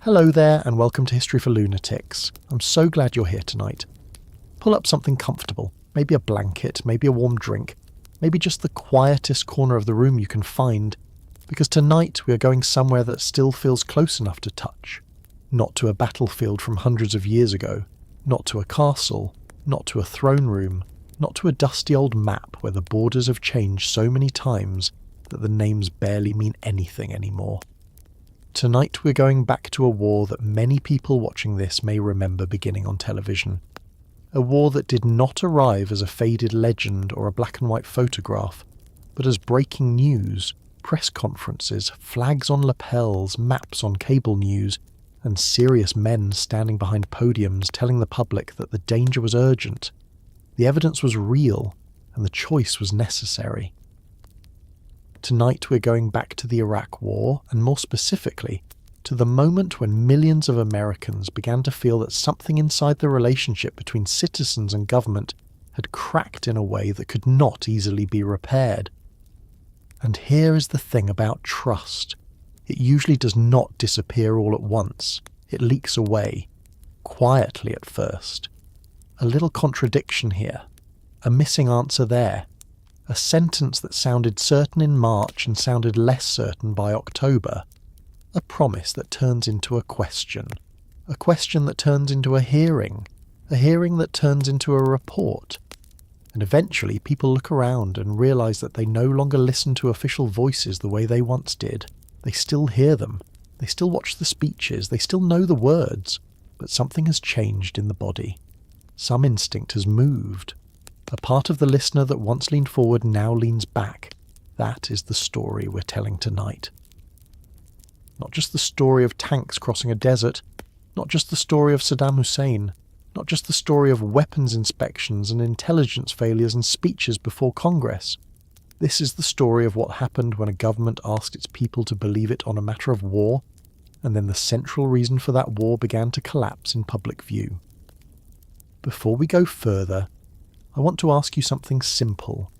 Hello there and welcome to History for Lunatics. I'm so glad you're here tonight. Pull up something comfortable, maybe a blanket, maybe a warm drink, maybe just the quietest corner of the room you can find, because tonight we are going somewhere that still feels close enough to touch. Not to a battlefield from hundreds of years ago, not to a castle, not to a throne room, not to a dusty old map where the borders have changed so many times that the names barely mean anything anymore. Tonight we're going back to a war that many people watching this may remember beginning on television. A war that did not arrive as a faded legend or a black and white photograph, but as breaking news, press conferences, flags on lapels, maps on cable news, and serious men standing behind podiums telling the public that the danger was urgent, the evidence was real, and the choice was necessary. Tonight we're going back to the Iraq War, and more specifically, to the moment when millions of Americans began to feel that something inside the relationship between citizens and government had cracked in a way that could not easily be repaired. And here is the thing about trust. It usually does not disappear all at once. It leaks away, quietly at first. A little contradiction here, a missing answer there. A sentence that sounded certain in March and sounded less certain by October. A promise that turns into a question that turns into a hearing that turns into a report. And eventually people look around and realise that they no longer listen to official voices the way they once did. They still hear them, they still watch the speeches, they still know the words, but something has changed in the body. Some instinct has moved. A part of the listener that once leaned forward now leans back. That is the story we're telling tonight. Not just the story of tanks crossing a desert, not just the story of Saddam Hussein, not just the story of weapons inspections and intelligence failures and speeches before Congress. This is the story of what happened when a government asked its people to believe it on a matter of war, and then the central reason for that war began to collapse in public view. Before we go further, I want to ask you something simple.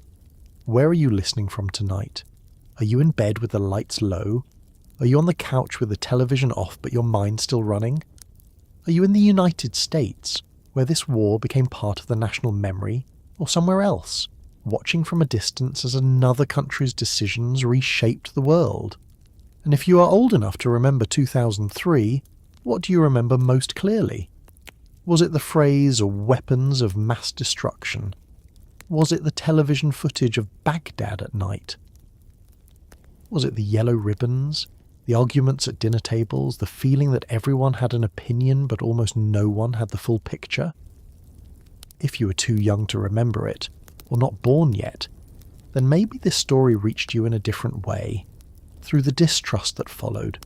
Where are you listening from tonight? Are you in bed with the lights low? Are you on the couch with the television off but your mind still running? Are you in the United States, where this war became part of the national memory, or somewhere else, watching from a distance as another country's decisions reshaped the world? And if you are old enough to remember 2003, what do you remember most clearly? Was it the phrase or weapons of mass destruction? Was it the television footage of Baghdad at night? Was it the yellow ribbons, the arguments at dinner tables, the feeling that everyone had an opinion but almost no one had the full picture? If you were too young to remember it, or not born yet, then maybe this story reached you in a different way, through the distrust that followed,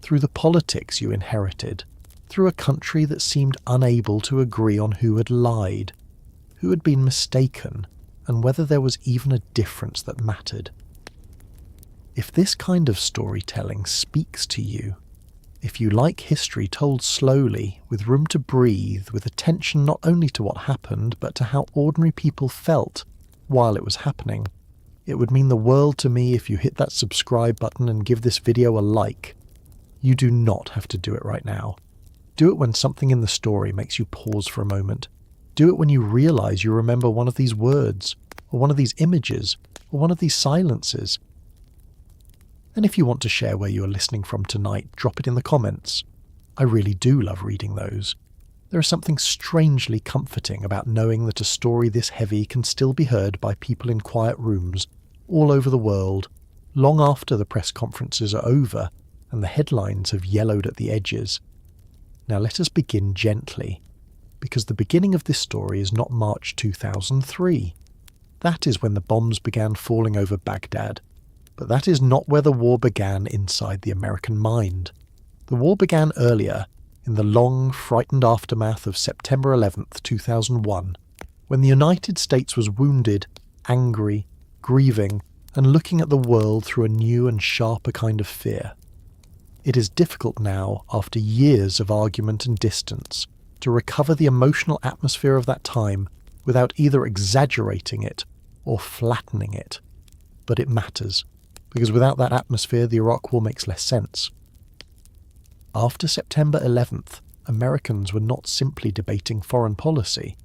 through the politics you inherited, through a country that seemed unable to agree on who had lied, who had been mistaken, and whether there was even a difference that mattered. If this kind of storytelling speaks to you, if you like history told slowly, with room to breathe, with attention not only to what happened, but to how ordinary people felt while it was happening, it would mean the world to me if you hit that subscribe button and give this video a like. You do not have to do it right now. Do it when something in the story makes you pause for a moment. Do it when you realise you remember one of these words, or one of these images, or one of these silences. And if you want to share where you are listening from tonight, drop it in the comments. I really do love reading those. There is something strangely comforting about knowing that a story this heavy can still be heard by people in quiet rooms all over the world, long after the press conferences are over and the headlines have yellowed at the edges. Now let us begin gently, because the beginning of this story is not March 2003. That is when the bombs began falling over Baghdad, but that is not where the war began inside the American mind. The war began earlier, in the long, frightened aftermath of September 11th, 2001, when the United States was wounded, angry, grieving, and looking at the world through a new and sharper kind of fear. It is difficult now, after years of argument and distance, to recover the emotional atmosphere of that time without either exaggerating it or flattening it. But it matters, because without that atmosphere the Iraq War makes less sense. After September 11th, Americans were not simply debating foreign policy.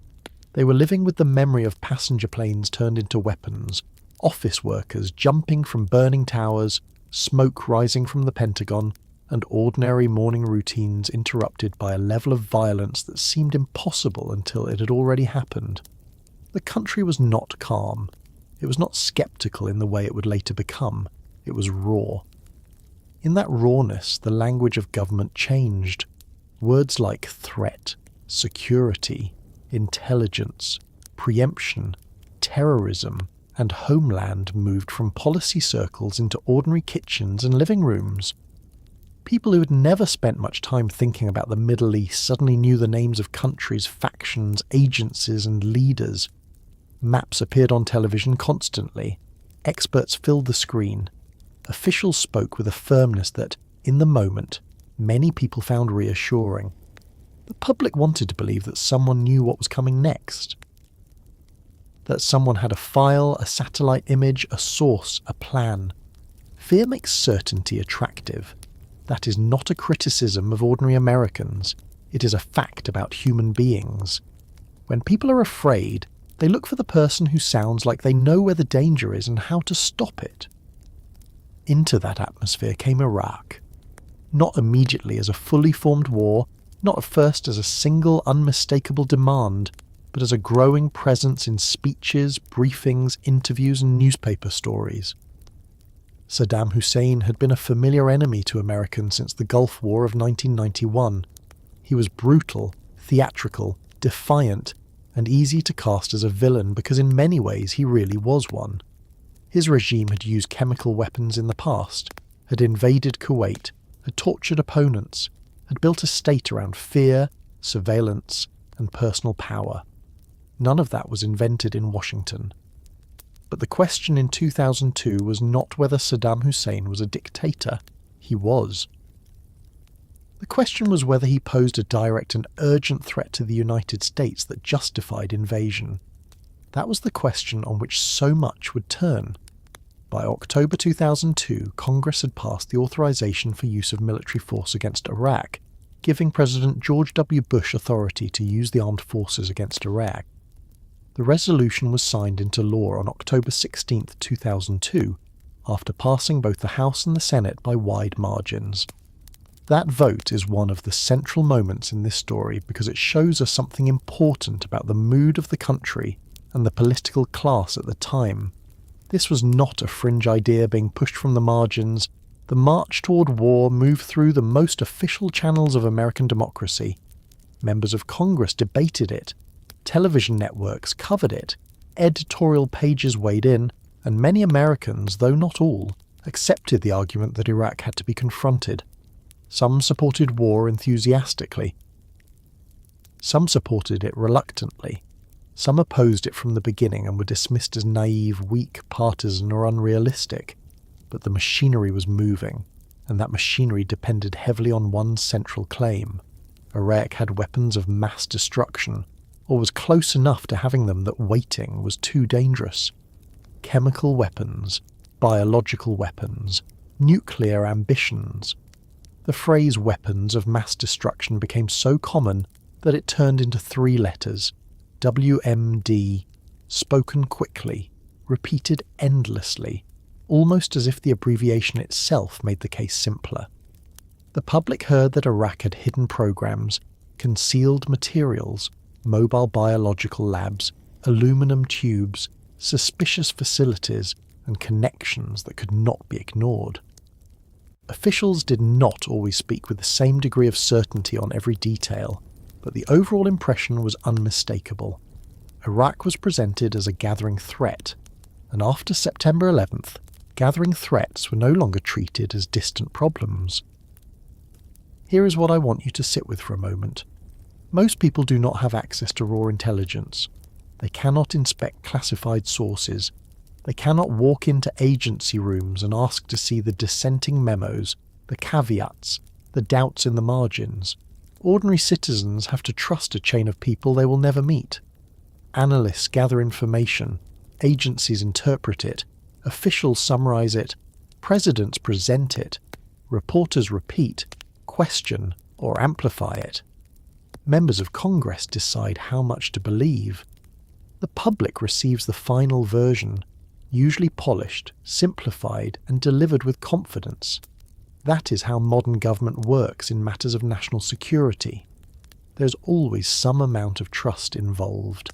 They were living with the memory of passenger planes turned into weapons, office workers jumping from burning towers, smoke rising from the Pentagon, and ordinary morning routines interrupted by a level of violence that seemed impossible until it had already happened. The country was not calm. It was not skeptical in the way it would later become. It was raw. In that rawness, the language of government changed. Words like threat, security, intelligence, preemption, terrorism, and homeland moved from policy circles into ordinary kitchens and living rooms. People who had never spent much time thinking about the Middle East suddenly knew the names of countries, factions, agencies, and leaders. Maps appeared on television constantly. Experts filled the screen. Officials spoke with a firmness that, in the moment, many people found reassuring. The public wanted to believe that someone knew what was coming next. That someone had a file, a satellite image, a source, a plan. Fear makes certainty attractive. That is not a criticism of ordinary Americans. It is a fact about human beings. When people are afraid, they look for the person who sounds like they know where the danger is and how to stop it. Into that atmosphere came Iraq. Not immediately as a fully formed war, not at first as a single unmistakable demand, but as a growing presence in speeches, briefings, interviews, and newspaper stories. Saddam Hussein had been a familiar enemy to Americans since the Gulf War of 1991. He was brutal, theatrical, defiant, and easy to cast as a villain because in many ways he really was one. His regime had used chemical weapons in the past, had invaded Kuwait, had tortured opponents, had built a state around fear, surveillance, and personal power. None of that was invented in Washington. But the question in 2002 was not whether Saddam Hussein was a dictator. He was. The question was whether he posed a direct and urgent threat to the United States that justified invasion. That was the question on which so much would turn. By October 2002, Congress had passed the authorization for use of military force against Iraq, giving President George W. Bush authority to use the armed forces against Iraq. The resolution was signed into law on October 16, 2002, after passing both the House and the Senate by wide margins. That vote is one of the central moments in this story because it shows us something important about the mood of the country and the political class at the time. This was not a fringe idea being pushed from the margins. The march toward war moved through the most official channels of American democracy. Members of Congress debated it. Television networks covered it, editorial pages weighed in, and many Americans, though not all, accepted the argument that Iraq had to be confronted. Some supported war enthusiastically. Some supported it reluctantly. Some opposed it from the beginning and were dismissed as naive, weak, partisan, or unrealistic. But the machinery was moving, and that machinery depended heavily on one central claim. Iraq had weapons of mass destruction, or was close enough to having them that waiting was too dangerous. Chemical weapons, biological weapons, nuclear ambitions. The phrase weapons of mass destruction became so common that it turned into 3 letters, WMD, spoken quickly, repeated endlessly, almost as if the abbreviation itself made the case simpler. The public heard that Iraq had hidden programs, concealed materials, mobile biological labs, aluminum tubes, suspicious facilities, and connections that could not be ignored. Officials did not always speak with the same degree of certainty on every detail, but the overall impression was unmistakable. Iraq was presented as a gathering threat, and after September 11th, gathering threats were no longer treated as distant problems. Here is what I want you to sit with for a moment. Most people do not have access to raw intelligence. They cannot inspect classified sources. They cannot walk into agency rooms and ask to see the dissenting memos, the caveats, the doubts in the margins. Ordinary citizens have to trust a chain of people they will never meet. Analysts gather information, agencies interpret it, officials summarize it, presidents present it, reporters repeat, question or amplify it. Members of Congress decide how much to believe. The public receives the final version, usually polished, simplified, and delivered with confidence. That is how modern government works in matters of national security. There's always some amount of trust involved.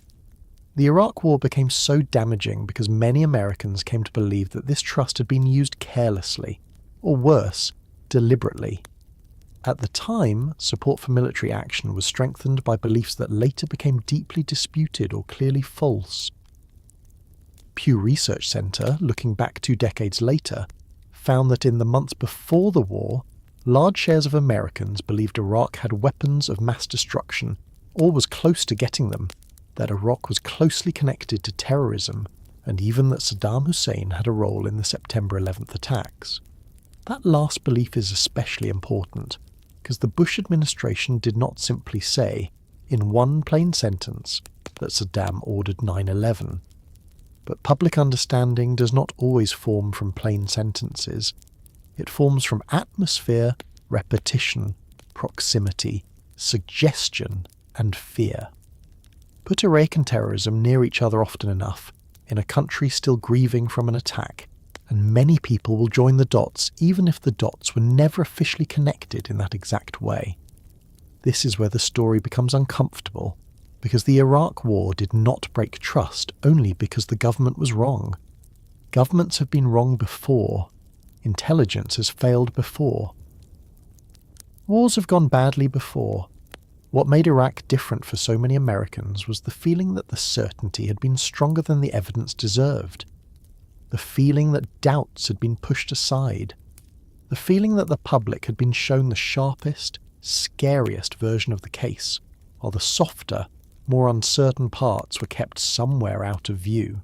The Iraq War became so damaging because many Americans came to believe that this trust had been used carelessly, or worse, deliberately. At the time, support for military action was strengthened by beliefs that later became deeply disputed or clearly false. Pew Research Center, looking back 2 decades later, found that in the months before the war, large shares of Americans believed Iraq had weapons of mass destruction, or was close to getting them, that Iraq was closely connected to terrorism, and even that Saddam Hussein had a role in the September 11th attacks. That last belief is especially important, because the Bush administration did not simply say, in one plain sentence, that Saddam ordered 9/11. But public understanding does not always form from plain sentences. It forms from atmosphere, repetition, proximity, suggestion, and fear. Put Iraq and terrorism near each other often enough, in a country still grieving from an attack, and many people will join the dots even if the dots were never officially connected in that exact way. This is where the story becomes uncomfortable, because the Iraq War did not break trust only because the government was wrong. Governments have been wrong before. Intelligence has failed before. Wars have gone badly before. What made Iraq different for so many Americans was the feeling that the certainty had been stronger than the evidence deserved. The feeling that doubts had been pushed aside. The feeling that the public had been shown the sharpest, scariest version of the case, while the softer, more uncertain parts were kept somewhere out of view.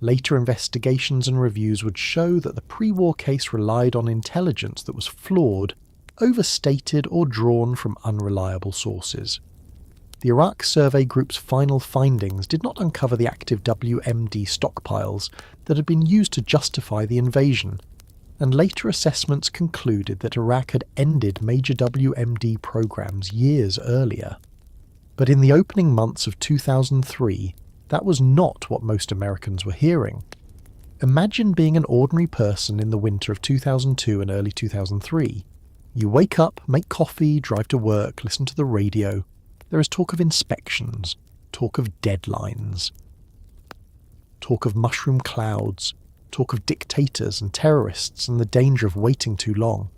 Later investigations and reviews would show that the pre-war case relied on intelligence that was flawed, overstated, or drawn from unreliable sources. The Iraq Survey Group's final findings did not uncover the active WMD stockpiles that had been used to justify the invasion, and later assessments concluded that Iraq had ended major WMD programs years earlier. But in the opening months of 2003, that was not what most Americans were hearing. Imagine being an ordinary person in the winter of 2002 and early 2003. You wake up, make coffee, drive to work, listen to the radio. There is talk of inspections, talk of deadlines, talk of mushroom clouds, talk of dictators and terrorists and the danger of waiting too long.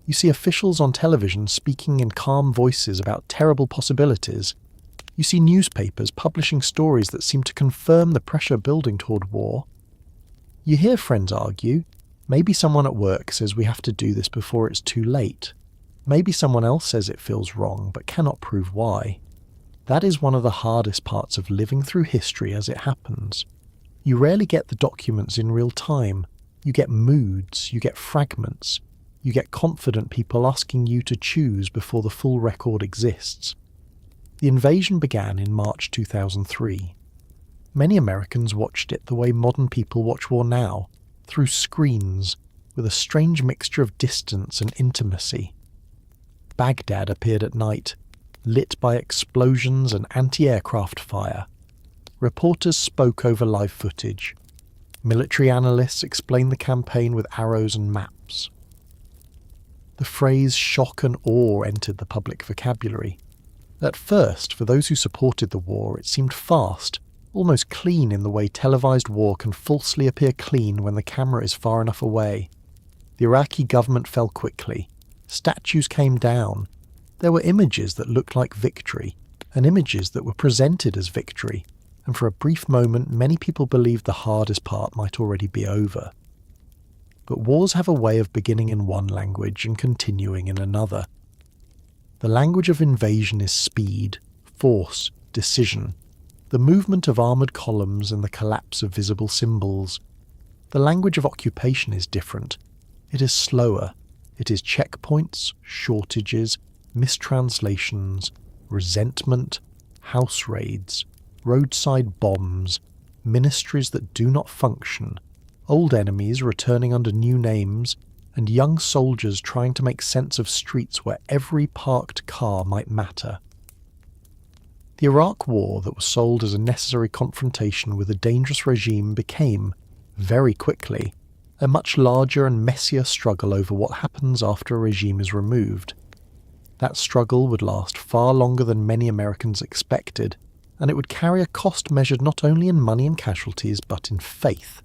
You see officials on television speaking in calm voices about terrible possibilities. You see newspapers publishing stories that seem to confirm the pressure building toward war. You hear friends argue. Maybe someone at work says we have to do this before it's too late. Maybe someone else says it feels wrong but cannot prove why. That is one of the hardest parts of living through history as it happens. You rarely get the documents in real time. You get moods, you get fragments, you get confident people asking you to choose before the full record exists. The invasion began in March 2003. Many Americans watched it the way modern people watch war now, through screens, with a strange mixture of distance and intimacy. Baghdad appeared at night, lit by explosions and anti-aircraft fire. Reporters spoke over live footage. Military analysts explained the campaign with arrows and maps. The phrase shock and awe entered the public vocabulary. At first, for those who supported the war, it seemed fast, almost clean in the way televised war can falsely appear clean when the camera is far enough away. The Iraqi government fell quickly. Statues came down. There were images that looked like victory, and images that were presented as victory, and for a brief moment many people believed the hardest part might already be over. But wars have a way of beginning in one language and continuing in another. The language of invasion is speed, force, decision, the movement of armoured columns and the collapse of visible symbols. The language of occupation is different. It is slower. It is checkpoints, shortages, mistranslations, resentment, house raids, roadside bombs, ministries that do not function, old enemies returning under new names, and young soldiers trying to make sense of streets where every parked car might matter. The Iraq War that was sold as a necessary confrontation with a dangerous regime became, very quickly, a much larger and messier struggle over what happens after a regime is removed. That struggle would last far longer than many Americans expected, and it would carry a cost measured not only in money and casualties but in faith.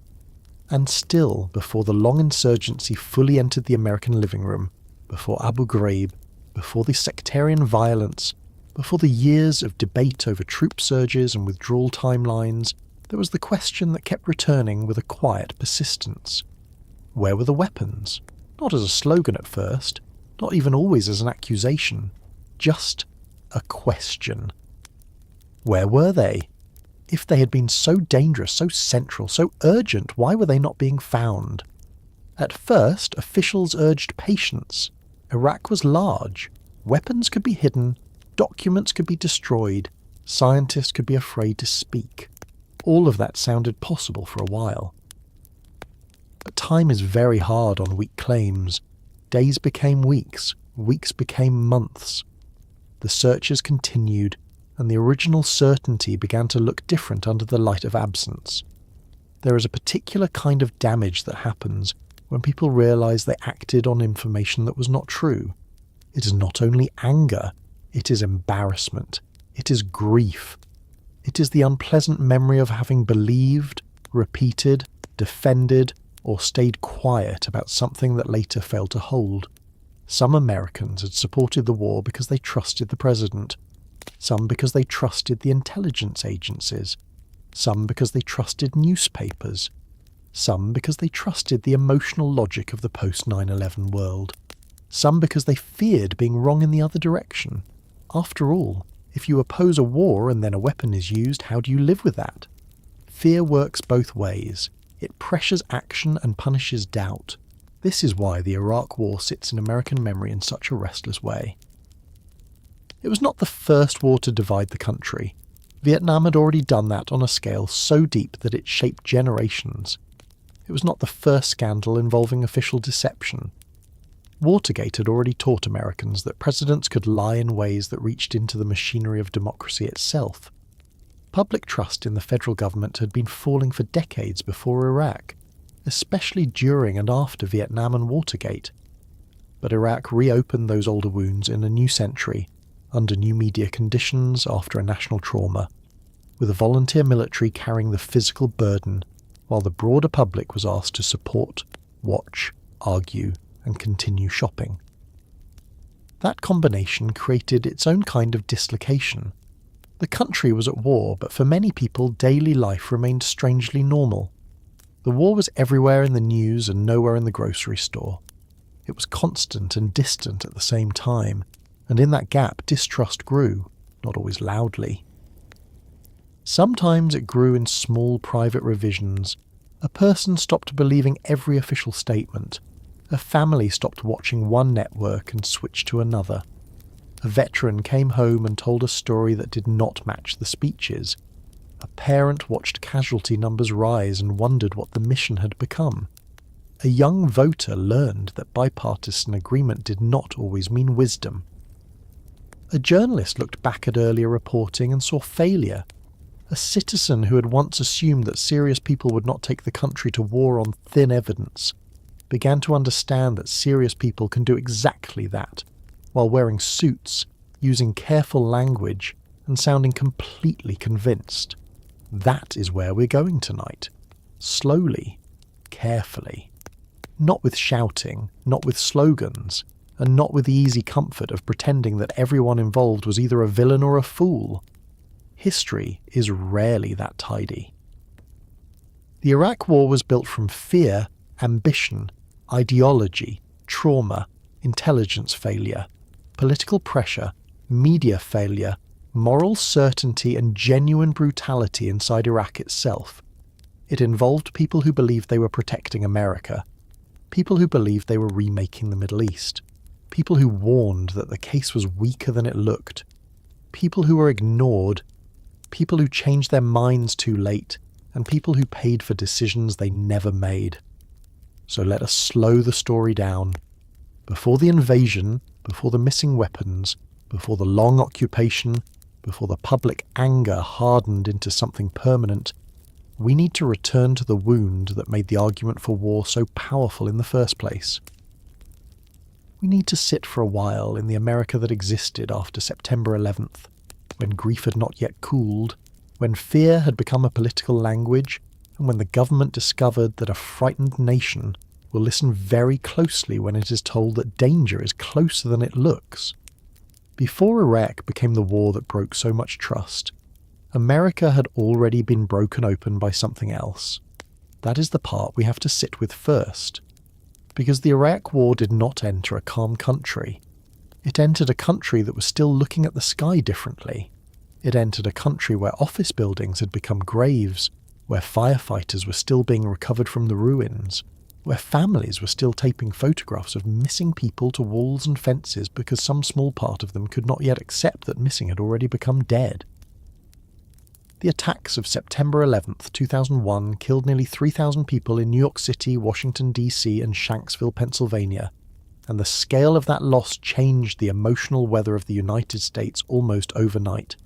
And still, before the long insurgency fully entered the American living room, before Abu Ghraib, before the sectarian violence, before the years of debate over troop surges and withdrawal timelines, there was the question that kept returning with a quiet persistence. Where were the weapons? Not as a slogan at first, not even always as an accusation, just a question. Where were they? If they had been so dangerous, so central, so urgent, why were they not being found? At first, officials urged patience. Iraq was large. Weapons could be hidden, documents could be destroyed, scientists could be afraid to speak. All of that sounded possible for a while. But time is very hard on weak claims. Days became weeks, weeks became months. The searches continued, and the original certainty began to look different under the light of absence. There is a particular kind of damage that happens when people realize they acted on information that was not true. It is not only anger, it is embarrassment, it is grief. It is the unpleasant memory of having believed, repeated, defended, or stayed quiet about something that later failed to hold. Some Americans had supported the war because they trusted the president. Some because they trusted the intelligence agencies, some because they trusted newspapers, some because they trusted the emotional logic of the post-9/11 world, some because they feared being wrong in the other direction. After all, if you oppose a war and then a weapon is used, how do you live with that? Fear works both ways. It pressures action and punishes doubt. This is why the Iraq War sits in American memory in such a restless way. It was not the first war to divide the country. Vietnam had already done that on a scale so deep that it shaped generations. It was not the first scandal involving official deception. Watergate had already taught Americans that presidents could lie in ways that reached into the machinery of democracy itself. Public trust in the federal government had been falling for decades before Iraq, especially during and after Vietnam and Watergate. But Iraq reopened those older wounds in a new century, under new media conditions after a national trauma, with a volunteer military carrying the physical burden, while the broader public was asked to support, watch, argue, and continue shopping. That combination created its own kind of dislocation. The country was at war, but for many people daily life remained strangely normal. The war was everywhere in the news and nowhere in the grocery store. It was constant and distant at the same time, and in that gap distrust grew, not always loudly. Sometimes it grew in small private revisions. A person stopped believing every official statement. A family stopped watching one network and switched to another. A veteran came home and told a story that did not match the speeches. A parent watched casualty numbers rise and wondered what the mission had become. A young voter learned that bipartisan agreement did not always mean wisdom. A journalist looked back at earlier reporting and saw failure. A citizen who had once assumed that serious people would not take the country to war on thin evidence began to understand that serious people can do exactly that, while wearing suits, using careful language, and sounding completely convinced. That is where we're going tonight. Slowly, carefully. Not with shouting, not with slogans, and not with the easy comfort of pretending that everyone involved was either a villain or a fool. History is rarely that tidy. The Iraq War was built from fear, ambition, ideology, trauma, intelligence failure, political pressure, media failure, moral certainty and genuine brutality inside Iraq itself. It involved people who believed they were protecting America, people who believed they were remaking the Middle East, people who warned that the case was weaker than it looked, people who were ignored, people who changed their minds too late, and people who paid for decisions they never made. So let us slow the story down. Before the invasion, before the missing weapons, before the long occupation, before the public anger hardened into something permanent, we need to return to the wound that made the argument for war so powerful in the first place. We need to sit for a while in the America that existed after September 11th, when grief had not yet cooled, when fear had become a political language, and when the government discovered that a frightened nation will listen very closely when it is told that danger is closer than it looks. Before Iraq became the war that broke so much trust, America had already been broken open by something else. That is the part we have to sit with first. Because the Iraq War did not enter a calm country. It entered a country that was still looking at the sky differently. It entered a country where office buildings had become graves, where firefighters were still being recovered from the ruins, where families were still taping photographs of missing people to walls and fences because some small part of them could not yet accept that missing had already become dead. The attacks of September 11th, 2001 killed nearly 3,000 people in New York City, Washington, D.C. and Shanksville, Pennsylvania, and the scale of that loss changed the emotional weather of the United States almost overnight.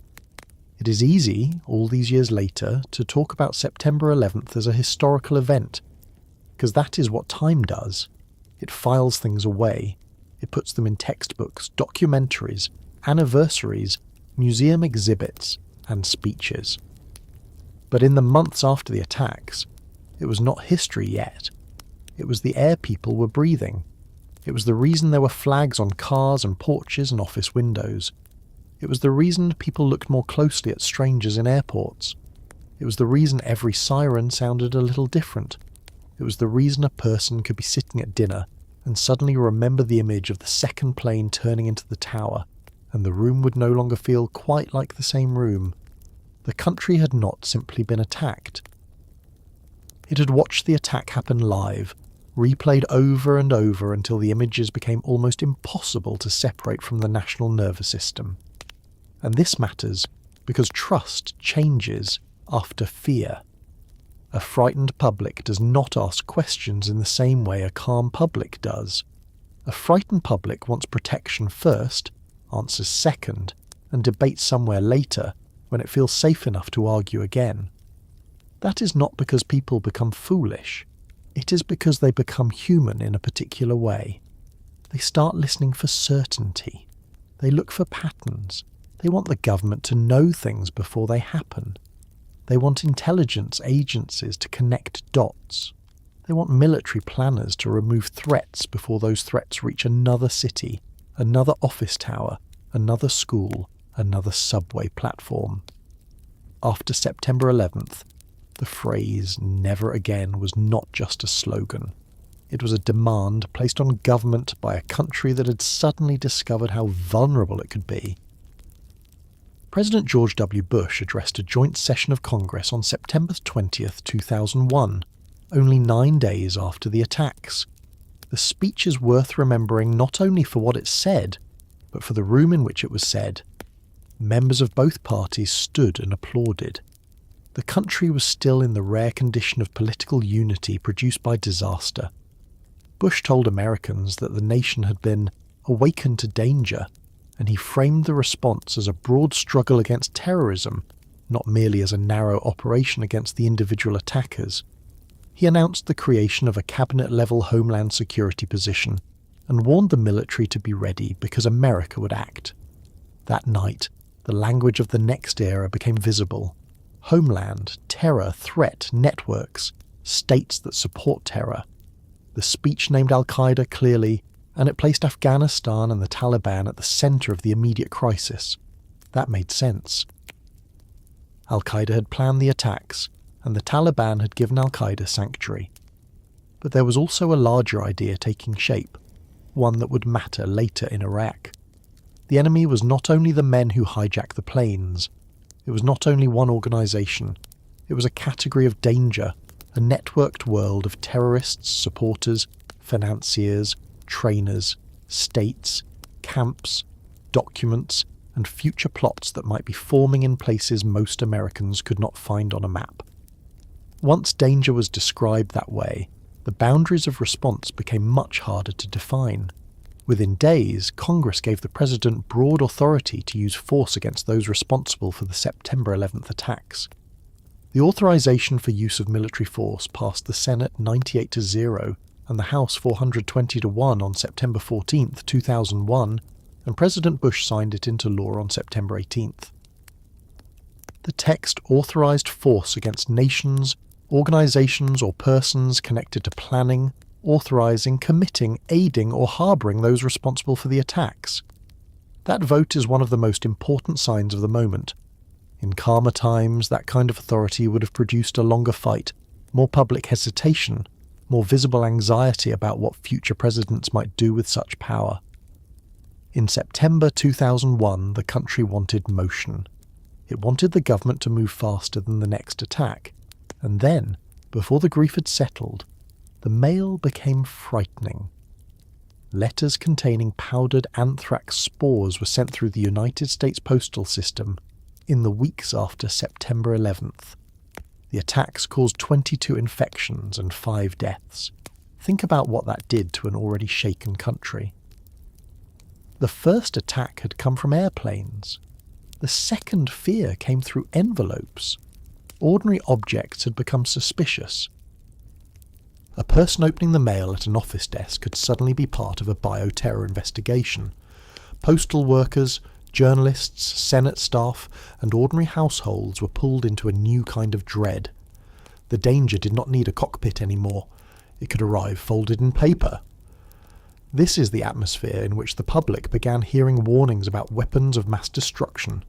It is easy, all these years later, to talk about September 11th as a historical event, because that is what time does. It files things away. It puts them in textbooks, documentaries, anniversaries, museum exhibits, and speeches. But in the months after the attacks, it was not history yet. It was the air people were breathing. It was the reason there were flags on cars and porches and office windows. It was the reason people looked more closely at strangers in airports. It was the reason every siren sounded a little different. It was the reason a person could be sitting at dinner and suddenly remember the image of the second plane turning into the tower, and the room would no longer feel quite like the same room. The country had not simply been attacked. It had watched the attack happen live, replayed over and over until the images became almost impossible to separate from the national nervous system. And this matters because trust changes after fear. A frightened public does not ask questions in the same way a calm public does. A frightened public wants protection first, answers second, and debates somewhere later when it feels safe enough to argue again. That is not because people become foolish. It is because they become human in a particular way. They start listening for certainty. They look for patterns. They want the government to know things before they happen. They want intelligence agencies to connect dots. They want military planners to remove threats before those threats reach another city, another office tower, another school, another subway platform. After September 11th, the phrase "never again" was not just a slogan. It was a demand placed on government by a country that had suddenly discovered how vulnerable it could be. President George W. Bush addressed a joint session of Congress on September 20th, 2001, only 9 days after the attacks. The speech is worth remembering not only for what it said, but for the room in which it was said. Members of both parties stood and applauded. The country was still in the rare condition of political unity produced by disaster. Bush told Americans that the nation had been awakened to danger, and he framed the response as a broad struggle against terrorism, not merely as a narrow operation against the individual attackers. He announced the creation of a cabinet-level Homeland Security position and warned the military to be ready because America would act. That night, the language of the next era became visible. Homeland, terror, threat, networks, states that support terror. The speech named Al-Qaeda clearly, and it placed Afghanistan and the Taliban at the centre of the immediate crisis. That made sense. Al-Qaeda had planned the attacks, and the Taliban had given Al-Qaeda sanctuary. But there was also a larger idea taking shape, one that would matter later in Iraq. The enemy was not only the men who hijacked the planes. It was not only one organisation. It was a category of danger, a networked world of terrorists, supporters, financiers, trainers, states, camps, documents, and future plots that might be forming in places most Americans could not find on a map. Once danger was described that way, the boundaries of response became much harder to define. Within days, Congress gave the president broad authority to use force against those responsible for the September 11th attacks. The authorization for use of military force passed the Senate 98-0 and the House 420-1 on September 14, 2001, and President Bush signed it into law on September 18th. The text authorized force against nations, organizations, or persons connected to planning, authorizing, committing, aiding, or harboring those responsible for the attacks. That vote is one of the most important signs of the moment. In calmer times, that kind of authority would have produced a longer fight, more public hesitation, more visible anxiety about what future presidents might do with such power. In September 2001, the country wanted motion. It wanted the government to move faster than the next attack. And then, before the grief had settled, the mail became frightening. Letters containing powdered anthrax spores were sent through the United States postal system in the weeks after September 11th. The attacks caused 22 infections and 5 deaths. Think about what that did to an already shaken country. The first attack had come from airplanes. The second fear came through envelopes. Ordinary objects had become suspicious. A person opening the mail at an office desk could suddenly be part of a bioterror investigation. Postal workers, journalists, Senate staff, and ordinary households were pulled into a new kind of dread. The danger did not need a cockpit anymore. It could arrive folded in paper. This is the atmosphere in which the public began hearing warnings about weapons of mass destruction.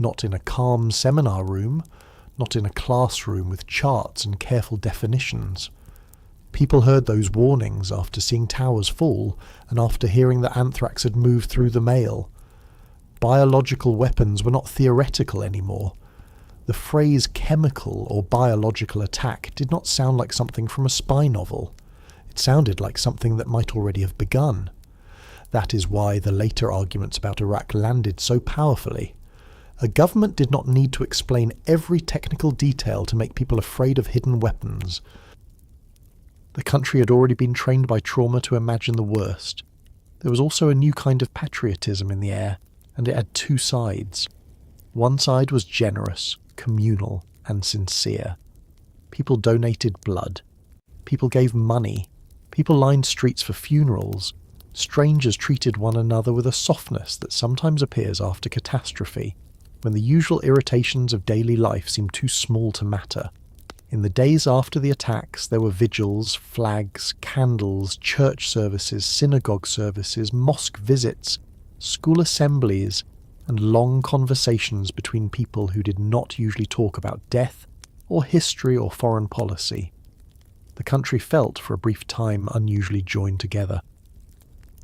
Not in a calm seminar room, not in a classroom with charts and careful definitions. People heard those warnings after seeing towers fall and after hearing that anthrax had moved through the mail. Biological weapons were not theoretical anymore. The phrase chemical or biological attack did not sound like something from a spy novel. It sounded like something that might already have begun. That is why the later arguments about Iraq landed so powerfully. A government did not need to explain every technical detail to make people afraid of hidden weapons. The country had already been trained by trauma to imagine the worst. There was also a new kind of patriotism in the air, and it had 2 sides. One side was generous, communal, and sincere. People donated blood. People gave money. People lined streets for funerals. Strangers treated one another with a softness that sometimes appears after catastrophe, when the usual irritations of daily life seem too small to matter. In the days after the attacks, there were vigils, flags, candles, church services, synagogue services, mosque visits, school assemblies, and long conversations between people who did not usually talk about death, or history, or foreign policy. The country felt, for a brief time, unusually joined together.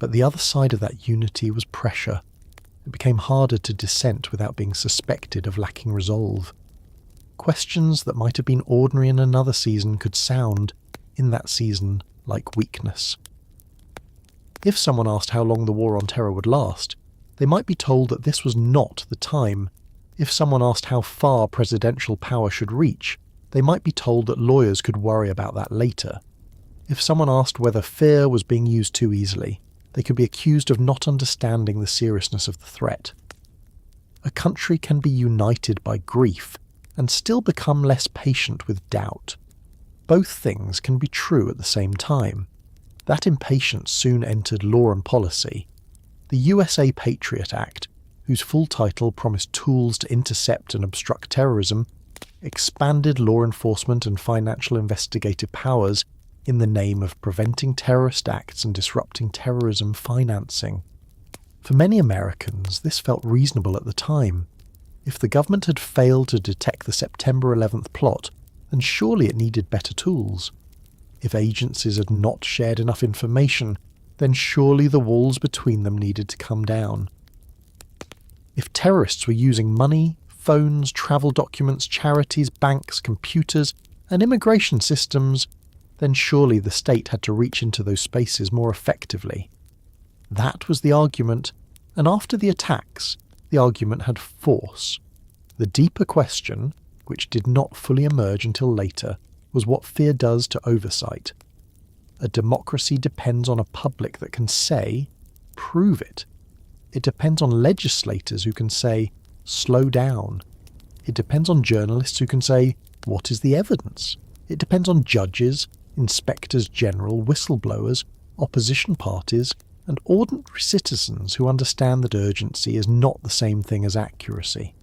But the other side of that unity was pressure. It became harder to dissent without being suspected of lacking resolve. Questions that might have been ordinary in another season could sound, in that season, like weakness. If someone asked how long the war on terror would last, they might be told that this was not the time. If someone asked how far presidential power should reach, they might be told that lawyers could worry about that later. If someone asked whether fear was being used too easily, they could be accused of not understanding the seriousness of the threat. A country can be united by grief and still become less patient with doubt. Both things can be true at the same time. That impatience soon entered law and policy. The USA Patriot Act, whose full title promised tools to intercept and obstruct terrorism, expanded law enforcement and financial investigative powers in the name of preventing terrorist acts and disrupting terrorism financing. For many Americans, this felt reasonable at the time. If the government had failed to detect the September 11th plot, then surely it needed better tools. If agencies had not shared enough information, then surely the walls between them needed to come down. If terrorists were using money, phones, travel documents, charities, banks, computers, and immigration systems, then surely the state had to reach into those spaces more effectively. That was the argument, and after the attacks, the argument had force. The deeper question, which did not fully emerge until later, was what fear does to oversight. A democracy depends on a public that can say, prove it. It depends on legislators who can say, slow down. It depends on journalists who can say, what is the evidence? It depends on judges, inspectors general, whistleblowers, opposition parties, and ordinary citizens who understand that urgency is not the same thing as accuracy.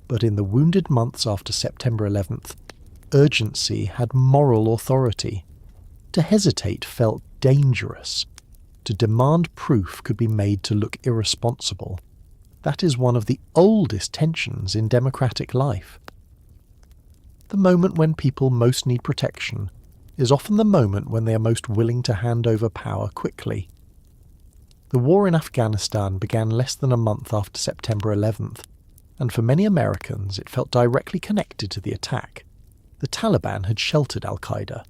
But in the wounded months after September 11th, urgency had moral authority. To hesitate felt dangerous. To demand proof could be made to look irresponsible. That is one of the oldest tensions in democratic life. The moment when people most need protection is often the moment when they are most willing to hand over power quickly. The war in Afghanistan began less than a month after September 11th, and for many Americans it felt directly connected to the attack. The Taliban had sheltered al-Qaeda.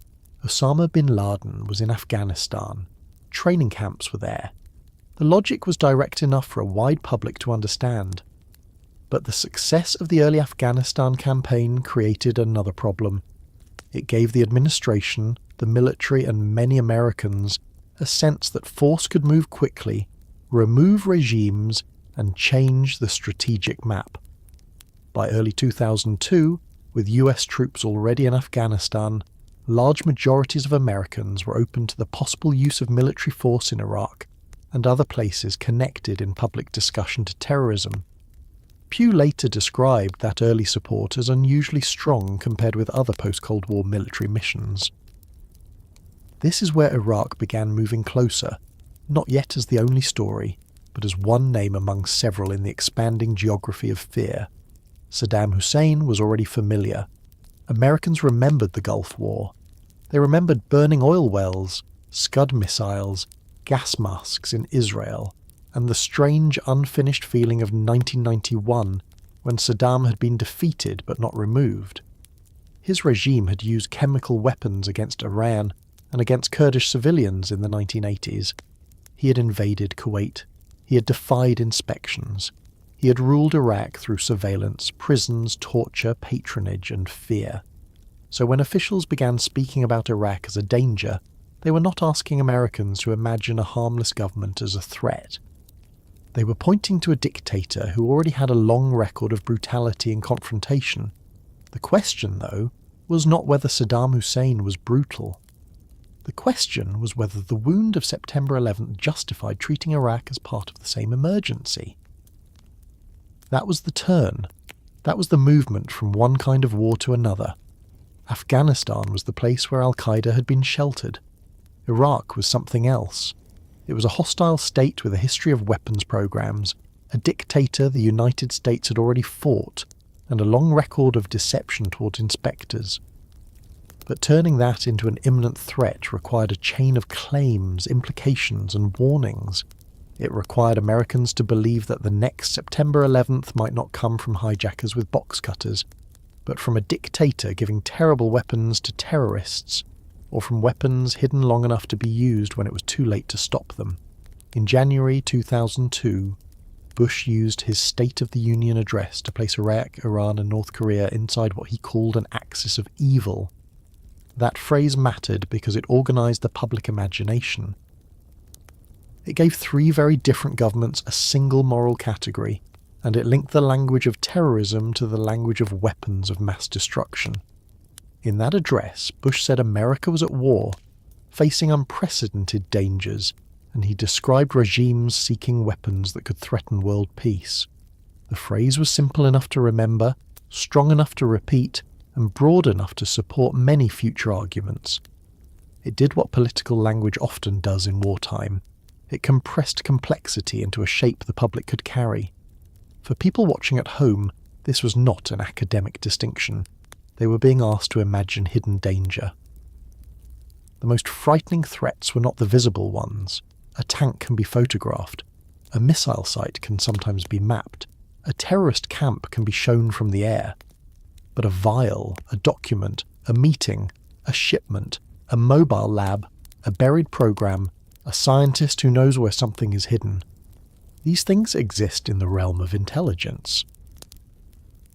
Osama bin Laden was in Afghanistan. Training camps were there. The logic was direct enough for a wide public to understand. But the success of the early Afghanistan campaign created another problem. It gave the administration, the military, and many Americans a sense that force could move quickly, remove regimes, and change the strategic map. By early 2002, with US troops already in Afghanistan, large majorities of Americans were open to the possible use of military force in Iraq and other places connected in public discussion to terrorism. Pew later described that early support as unusually strong compared with other post-Cold War military missions. This is where Iraq began moving closer, not yet as the only story, but as one name among several in the expanding geography of fear. Saddam Hussein was already familiar. Americans remembered the Gulf War. They remembered burning oil wells, Scud missiles, gas masks in Israel, and the strange unfinished feeling of 1991 when Saddam had been defeated but not removed. His regime had used chemical weapons against Iran and against Kurdish civilians in the 1980s. He had invaded Kuwait. He had defied inspections. He had ruled Iraq through surveillance, prisons, torture, patronage, and fear. So when officials began speaking about Iraq as a danger, they were not asking Americans to imagine a harmless government as a threat. They were pointing to a dictator who already had a long record of brutality and confrontation. The question, though, was not whether Saddam Hussein was brutal. The question was whether the wound of September 11th justified treating Iraq as part of the same emergency. That was the turn. That was the movement from one kind of war to another. Afghanistan was the place where al-Qaeda had been sheltered. Iraq was something else. It was a hostile state with a history of weapons programs, a dictator the United States had already fought, and a long record of deception toward inspectors. But turning that into an imminent threat required a chain of claims, implications, and warnings. It required Americans to believe that the next September 11th might not come from hijackers with box cutters, but from a dictator giving terrible weapons to terrorists, or from weapons hidden long enough to be used when it was too late to stop them. In January 2002, Bush used his State of the Union address to place Iraq, Iran, and North Korea inside what he called an axis of evil. That phrase mattered because it organized the public imagination. It gave three very different governments a single moral category, and it linked the language of terrorism to the language of weapons of mass destruction. In that address, Bush said America was at war, facing unprecedented dangers, and he described regimes seeking weapons that could threaten world peace. The phrase was simple enough to remember, strong enough to repeat, and broad enough to support many future arguments. It did what political language often does in wartime. It compressed complexity into a shape the public could carry. For people watching at home, this was not an academic distinction. They were being asked to imagine hidden danger. The most frightening threats were not the visible ones. A tank can be photographed. A missile site can sometimes be mapped. A terrorist camp can be shown from the air. But a vial, a document, a meeting, a shipment, a mobile lab, a buried program, a scientist who knows where something is hidden. These things exist in the realm of intelligence.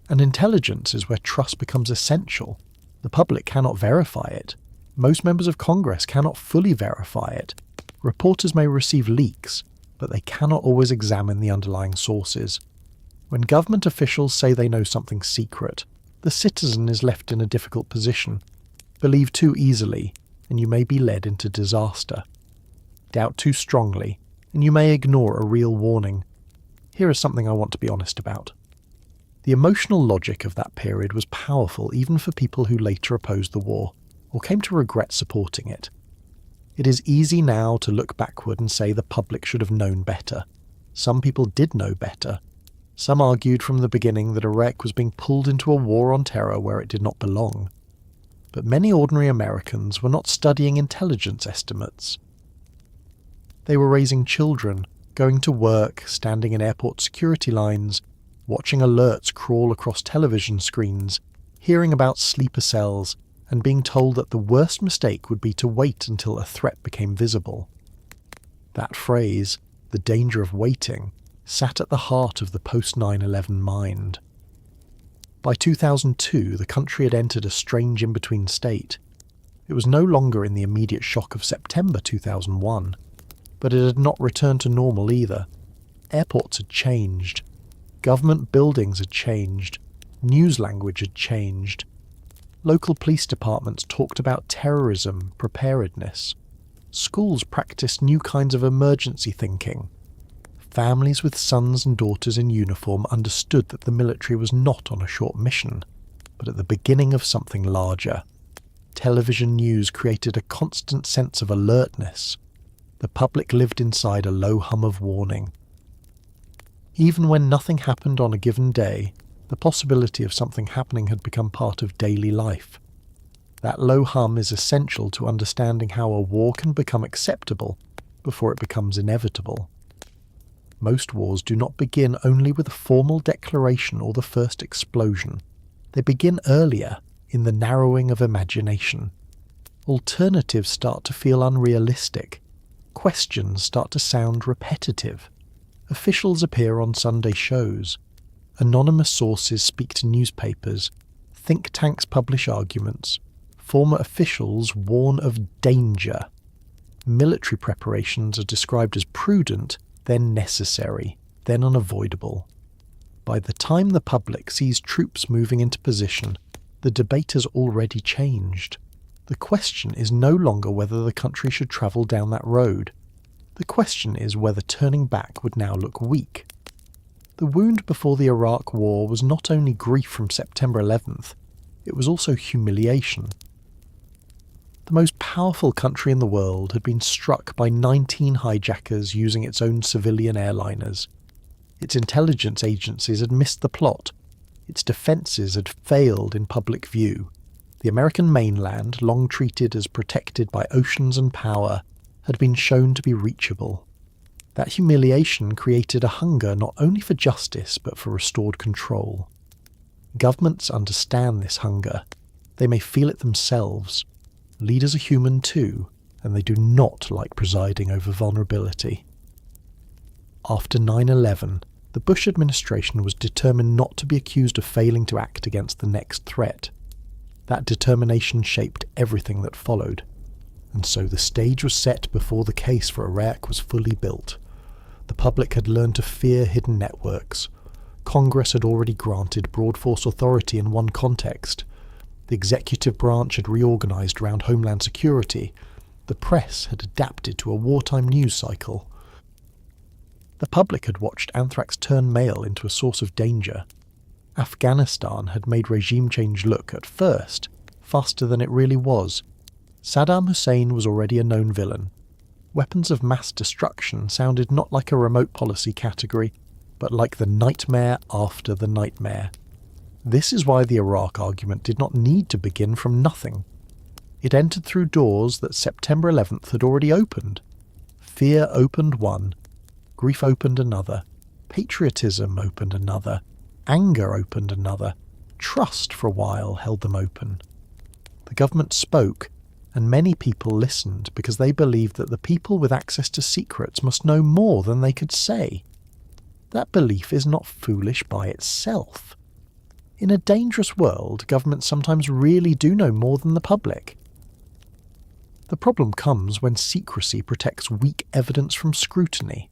And intelligence is where trust becomes essential. The public cannot verify it. Most members of Congress cannot fully verify it. Reporters may receive leaks, but they cannot always examine the underlying sources. When government officials say they know something secret, the citizen is left in a difficult position. Believe too easily, and you may be led into disaster. Doubt too strongly, and you may ignore a real warning. Here is something I want to be honest about. The emotional logic of that period was powerful even for people who later opposed the war, or came to regret supporting it. It is easy now to look backward and say the public should have known better. Some people did know better. Some argued from the beginning that Iraq was being pulled into a war on terror where it did not belong. But many ordinary Americans were not studying intelligence estimates. They were raising children, going to work, standing in airport security lines, watching alerts crawl across television screens, hearing about sleeper cells, and being told that the worst mistake would be to wait until a threat became visible. That phrase, the danger of waiting, sat at the heart of the post-9/11 mind. By 2002, the country had entered a strange in-between state. It was no longer in the immediate shock of September 2001, but it had not returned to normal either. Airports had changed. Government buildings had changed. News language had changed. Local police departments talked about terrorism, preparedness. Schools practiced new kinds of emergency thinking. Families with sons and daughters in uniform understood that the military was not on a short mission, but at the beginning of something larger. Television news created a constant sense of alertness. The public lived inside a low hum of warning. Even when nothing happened on a given day, the possibility of something happening had become part of daily life. That low hum is essential to understanding how a war can become acceptable before it becomes inevitable. Most wars do not begin only with a formal declaration or the first explosion. They begin earlier, in the narrowing of imagination. Alternatives start to feel unrealistic. Questions start to sound repetitive. Officials appear on Sunday shows. Anonymous sources speak to newspapers. Think tanks publish arguments. Former officials warn of danger. Military preparations are described as prudent, then necessary, then unavoidable. By the time the public sees troops moving into position, the debate has already changed. The question is no longer whether the country should travel down that road. The question is whether turning back would now look weak. The wound before the Iraq War was not only grief from September 11th, it was also humiliation. The most powerful country in the world had been struck by 19 hijackers using its own civilian airliners. Its intelligence agencies had missed the plot. Its defences had failed in public view. The American mainland, long treated as protected by oceans and power, had been shown to be reachable. That humiliation created a hunger not only for justice but for restored control. Governments understand this hunger. They may feel it themselves. Leaders are human too, and they do not like presiding over vulnerability. After 9/11, the Bush administration was determined not to be accused of failing to act against the next threat. That determination shaped everything that followed, and so the stage was set before the case for Iraq was fully built. The public had learned to fear hidden networks. Congress had already granted broad force authority in one context. The executive branch had reorganized around Homeland Security. The press had adapted to a wartime news cycle. The public had watched anthrax turn mail into a source of danger. Afghanistan had made regime change look, at first, faster than it really was. Saddam Hussein was already a known villain. Weapons of mass destruction sounded not like a remote policy category, but like the nightmare after the nightmare. This is why the Iraq argument did not need to begin from nothing. It entered through doors that September 11th had already opened. Fear opened one, grief opened another, patriotism opened another, anger opened another, trust for a while held them open. The government spoke, and many people listened because they believed that the people with access to secrets must know more than they could say. That belief is not foolish by itself. In a dangerous world, governments sometimes really do know more than the public. The problem comes when secrecy protects weak evidence from scrutiny,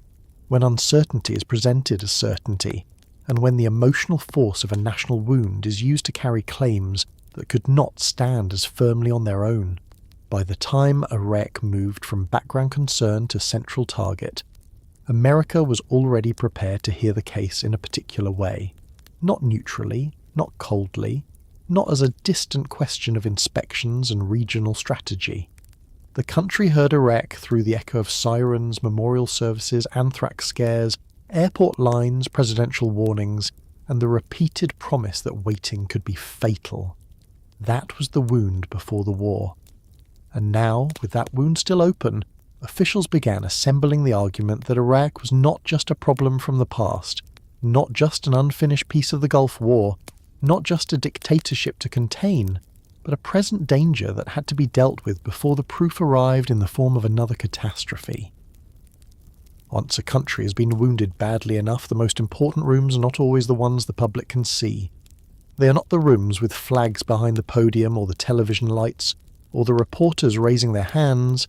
when uncertainty is presented as certainty, and when the emotional force of a national wound is used to carry claims that could not stand as firmly on their own. By the time Iraq moved from background concern to central target, America was already prepared to hear the case in a particular way, not neutrally, not coldly, not as a distant question of inspections and regional strategy. The country heard Iraq through the echo of sirens, memorial services, anthrax scares, airport lines, presidential warnings, and the repeated promise that waiting could be fatal. That was the wound before the war. And now, with that wound still open, officials began assembling the argument that Iraq was not just a problem from the past, not just an unfinished piece of the Gulf War, not just a dictatorship to contain, but a present danger that had to be dealt with before the proof arrived in the form of another catastrophe. Once a country has been wounded badly enough, the most important rooms are not always the ones the public can see. They are not the rooms with flags behind the podium or the television lights, or the reporters raising their hands.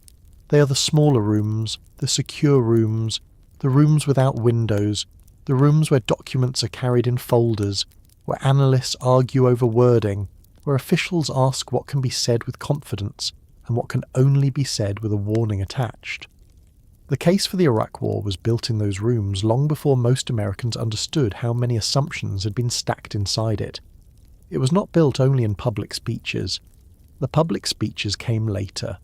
They are the smaller rooms, the secure rooms, the rooms without windows, the rooms where documents are carried in folders, where analysts argue over wording, where officials ask what can be said with confidence and what can only be said with a warning attached. The case for the Iraq War was built in those rooms long before most Americans understood how many assumptions had been stacked inside it. It was not built only in public speeches. The public speeches came later.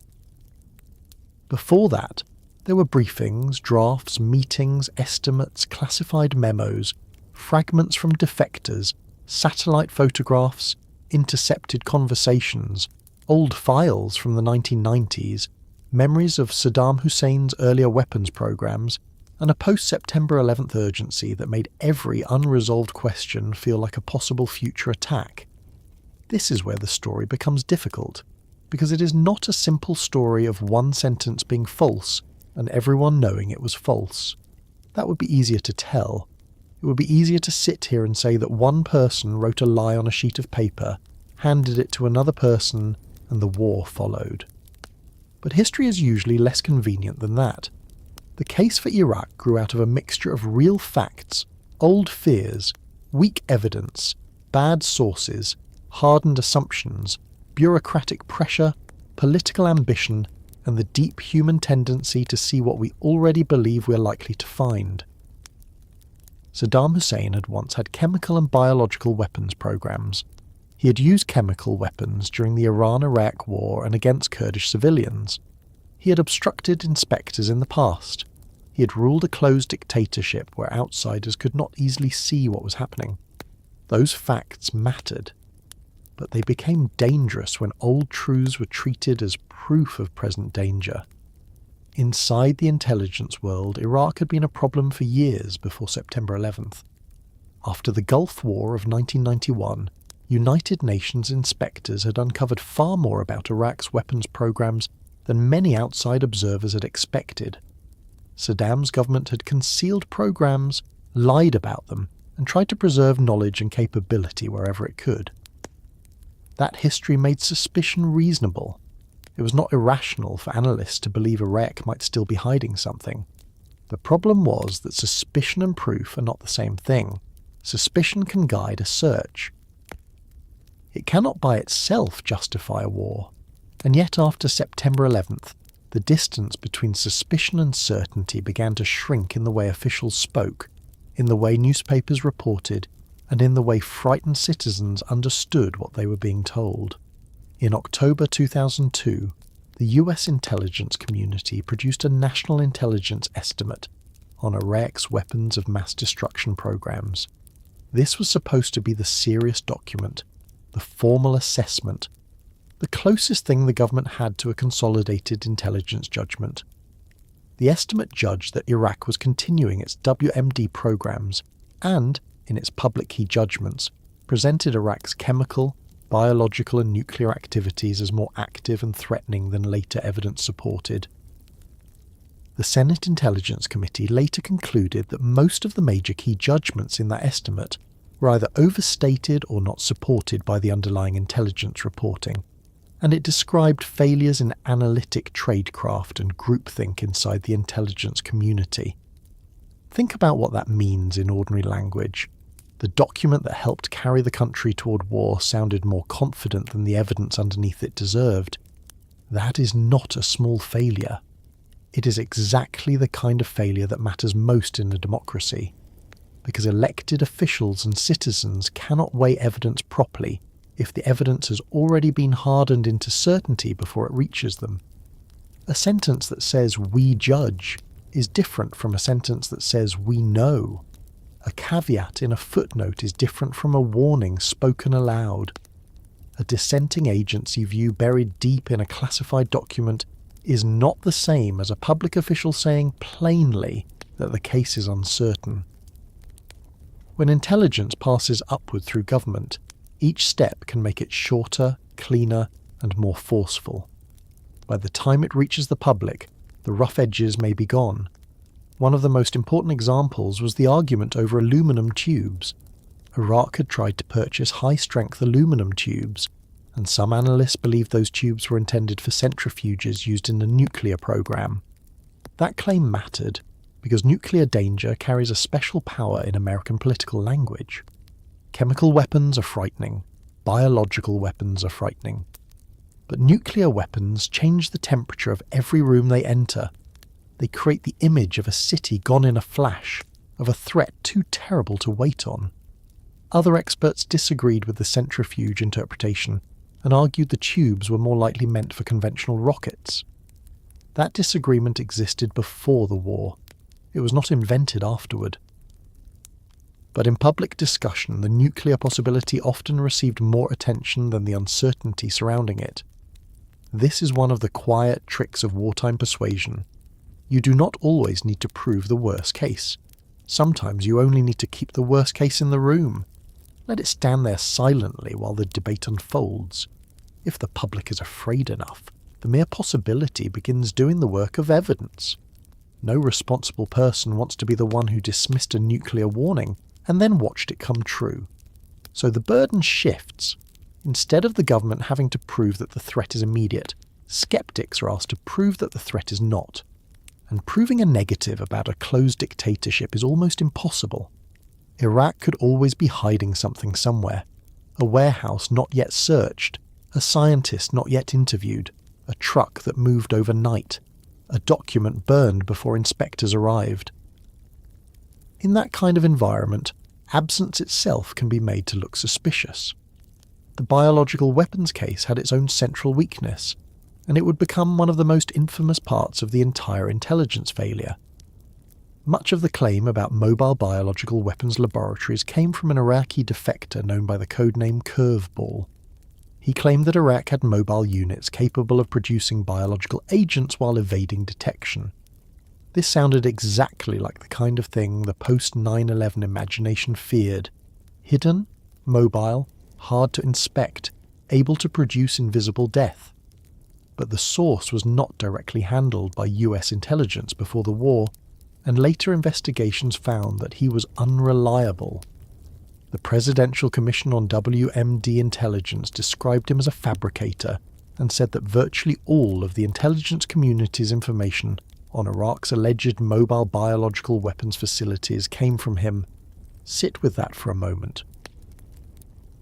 Before that, there were briefings, drafts, meetings, estimates, classified memos, fragments from defectors, satellite photographs, intercepted conversations, old files from the 1990s, memories of Saddam Hussein's earlier weapons programs, and a post-September 11th urgency that made every unresolved question feel like a possible future attack. This is where the story becomes difficult, because it is not a simple story of one sentence being false and everyone knowing it was false. That would be easier to tell. It would be easier to sit here and say that one person wrote a lie on a sheet of paper, handed it to another person, and the war followed. But history is usually less convenient than that. The case for Iraq grew out of a mixture of real facts, old fears, weak evidence, bad sources, hardened assumptions, bureaucratic pressure, political ambition, and the deep human tendency to see what we already believe we're likely to find. Saddam Hussein had once had chemical and biological weapons programs. He had used chemical weapons during the Iran-Iraq War and against Kurdish civilians. He had obstructed inspectors in the past. He had ruled a closed dictatorship where outsiders could not easily see what was happening. Those facts mattered. But they became dangerous when old truths were treated as proof of present danger. Inside the intelligence world, Iraq had been a problem for years before September 11th. After the Gulf War of 1991, United Nations inspectors had uncovered far more about Iraq's weapons programs than many outside observers had expected. Saddam's government had concealed programs, lied about them, and tried to preserve knowledge and capability wherever it could. That history made suspicion reasonable. It was not irrational for analysts to believe Iraq might still be hiding something. The problem was that suspicion and proof are not the same thing. Suspicion can guide a search. It cannot by itself justify a war, and yet after September 11th, the distance between suspicion and certainty began to shrink in the way officials spoke, in the way newspapers reported, and in the way frightened citizens understood what they were being told. In October 2002, the US intelligence community produced a national intelligence estimate on Iraq's weapons of mass destruction programs. This was supposed to be the serious document, the formal assessment, the closest thing the government had to a consolidated intelligence judgment. The estimate judged that Iraq was continuing its WMD programs and, in its public key judgments, presented Iraq's chemical, biological and nuclear activities as more active and threatening than later evidence supported. The Senate Intelligence Committee later concluded that most of the major key judgments in that estimate were either overstated or not supported by the underlying intelligence reporting, and it described failures in analytic tradecraft and groupthink inside the intelligence community. Think about what that means in ordinary language. The document that helped carry the country toward war sounded more confident than the evidence underneath it deserved. That is not a small failure. It is exactly the kind of failure that matters most in a democracy, because elected officials and citizens cannot weigh evidence properly if the evidence has already been hardened into certainty before it reaches them. A sentence that says "we judge" is different from a sentence that says "we know." A caveat in a footnote is different from a warning spoken aloud. A dissenting agency view buried deep in a classified document is not the same as a public official saying plainly that the case is uncertain. When intelligence passes upward through government, each step can make it shorter, cleaner, and more forceful. By the time it reaches the public, the rough edges may be gone. One of the most important examples was the argument over aluminum tubes. Iraq had tried to purchase high-strength aluminum tubes, and some analysts believed those tubes were intended for centrifuges used in the nuclear program. That claim mattered because nuclear danger carries a special power in American political language. Chemical weapons are frightening. Biological weapons are frightening. But nuclear weapons change the temperature of every room they enter. They create the image of a city gone in a flash, of a threat too terrible to wait on. Other experts disagreed with the centrifuge interpretation and argued the tubes were more likely meant for conventional rockets. That disagreement existed before the war. It was not invented afterward. But in public discussion, the nuclear possibility often received more attention than the uncertainty surrounding it. This is one of the quiet tricks of wartime persuasion. You do not always need to prove the worst case. Sometimes you only need to keep the worst case in the room. Let it stand there silently while the debate unfolds. If the public is afraid enough, the mere possibility begins doing the work of evidence. No responsible person wants to be the one who dismissed a nuclear warning and then watched it come true. So the burden shifts. Instead of the government having to prove that the threat is immediate, skeptics are asked to prove that the threat is not. And proving a negative about a closed dictatorship is almost impossible. Iraq could always be hiding something somewhere. A warehouse not yet searched, a scientist not yet interviewed, a truck that moved overnight, a document burned before inspectors arrived. In that kind of environment, absence itself can be made to look suspicious. The biological weapons case had its own central weakness, and it would become one of the most infamous parts of the entire intelligence failure. Much of the claim about mobile biological weapons laboratories came from an Iraqi defector known by the codename Curveball. He claimed that Iraq had mobile units capable of producing biological agents while evading detection. This sounded exactly like the kind of thing the post-9/11 imagination feared. Hidden, mobile, hard to inspect, able to produce invisible death. But the source was not directly handled by US intelligence before the war, and later investigations found that he was unreliable. The Presidential Commission on WMD Intelligence described him as a fabricator and said that virtually all of the intelligence community's information on Iraq's alleged mobile biological weapons facilities came from him. Sit with that for a moment.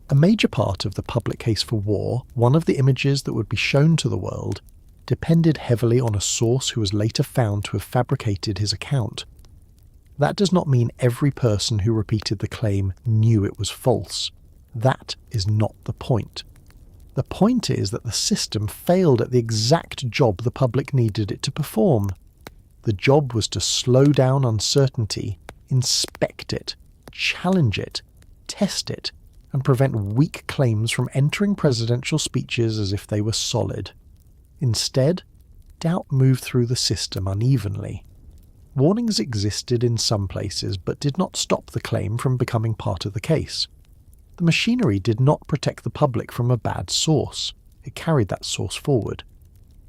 A major part of the public case for war, one of the images that would be shown to the world, depended heavily on a source who was later found to have fabricated his account. That does not mean every person who repeated the claim knew it was false. That is not the point. The point is that the system failed at the exact job the public needed it to perform. The job was to slow down uncertainty, inspect it, challenge it, test it, and prevent weak claims from entering presidential speeches as if they were solid. Instead, doubt moved through the system unevenly. Warnings existed in some places but did not stop the claim from becoming part of the case. The machinery did not protect the public from a bad source. It carried that source forward.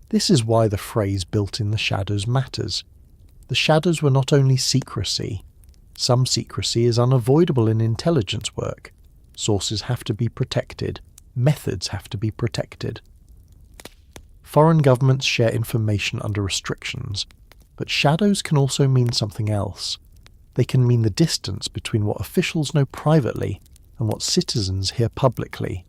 This is why the phrase "built in the shadows" matters. The shadows were not only secrecy. Some secrecy is unavoidable in intelligence work. Sources have to be protected. Methods have to be protected. Foreign governments share information under restrictions, but shadows can also mean something else. They can mean the distance between what officials know privately and what citizens hear publicly.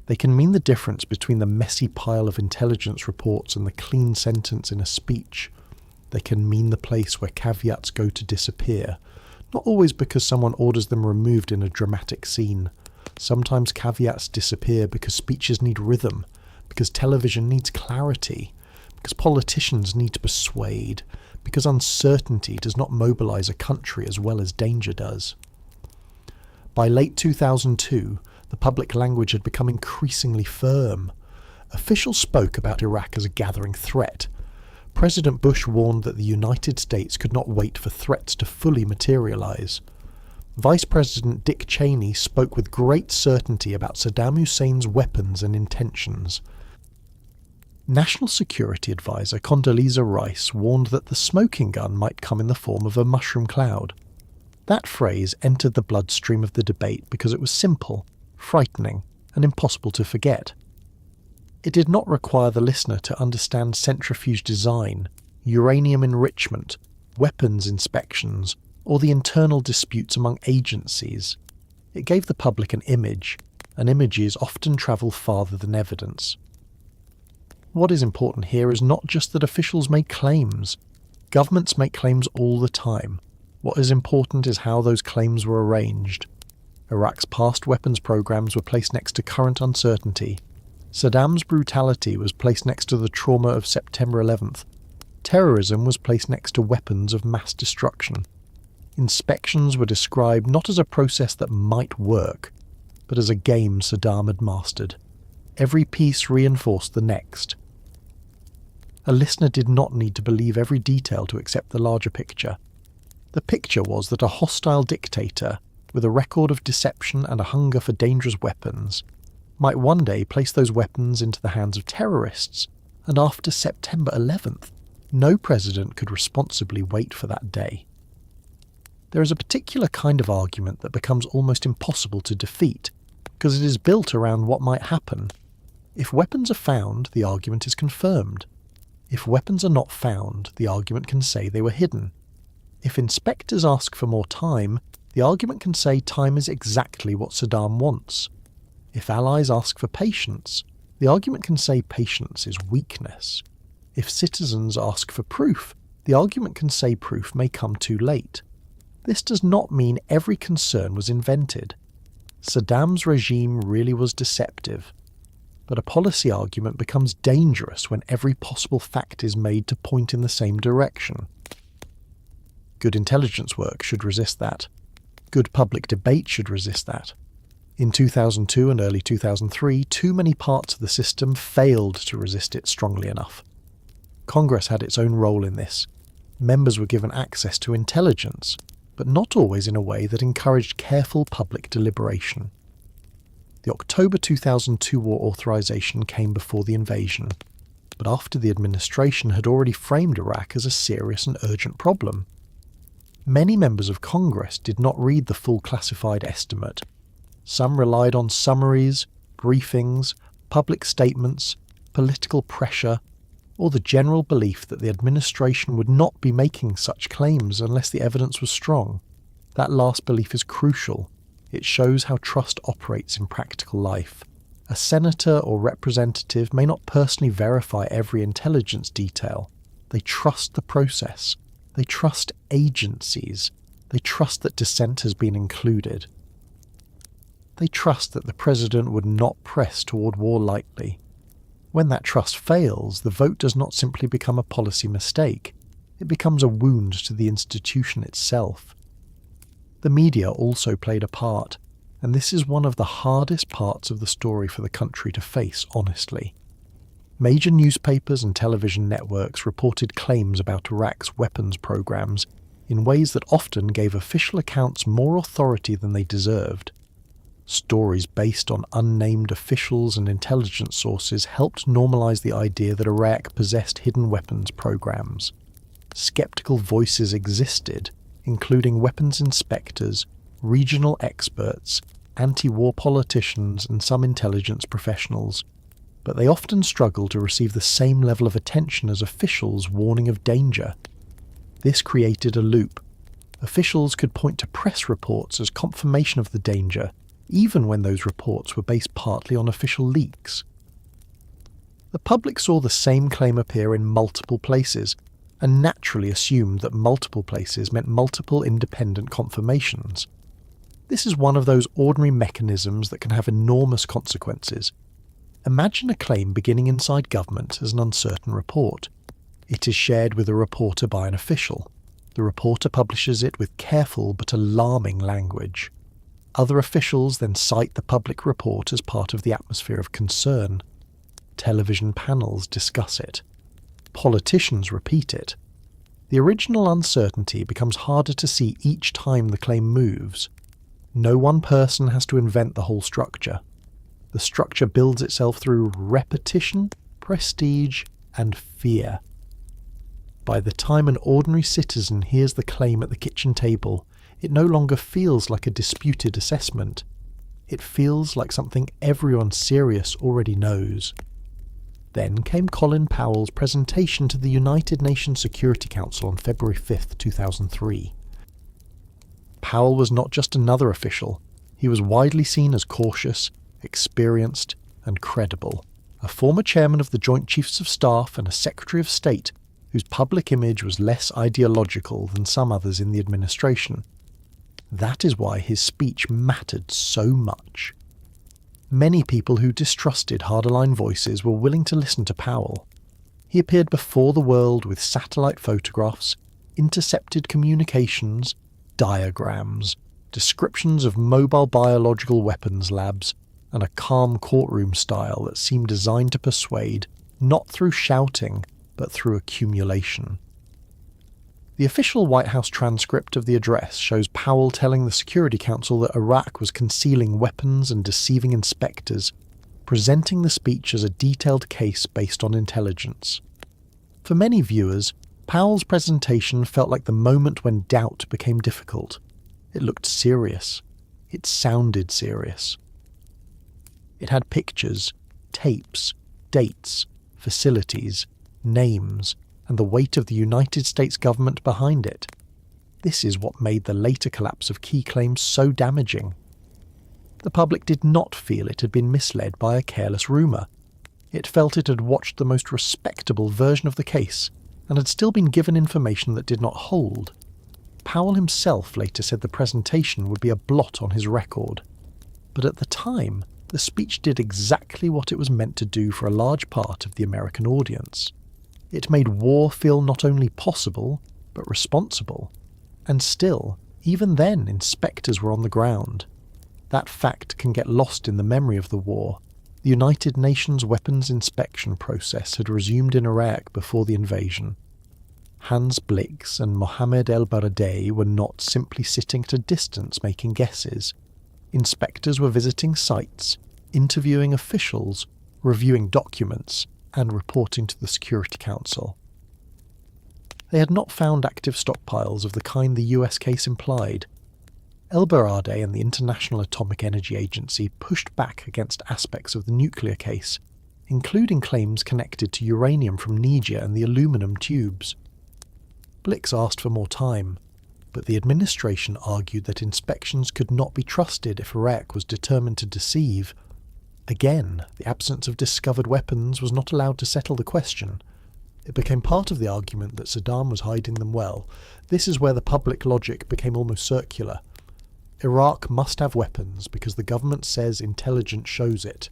They can mean the difference between the messy pile of intelligence reports and the clean sentence in a speech. They can mean the place where caveats go to disappear, not always because someone orders them removed in a dramatic scene. Sometimes caveats disappear because speeches need rhythm, because television needs clarity, because politicians need to persuade, because uncertainty does not mobilise a country as well as danger does. By late 2002, the public language had become increasingly firm. Officials spoke about Iraq as a gathering threat. President Bush warned that the United States could not wait for threats to fully materialise. Vice President Dick Cheney spoke with great certainty about Saddam Hussein's weapons and intentions. National Security Advisor Condoleezza Rice warned that the smoking gun might come in the form of a mushroom cloud. That phrase entered the bloodstream of the debate because it was simple, frightening, and impossible to forget. It did not require the listener to understand centrifuge design, uranium enrichment, weapons inspections, or the internal disputes among agencies. It gave the public an image, and images often travel farther than evidence. What is important here is not just that officials make claims. Governments make claims all the time. What is important is how those claims were arranged. Iraq's past weapons programs were placed next to current uncertainty. Saddam's brutality was placed next to the trauma of September 11th. Terrorism was placed next to weapons of mass destruction. Inspections were described not as a process that might work, but as a game Saddam had mastered. Every piece reinforced the next. A listener did not need to believe every detail to accept the larger picture. The picture was that a hostile dictator, with a record of deception and a hunger for dangerous weapons, might one day place those weapons into the hands of terrorists, and after September 11th, no president could responsibly wait for that day. There is a particular kind of argument that becomes almost impossible to defeat, because it is built around what might happen. If weapons are found, the argument is confirmed. If weapons are not found, the argument can say they were hidden. If inspectors ask for more time, the argument can say time is exactly what Saddam wants. If allies ask for patience, the argument can say patience is weakness. If citizens ask for proof, the argument can say proof may come too late. This does not mean every concern was invented. Saddam's regime really was deceptive. But a policy argument becomes dangerous when every possible fact is made to point in the same direction. Good intelligence work should resist that. Good public debate should resist that. In 2002 and early 2003, too many parts of the system failed to resist it strongly enough. Congress had its own role in this. Members were given access to intelligence, but not always in a way that encouraged careful public deliberation. The October 2002 war authorization came before the invasion, but after the administration had already framed Iraq as a serious and urgent problem. Many members of Congress did not read the full classified estimate. Some relied on summaries, briefings, public statements, political pressure, or the general belief that the administration would not be making such claims unless the evidence was strong. That last belief is crucial. It shows how trust operates in practical life. A senator or representative may not personally verify every intelligence detail. They trust the process. They trust agencies. They trust that dissent has been included. They trust that the president would not press toward war lightly. When that trust fails, the vote does not simply become a policy mistake. It becomes a wound to the institution itself. The media also played a part, and this is one of the hardest parts of the story for the country to face honestly. Major newspapers and television networks reported claims about Iraq's weapons programs in ways that often gave official accounts more authority than they deserved. Stories based on unnamed officials and intelligence sources helped normalize the idea that Iraq possessed hidden weapons programs. Skeptical voices existed, including weapons inspectors, regional experts, anti-war politicians, and some intelligence professionals. but they often struggle to receive the same level of attention as officials warning of danger. This created a loop. Officials could point to press reports as confirmation of the danger, even when those reports were based partly on official leaks. The public saw the same claim appear in multiple places, and naturally assumed that multiple places meant multiple independent confirmations. This is one of those ordinary mechanisms that can have enormous consequences. Imagine a claim beginning inside government as an uncertain report. It is shared with a reporter by an official. The reporter publishes it with careful but alarming language. Other officials then cite the public report as part of the atmosphere of concern. Television panels discuss it. Politicians repeat it. The original uncertainty becomes harder to see each time the claim moves. No one person has to invent the whole structure. The structure builds itself through repetition, prestige, and fear. By the time an ordinary citizen hears the claim at the kitchen table, it no longer feels like a disputed assessment. It feels like something everyone serious already knows. Then came Colin Powell's presentation to the United Nations Security Council on February 5, 2003. Powell was not just another official. He was widely seen as cautious, experienced, and credible. A former chairman of the Joint Chiefs of Staff and a Secretary of State whose public image was less ideological than some others in the administration. That is why his speech mattered so much. Many people who distrusted harder-line voices were willing to listen to Powell. He appeared before the world with satellite photographs, intercepted communications, diagrams, descriptions of mobile biological weapons labs, and a calm courtroom style that seemed designed to persuade, not through shouting, but through accumulation. The official White House transcript of the address shows Powell telling the Security Council that Iraq was concealing weapons and deceiving inspectors, presenting the speech as a detailed case based on intelligence. For many viewers, Powell's presentation felt like the moment when doubt became difficult. It looked serious. It sounded serious. It had pictures, tapes, dates, facilities, names, and the weight of the United States government behind it. This is what made the later collapse of key claims so damaging. The public did not feel it had been misled by a careless rumour. It felt it had watched the most respectable version of the case, and had still been given information that did not hold. Powell himself later said the presentation would be a blot on his record. But at the time, the speech did exactly what it was meant to do for a large part of the American audience. It made war feel not only possible, but responsible. And still, even then, inspectors were on the ground. That fact can get lost in the memory of the war. The United Nations weapons inspection process had resumed in Iraq before the invasion. Hans Blix and Mohammed El-Baradei were not simply sitting at a distance making guesses. Inspectors were visiting sites, interviewing officials, reviewing documents, and reporting to the Security Council. They had not found active stockpiles of the kind the US case implied. El-Baradei and the International Atomic Energy Agency pushed back against aspects of the nuclear case, including claims connected to uranium from Niger and the aluminum tubes. Blix asked for more time, but the administration argued that inspections could not be trusted if Iraq was determined to deceive. Again, the absence of discovered weapons was not allowed to settle the question. It became part of the argument that Saddam was hiding them well. This is where the public logic became almost circular. Iraq must have weapons because the government says intelligence shows it.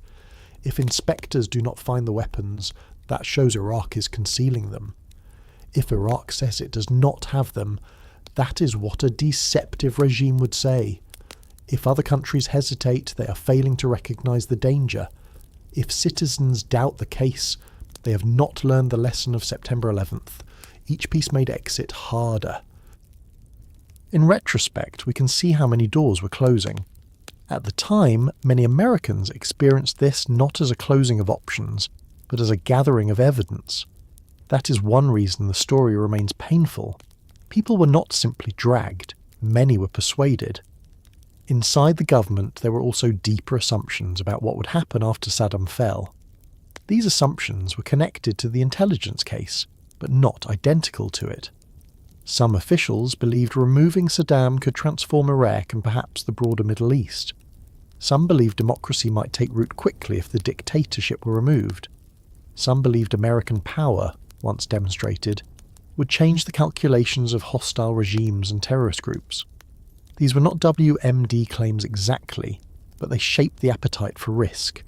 If inspectors do not find the weapons, that shows Iraq is concealing them. If Iraq says it does not have them, that is what a deceptive regime would say. If other countries hesitate, they are failing to recognise the danger. If citizens doubt the case, they have not learned the lesson of September 11th. Each piece made exit harder. In retrospect, we can see how many doors were closing. At the time, many Americans experienced this not as a closing of options, but as a gathering of evidence. That is one reason the story remains painful. People were not simply dragged, many were persuaded. Inside the government, there were also deeper assumptions about what would happen after Saddam fell. These assumptions were connected to the intelligence case, but not identical to it. Some officials believed removing Saddam could transform Iraq and perhaps the broader Middle East. Some believed democracy might take root quickly if the dictatorship were removed. Some believed American power, once demonstrated, would change the calculations of hostile regimes and terrorist groups. These were not WMD claims exactly, but they shaped the appetite for risk.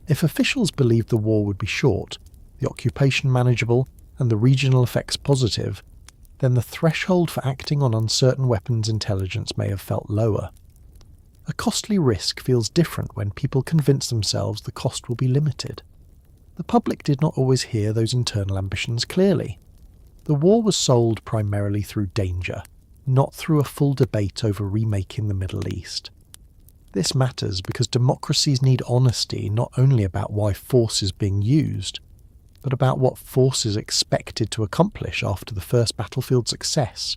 If officials believed the war would be short, the occupation manageable, and the regional effects positive, then the threshold for acting on uncertain weapons intelligence may have felt lower. A costly risk feels different when people convince themselves the cost will be limited. The public did not always hear those internal ambitions clearly. The war was sold primarily through danger, not through a full debate over remaking the Middle East. This matters because democracies need honesty not only about why force is being used, but about what force is expected to accomplish after the first battlefield success.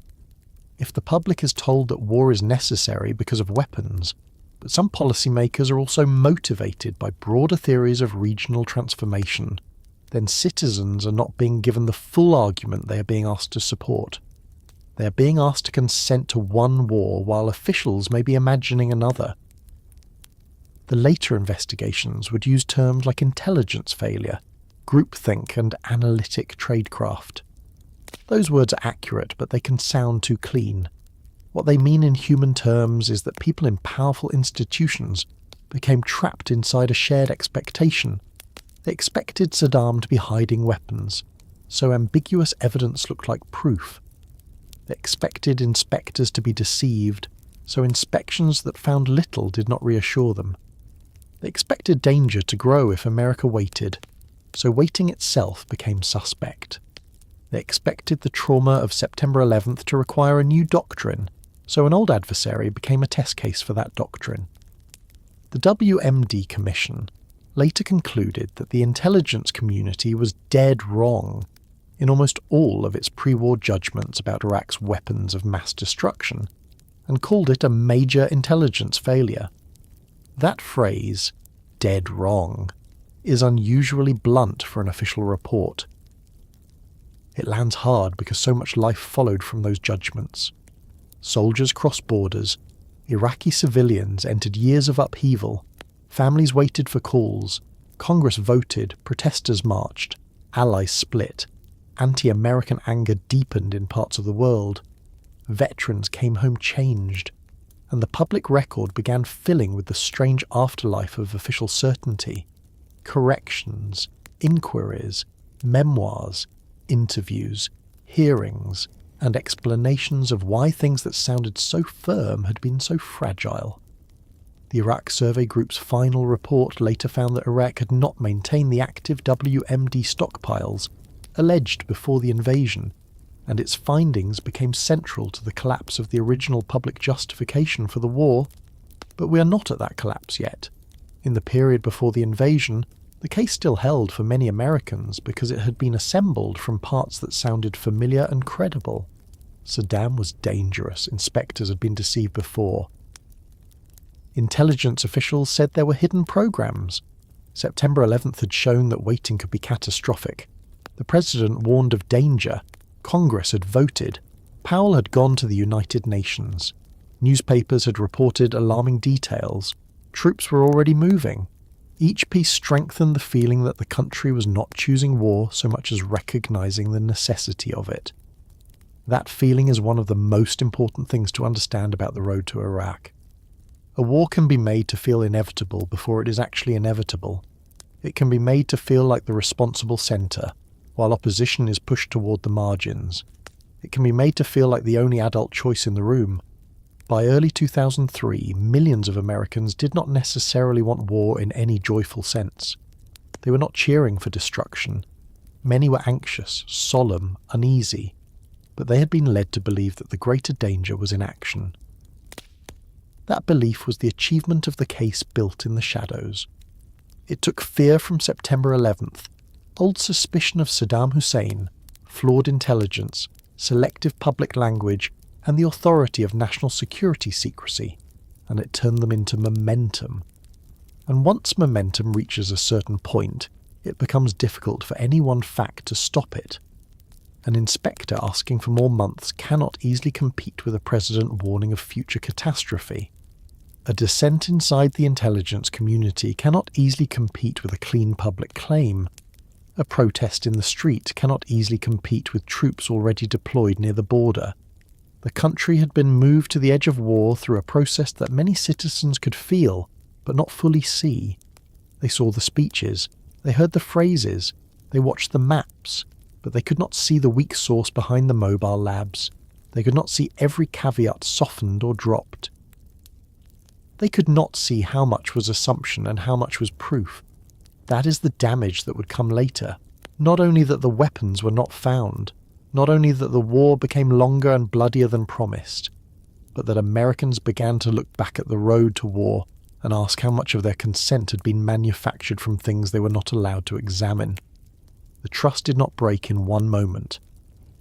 If the public is told that war is necessary because of weapons, but some policymakers are also motivated by broader theories of regional transformation, then citizens are not being given the full argument they are being asked to support. They are being asked to consent to one war while officials may be imagining another. The later investigations would use terms like intelligence failure, groupthink, and analytic tradecraft. Those words are accurate, but they can sound too clean. What they mean in human terms is that people in powerful institutions became trapped inside a shared expectation. They expected Saddam to be hiding weapons, so ambiguous evidence looked like proof. They expected inspectors to be deceived, so inspections that found little did not reassure them. They expected danger to grow if America waited, so waiting itself became suspect. They expected the trauma of September 11th to require a new doctrine, so an old adversary became a test case for that doctrine. The WMD Commission later concluded that the intelligence community was dead wrong in almost all of its pre-war judgments about Iraq's weapons of mass destruction, and called it a major intelligence failure. That phrase, dead wrong, is unusually blunt for an official report. It lands hard because so much life followed from those judgments. Soldiers crossed borders, Iraqi civilians entered years of upheaval, families waited for calls, Congress voted, protesters marched, allies split, anti-American anger deepened in parts of the world, veterans came home changed, and the public record began filling with the strange afterlife of official certainty. Corrections, inquiries, memoirs, interviews, hearings, and explanations of why things that sounded so firm had been so fragile. The Iraq Survey Group's final report later found that Iraq had not maintained the active WMD stockpiles alleged before the invasion, and its findings became central to the collapse of the original public justification for the war. But we are not at that collapse yet. In the period before the invasion, the case still held for many Americans because it had been assembled from parts that sounded familiar and credible. Saddam was dangerous, inspectors had been deceived before. Intelligence officials said there were hidden programs. September 11th had shown that waiting could be catastrophic. The president warned of danger. Congress had voted. Powell had gone to the United Nations. Newspapers had reported alarming details. Troops were already moving. Each piece strengthened the feeling that the country was not choosing war so much as recognizing the necessity of it. That feeling is one of the most important things to understand about the road to Iraq. A war can be made to feel inevitable before it is actually inevitable. It can be made to feel like the responsible centre, while opposition is pushed toward the margins. It can be made to feel like the only adult choice in the room. By early 2003, millions of Americans did not necessarily want war in any joyful sense. They were not cheering for destruction. Many were anxious, solemn, uneasy, but they had been led to believe that the greater danger was in action. That belief was the achievement of the case built in the shadows. It took fear from September 11th, old suspicion of Saddam Hussein, flawed intelligence, selective public language, and the authority of national security secrecy, and it turned them into momentum. And once momentum reaches a certain point, it becomes difficult for any one fact to stop it. An inspector asking for more months cannot easily compete with a president warning of future catastrophe. A dissent inside the intelligence community cannot easily compete with a clean public claim. A protest in the street cannot easily compete with troops already deployed near the border. The country had been moved to the edge of war through a process that many citizens could feel, but not fully see. They saw the speeches, they heard the phrases, they watched the maps, but they could not see the weak source behind the mobile labs. They could not see every caveat softened or dropped. They could not see how much was assumption and how much was proof. That is the damage that would come later. Not only that the weapons were not found, not only that the war became longer and bloodier than promised, but that Americans began to look back at the road to war and ask how much of their consent had been manufactured from things they were not allowed to examine. The trust did not break in one moment.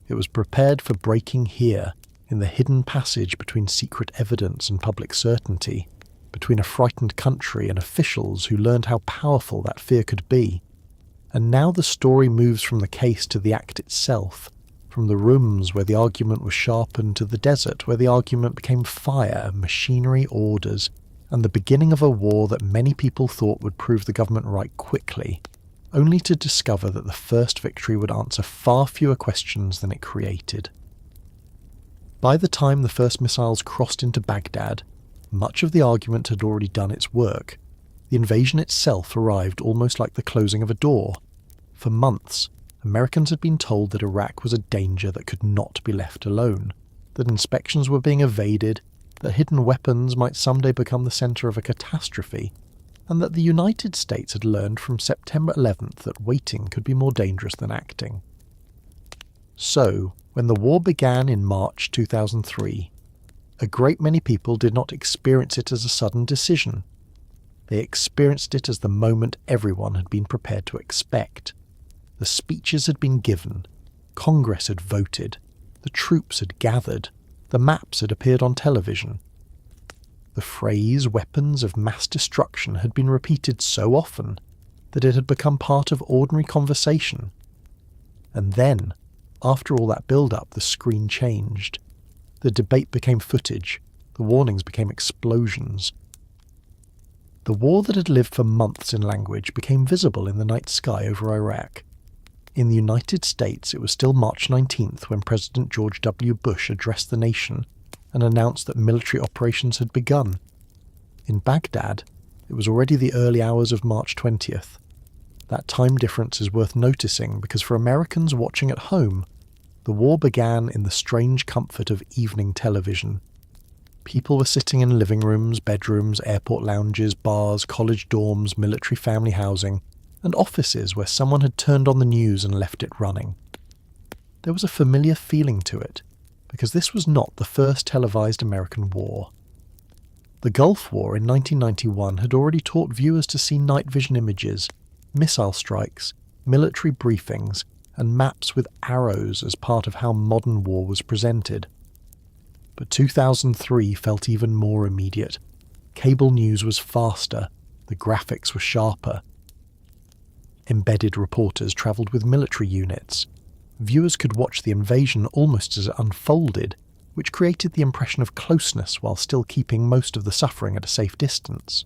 It was prepared for breaking here, in the hidden passage between secret evidence and public certainty, between a frightened country and officials who learned how powerful that fear could be. And now the story moves from the case to the act itself, from the rooms where the argument was sharpened to the desert where the argument became fire, machinery, orders, and the beginning of a war that many people thought would prove the government right quickly, only to discover that the first victory would answer far fewer questions than it created. By the time the first missiles crossed into Baghdad, much of the argument had already done its work. The invasion itself arrived almost like the closing of a door. For months, Americans had been told that Iraq was a danger that could not be left alone, that inspections were being evaded, that hidden weapons might someday become the centre of a catastrophe, and that the United States had learned from September 11th that waiting could be more dangerous than acting. So, when the war began in March 2003, a great many people did not experience it as a sudden decision. They experienced it as the moment everyone had been prepared to expect. The speeches had been given, Congress had voted, the troops had gathered, the maps had appeared on television. The phrase weapons of mass destruction had been repeated so often that it had become part of ordinary conversation. And then, after all that build-up, the screen changed. The debate became footage, the warnings became explosions. The war that had lived for months in language became visible in the night sky over Iraq. In the United States, it was still March 19th when President George W. Bush addressed the nation and announced that military operations had begun. In Baghdad, it was already the early hours of March 20th. That time difference is worth noticing because for Americans watching at home, the war began in the strange comfort of evening television. People were sitting in living rooms, bedrooms, airport lounges, bars, college dorms, military family housing, and offices where someone had turned on the news and left it running. There was a familiar feeling to it, because this was not the first televised American war. The Gulf War in 1991 had already taught viewers to see night vision images, missile strikes, military briefings, and maps with arrows as part of how modern war was presented. But 2003 felt even more immediate. Cable news was faster, the graphics were sharper. Embedded reporters travelled with military units. Viewers could watch the invasion almost as it unfolded, which created the impression of closeness while still keeping most of the suffering at a safe distance.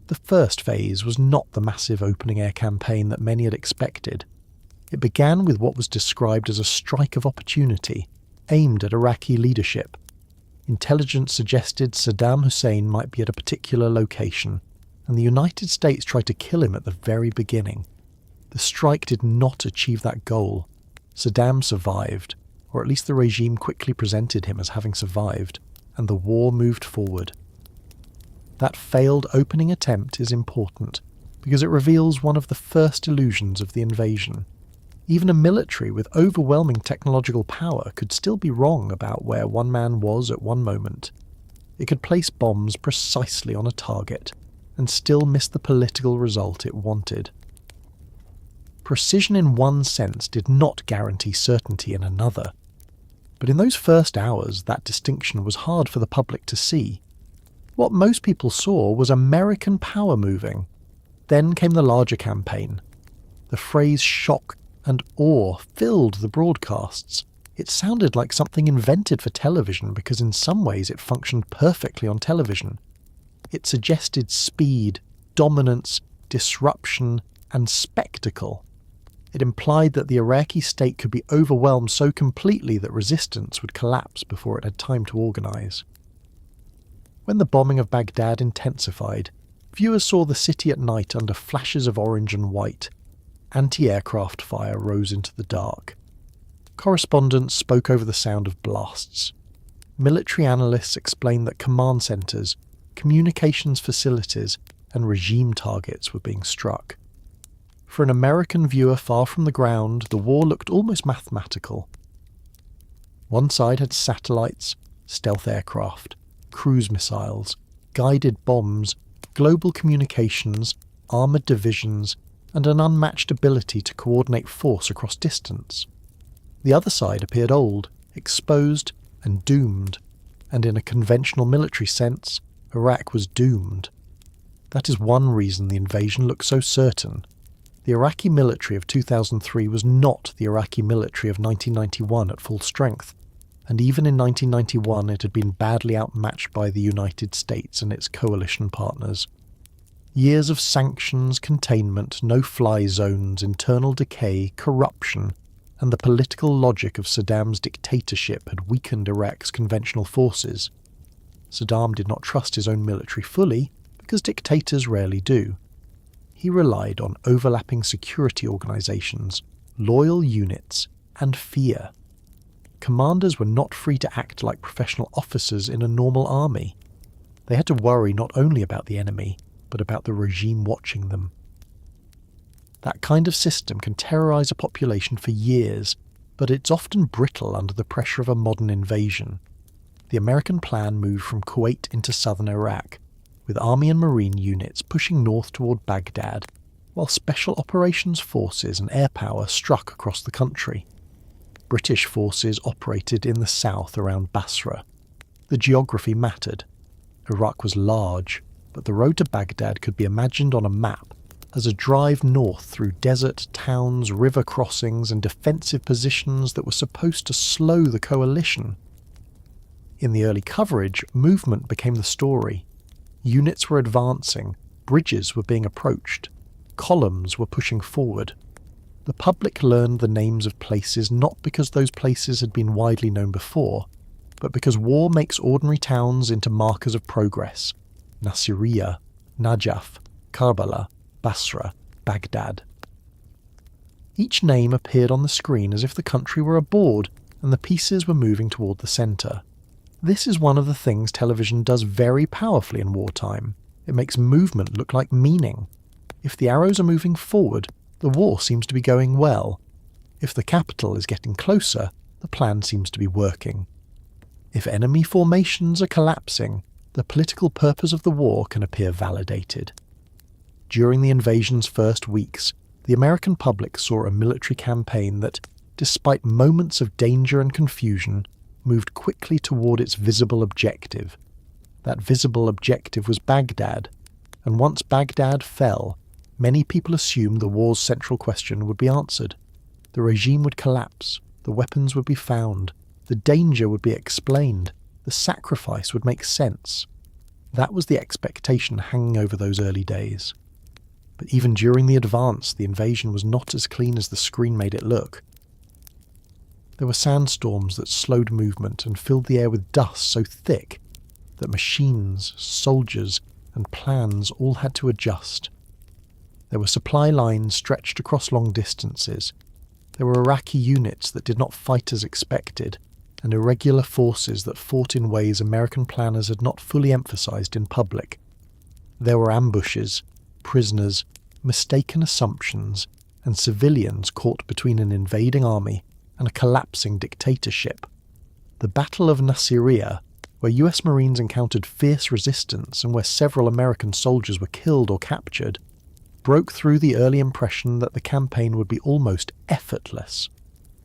The first phase was not the massive opening air campaign that many had expected. It began with what was described as a strike of opportunity, aimed at Iraqi leadership. Intelligence suggested Saddam Hussein might be at a particular location, and the United States tried to kill him at the very beginning. The strike did not achieve that goal. Saddam survived, or at least the regime quickly presented him as having survived, and the war moved forward. That failed opening attempt is important, because it reveals one of the first illusions of the invasion. Even a military with overwhelming technological power could still be wrong about where one man was at one moment. It could place bombs precisely on a target, and still miss the political result it wanted. Precision in one sense did not guarantee certainty in another. But in those first hours, that distinction was hard for the public to see. What most people saw was American power moving. Then came the larger campaign. The phrase shock and awe filled the broadcasts. It sounded like something invented for television because in some ways it functioned perfectly on television. It suggested speed, dominance, disruption, and spectacle. It implied that the Iraqi state could be overwhelmed so completely that resistance would collapse before it had time to organise. When the bombing of Baghdad intensified, viewers saw the city at night under flashes of orange and white. Anti-aircraft fire rose into the dark. Correspondents spoke over the sound of blasts. Military analysts explained that command centres, communications facilities, and regime targets were being struck. For an American viewer far from the ground, the war looked almost mathematical. One side had satellites, stealth aircraft, cruise missiles, guided bombs, global communications, armoured divisions, and an unmatched ability to coordinate force across distance. The other side appeared old, exposed, and doomed, and in a conventional military sense, Iraq was doomed. That is one reason the invasion looked so certain. The Iraqi military of 2003 was not the Iraqi military of 1991 at full strength, and even in 1991 it had been badly outmatched by the United States and its coalition partners. Years of sanctions, containment, no-fly zones, internal decay, corruption, and the political logic of Saddam's dictatorship had weakened Iraq's conventional forces. Saddam did not trust his own military fully, because dictators rarely do. He relied on overlapping security organizations, loyal units, and fear. Commanders were not free to act like professional officers in a normal army. They had to worry not only about the enemy, but about the regime watching them. That kind of system can terrorize a population for years, but it's often brittle under the pressure of a modern invasion. The American plan moved from Kuwait into southern Iraq, with Army and Marine units pushing north toward Baghdad, while Special Operations Forces and air power struck across the country. British forces operated in the south around Basra. The geography mattered. Iraq was large, but the road to Baghdad could be imagined on a map as a drive north through desert, towns, river crossings, and defensive positions that were supposed to slow the coalition. In the early coverage, movement became the story. Units were advancing, bridges were being approached, columns were pushing forward. The public learned the names of places not because those places had been widely known before, but because war makes ordinary towns into markers of progress. Nasiriyah, Najaf, Karbala, Basra, Baghdad. Each name appeared on the screen as if the country were a board and the pieces were moving toward the centre. This is one of the things television does very powerfully in wartime. It makes movement look like meaning. If the arrows are moving forward, the war seems to be going well. If the capital is getting closer, the plan seems to be working. If enemy formations are collapsing, the political purpose of the war can appear validated. During the invasion's first weeks, the American public saw a military campaign that, despite moments of danger and confusion, moved quickly toward its visible objective. That visible objective was Baghdad, and once Baghdad fell, many people assumed the war's central question would be answered. The regime would collapse, the weapons would be found, the danger would be explained, the sacrifice would make sense. That was the expectation hanging over those early days. But even during the advance, the invasion was not as clean as the screen made it look. There were sandstorms that slowed movement and filled the air with dust so thick that machines, soldiers, and plans all had to adjust. There were supply lines stretched across long distances. There were Iraqi units that did not fight as expected, and irregular forces that fought in ways American planners had not fully emphasized in public. There were ambushes, prisoners, mistaken assumptions, and civilians caught between an invading army and a collapsing dictatorship. The Battle of Nasiriyah, where US Marines encountered fierce resistance and where several American soldiers were killed or captured, broke through the early impression that the campaign would be almost effortless.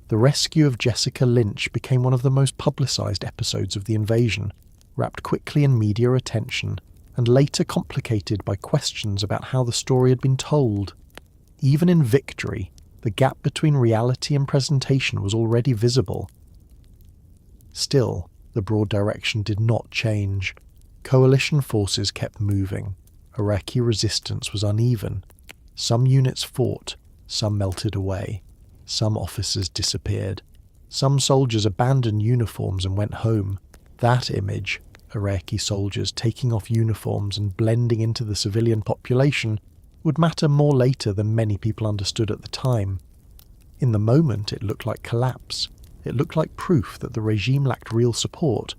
The rescue of Jessica Lynch became one of the most publicized episodes of the invasion, wrapped quickly in media attention, and later complicated by questions about how the story had been told. Even in victory, the gap between reality and presentation was already visible. Still, the broad direction did not change. Coalition forces kept moving. Iraqi resistance was uneven. Some units fought, some melted away. Some officers disappeared. Some soldiers abandoned uniforms and went home. That image, Iraqi soldiers taking off uniforms and blending into the civilian population, would matter more later than many people understood at the time. In the moment, it looked like collapse. It looked like proof that the regime lacked real support.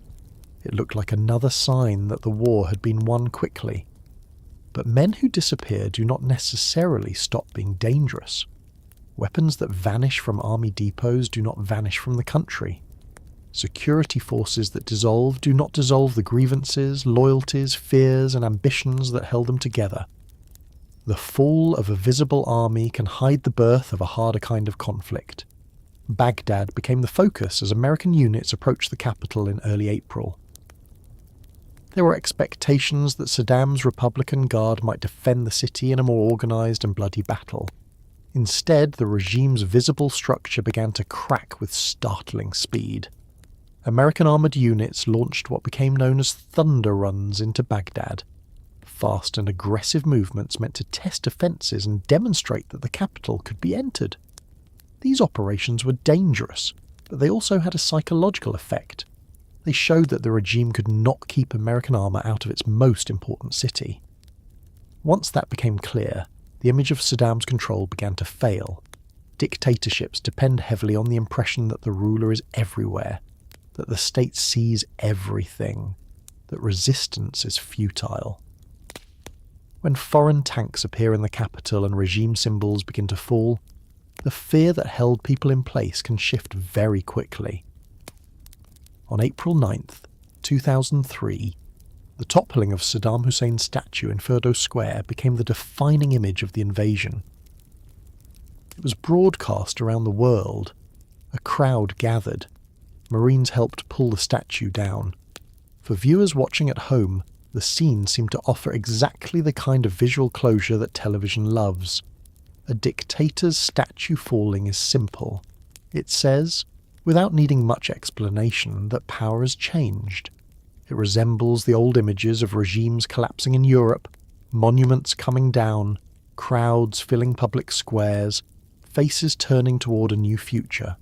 It looked like another sign that the war had been won quickly. But men who disappear do not necessarily stop being dangerous. Weapons that vanish from army depots do not vanish from the country. Security forces that dissolve do not dissolve the grievances, loyalties, fears, and ambitions that held them together. The fall of a visible army can hide the birth of a harder kind of conflict. Baghdad became the focus as American units approached the capital in early April. There were expectations that Saddam's Republican Guard might defend the city in a more organised and bloody battle. Instead, the regime's visible structure began to crack with startling speed. American armoured units launched what became known as thunder runs into Baghdad. Fast and aggressive movements meant to test defences and demonstrate that the capital could be entered. These operations were dangerous, but they also had a psychological effect. They showed that the regime could not keep American armour out of its most important city. Once that became clear, the image of Saddam's control began to fail. Dictatorships depend heavily on the impression that the ruler is everywhere, that the state sees everything, that resistance is futile. When foreign tanks appear in the capital and regime symbols begin to fall, the fear that held people in place can shift very quickly. On April 9th, 2003, the toppling of Saddam Hussein's statue in Firdos Square became the defining image of the invasion. It was broadcast around the world. A crowd gathered. Marines helped pull the statue down. For viewers watching at home, the scene seemed to offer exactly the kind of visual closure that television loves. A dictator's statue falling is simple. It says, without needing much explanation, that power has changed. It resembles the old images of regimes collapsing in Europe, monuments coming down, crowds filling public squares, faces turning toward a new future.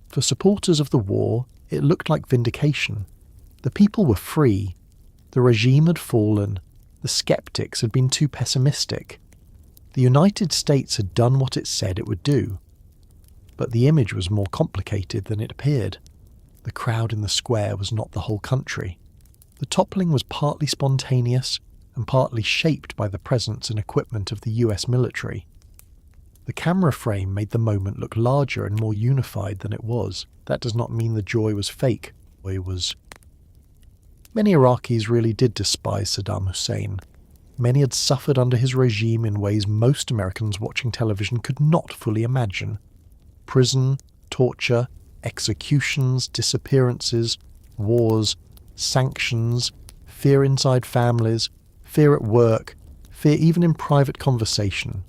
For supporters of the war, it looked like vindication. The people were free. The regime had fallen. The skeptics had been too pessimistic. The United States had done what it said it would do. But the image was more complicated than it appeared. The crowd in the square was not the whole country. The toppling was partly spontaneous and partly shaped by the presence and equipment of the US military. The camera frame made the moment look larger and more unified than it was. That does not mean the joy was fake. Joy was. Many Iraqis really did despise Saddam Hussein. Many had suffered under his regime in ways most Americans watching television could not fully imagine. Prison, torture, executions, disappearances, wars, sanctions, fear inside families, fear at work, fear even in private conversation.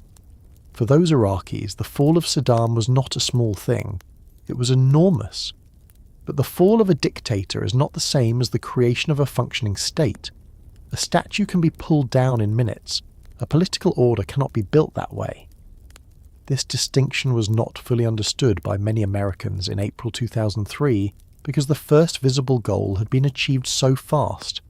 For those Iraqis, the fall of Saddam was not a small thing. It was enormous. But the fall of a dictator is not the same as the creation of a functioning state. A statue can be pulled down in minutes. A political order cannot be built that way. This distinction was not fully understood by many Americans in April 2003 because the first visible goal had been achieved so fast.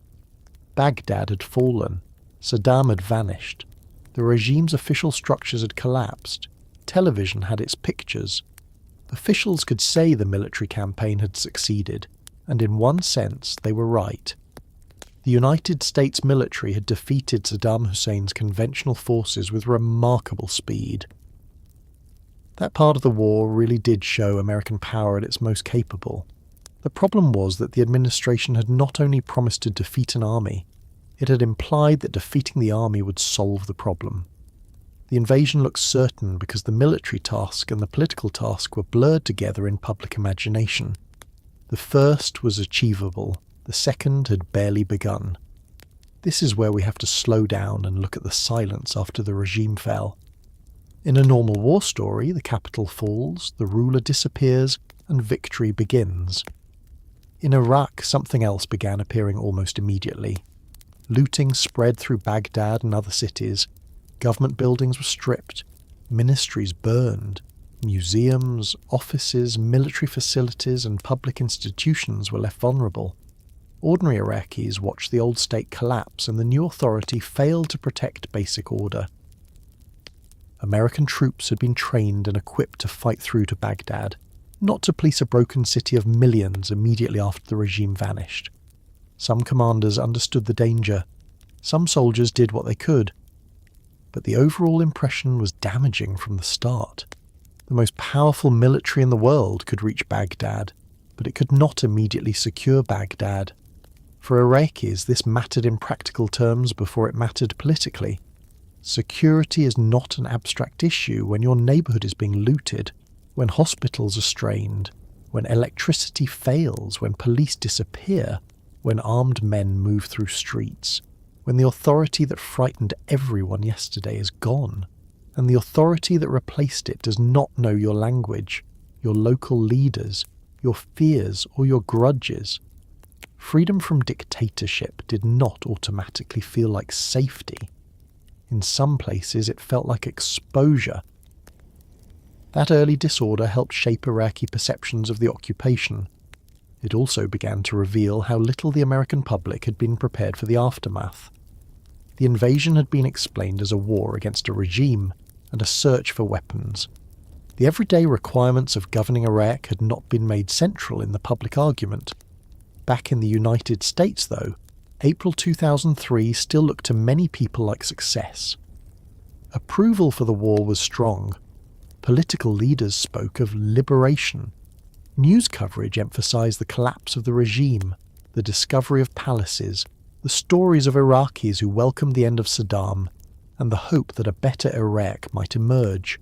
Baghdad had fallen. Saddam had vanished. The regime's official structures had collapsed. Television had its pictures. Officials could say the military campaign had succeeded, and in one sense they were right. The United States military had defeated Saddam Hussein's conventional forces with remarkable speed. That part of the war really did show American power at its most capable. The problem was that the administration had not only promised to defeat an army, it had implied that defeating the army would solve the problem. The invasion looked certain because the military task and the political task were blurred together in public imagination. The first was achievable, The second had barely begun. This is where we have to slow down and look at the silence after the regime fell. In a normal war story, the capital falls, the ruler disappears, and victory begins. In Iraq, something else began appearing almost immediately. Looting spread through Baghdad and other cities. Government buildings were stripped. Ministries burned. Museums, offices, military facilities, and public institutions were left vulnerable. Ordinary Iraqis watched the old state collapse, and the new authority failed to protect basic order. American troops had been trained and equipped to fight through to Baghdad, not to police a broken city of millions immediately after the regime vanished. Some commanders understood the danger. Some soldiers did what they could. But the overall impression was damaging from the start. The most powerful military in the world could reach Baghdad, but it could not immediately secure Baghdad. For Iraqis, this mattered in practical terms before it mattered politically. Security is not an abstract issue when your neighbourhood is being looted, when hospitals are strained, when electricity fails, when police disappear, when armed men move through streets, when the authority that frightened everyone yesterday is gone, and the authority that replaced it does not know your language, your local leaders, your fears, or your grudges. Freedom from dictatorship did not automatically feel like safety. In some places it felt like exposure. That early disorder helped shape Iraqi perceptions of the occupation. It also began to reveal how little the American public had been prepared for the aftermath. The invasion had been explained as a war against a regime and a search for weapons. The everyday requirements of governing Iraq had not been made central in the public argument. Back in the United States, though, April 2003 still looked to many people like success. Approval for the war was strong. Political leaders spoke of liberation. News coverage emphasized the collapse of the regime, the discovery of palaces, the stories of Iraqis who welcomed the end of Saddam, and the hope that a better Iraq might emerge.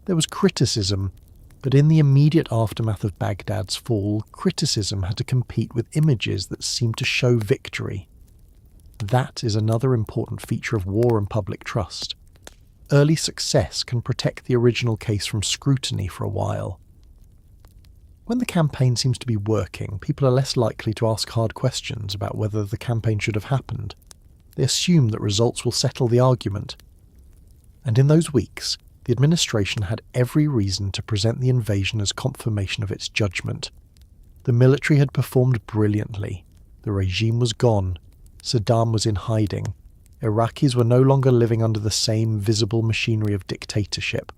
There was criticism, but in the immediate aftermath of Baghdad's fall, criticism had to compete with images that seemed to show victory. That is another important feature of war and public trust. Early success can protect the original case from scrutiny for a while. When the campaign seems to be working, people are less likely to ask hard questions about whether the campaign should have happened. They assume that results will settle the argument. And in those weeks, the administration had every reason to present the invasion as confirmation of its judgment. The military had performed brilliantly. The regime was gone. Saddam was in hiding. Iraqis were no longer living under the same visible machinery of dictatorship.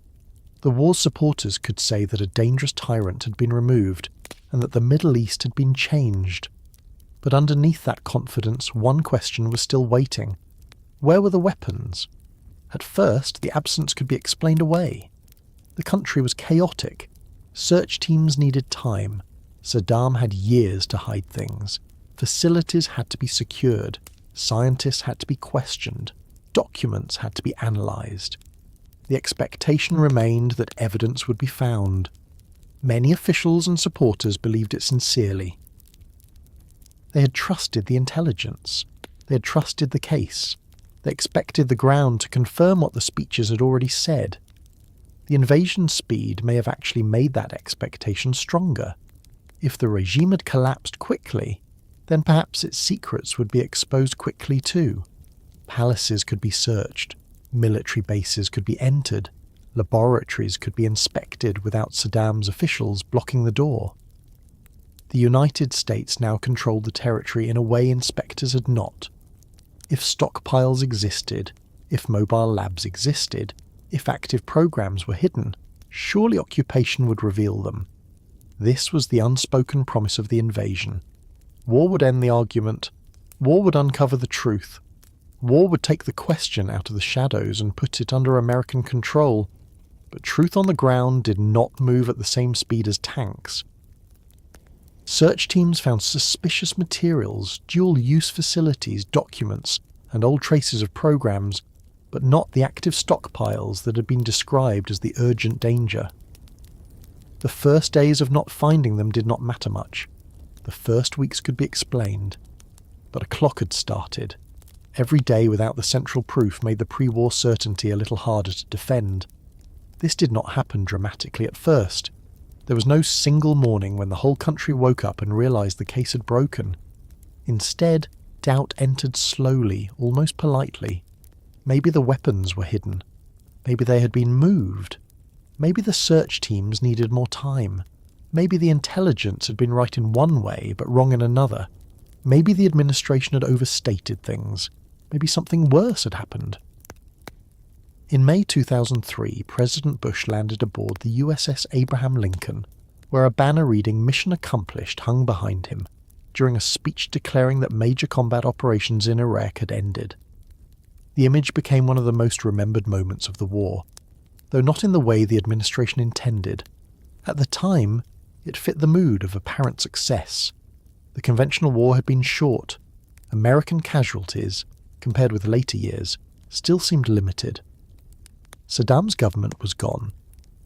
The war's supporters could say that a dangerous tyrant had been removed and that the Middle East had been changed. But underneath that confidence, one question was still waiting. Where were the weapons? At first, the absence could be explained away. The country was chaotic. Search teams needed time. Saddam had years to hide things. Facilities had to be secured. Scientists had to be questioned. Documents had to be analysed. The expectation remained that evidence would be found. Many officials and supporters believed it sincerely. They had trusted the intelligence. They had trusted the case. They expected the ground to confirm what the speeches had already said. The invasion speed may have actually made that expectation stronger. If the regime had collapsed quickly, then perhaps its secrets would be exposed quickly too. Palaces could be searched. Military bases could be entered. Laboratories could be inspected without Saddam's officials blocking the door. The United States now controlled the territory in a way inspectors had not. If stockpiles existed, if mobile labs existed, if active programs were hidden, surely occupation would reveal them. This was the unspoken promise of the invasion. War would end the argument. War would uncover the truth. War would take the question out of the shadows and put it under American control. But truth on the ground did not move at the same speed as tanks. Search teams found suspicious materials, dual-use facilities, documents, and old traces of programs, but not the active stockpiles that had been described as the urgent danger. The first days of not finding them did not matter much. the first weeks could be explained. But a clock had started. Every day without the central proof made the pre-war certainty a little harder to defend. This did not happen dramatically at first. There was no single morning when the whole country woke up and realised the case had broken. Instead, doubt entered slowly, almost politely. Maybe the weapons were hidden. Maybe they had been moved. Maybe the search teams needed more time. Maybe the intelligence had been right in one way but wrong in another. Maybe the administration had overstated things. Maybe something worse had happened. In May 2003, President Bush landed aboard the USS Abraham Lincoln, where a banner reading "Mission Accomplished" hung behind him, during a speech declaring that major combat operations in Iraq had ended. The image became one of the most remembered moments of the war, though not in the way the administration intended. At the time, it fit the mood of apparent success. The conventional war had been short. American casualties, compared with later years, still seemed limited. Saddam's government was gone.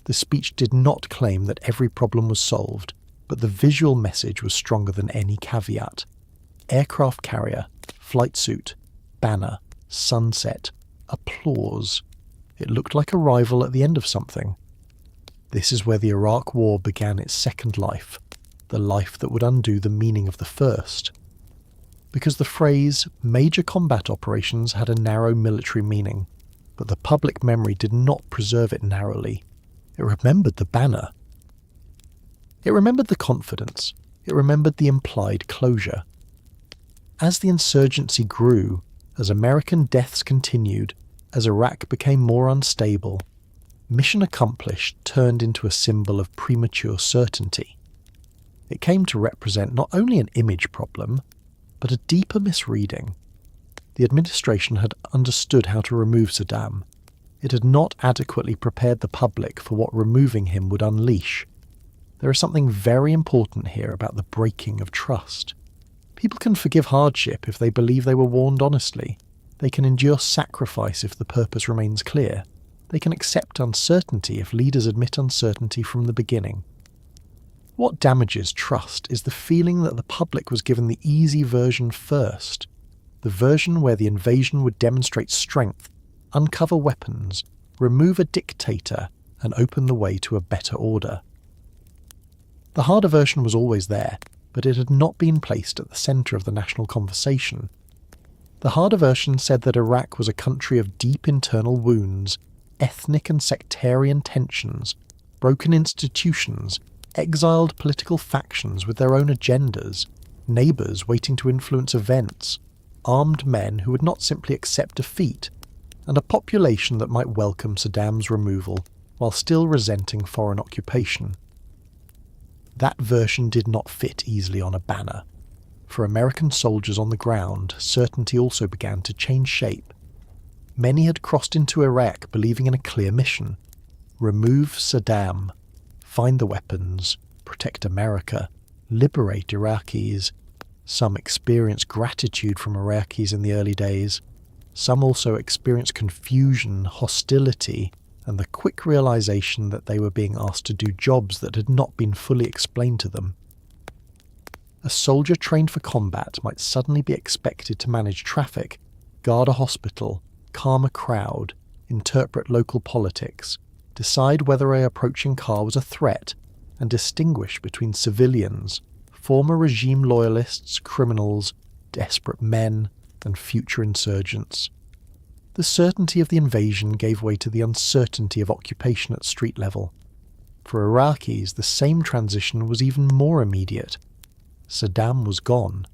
The speech did not claim that every problem was solved, but the visual message was stronger than any caveat. Aircraft carrier, flight suit, banner, sunset, applause. It looked like arrival at the end of something. This is where the Iraq War began its second life, the life that would undo the meaning of the first. Because the phrase "major combat operations" had a narrow military meaning, but the public memory did not preserve it narrowly. It remembered the banner. It remembered the confidence. It remembered the implied closure. As the insurgency grew, as American deaths continued, as Iraq became more unstable, "Mission Accomplished" turned into a symbol of premature certainty. It came to represent not only an image problem, but a deeper misreading. The administration had understood how to remove Saddam. It had not adequately prepared the public for what removing him would unleash. There is something very important here about the breaking of trust. People can forgive hardship if they believe they were warned honestly. They can endure sacrifice if the purpose remains clear. They can accept uncertainty if leaders admit uncertainty from the beginning. What damages trust is the feeling that the public was given the easy version first, the version where the invasion would demonstrate strength, uncover weapons, remove a dictator, and open the way to a better order. The harder version was always there, but it had not been placed at the centre of the national conversation. The harder version said that Iraq was a country of deep internal wounds, ethnic and sectarian tensions, broken institutions, exiled political factions with their own agendas, neighbours waiting to influence events, armed men who would not simply accept defeat, and a population that might welcome Saddam's removal while still resenting foreign occupation. That version did not fit easily on a banner. For American soldiers on the ground, certainty also began to change shape. Many had crossed into Iraq believing in a clear mission: remove Saddam, find the weapons, protect America, liberate Iraqis. Some experienced gratitude from Iraqis in the early days. Some also experienced confusion, hostility, and the quick realization that they were being asked to do jobs that had not been fully explained to them. A soldier trained for combat might suddenly be expected to manage traffic, guard a hospital, calm a crowd, interpret local politics, decide whether an approaching car was a threat, and distinguish between civilians, former regime loyalists, criminals, desperate men, and future insurgents. The certainty of the invasion gave way to the uncertainty of occupation at street level. For Iraqis, the same transition was even more immediate. Saddam was gone,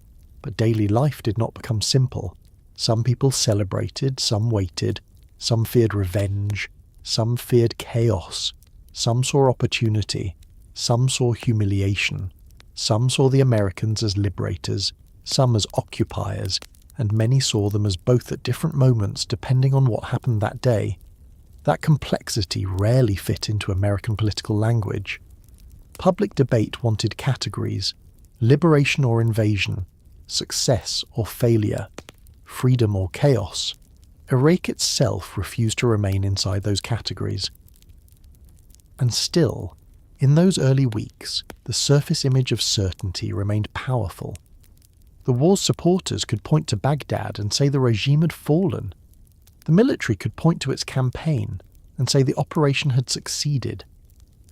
but daily life did not become simple. Some people celebrated, some waited, some feared revenge, some feared chaos, some saw opportunity, some saw humiliation. Some saw the Americans as liberators, some as occupiers, and many saw them as both at different moments depending on what happened that day. That complexity rarely fit into American political language. Public debate wanted categories: liberation or invasion, success or failure, freedom or chaos. Iraq itself refused to remain inside those categories. And still, In those early weeks, the surface image of certainty remained powerful. The war's supporters could point to Baghdad and say the regime had fallen. The military could point to its campaign and say the operation had succeeded.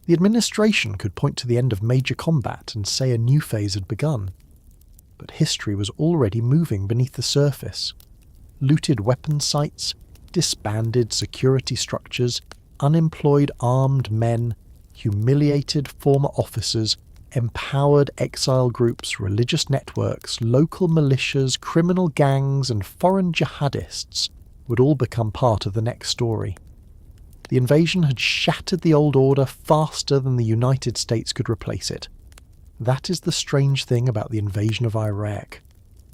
The administration could point to the end of major combat and say a new phase had begun. But history was already moving beneath the surface. Looted weapons sites, disbanded security structures, unemployed armed men, humiliated former officers, empowered exile groups, religious networks, local militias, criminal gangs, and foreign jihadists would all become part of the next story. The invasion had shattered the old order faster than the United States could replace it. That is the strange thing about the invasion of Iraq.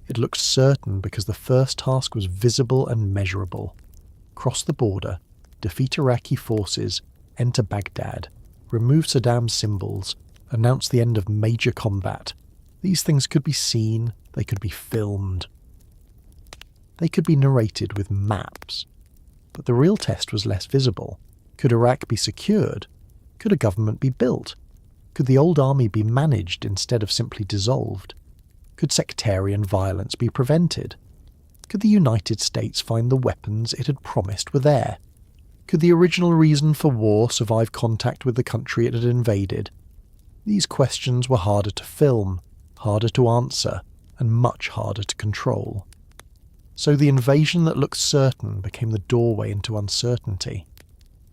It looked certain because the first task was visible and measurable. Cross the border, defeat Iraqi forces, enter Baghdad, remove Saddam's symbols, announce the end of major combat. These things could be seen, they could be filmed. They could be narrated with maps. But the real test was less visible. Could Iraq be secured? Could a government be built? Could the old army be managed instead of simply dissolved? Could sectarian violence be prevented? Could the United States find the weapons it had promised were there? Could the original reason for war survive contact with the country it had invaded? These questions were harder to film, harder to answer, and much harder to control. So the invasion that looked certain became the doorway into uncertainty.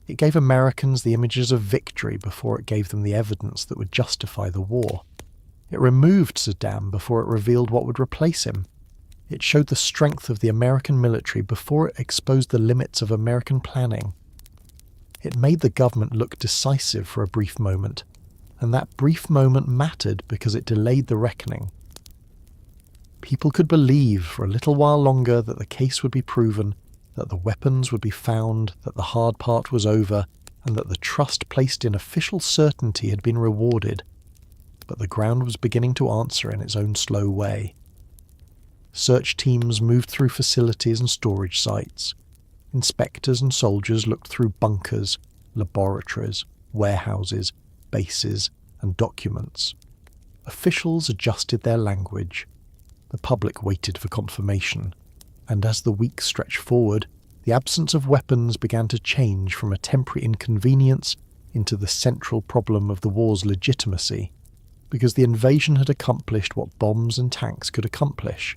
It gave Americans the images of victory before it gave them the evidence that would justify the war. It removed Saddam before it revealed what would replace him. It showed the strength of the American military before it exposed the limits of American planning. It made the government look decisive for a brief moment, and that brief moment mattered because it delayed the reckoning. People could believe for a little while longer that the case would be proven, that the weapons would be found, that the hard part was over, and that the trust placed in official certainty had been rewarded. But the ground was beginning to answer in its own slow way. Search teams moved through facilities and storage sites. Inspectors and soldiers looked through bunkers, laboratories, warehouses, bases, and documents. Officials adjusted their language. The public waited for confirmation. And as the weeks stretched forward, the absence of weapons began to change from a temporary inconvenience into the central problem of the war's legitimacy, because the invasion had accomplished what bombs and tanks could accomplish.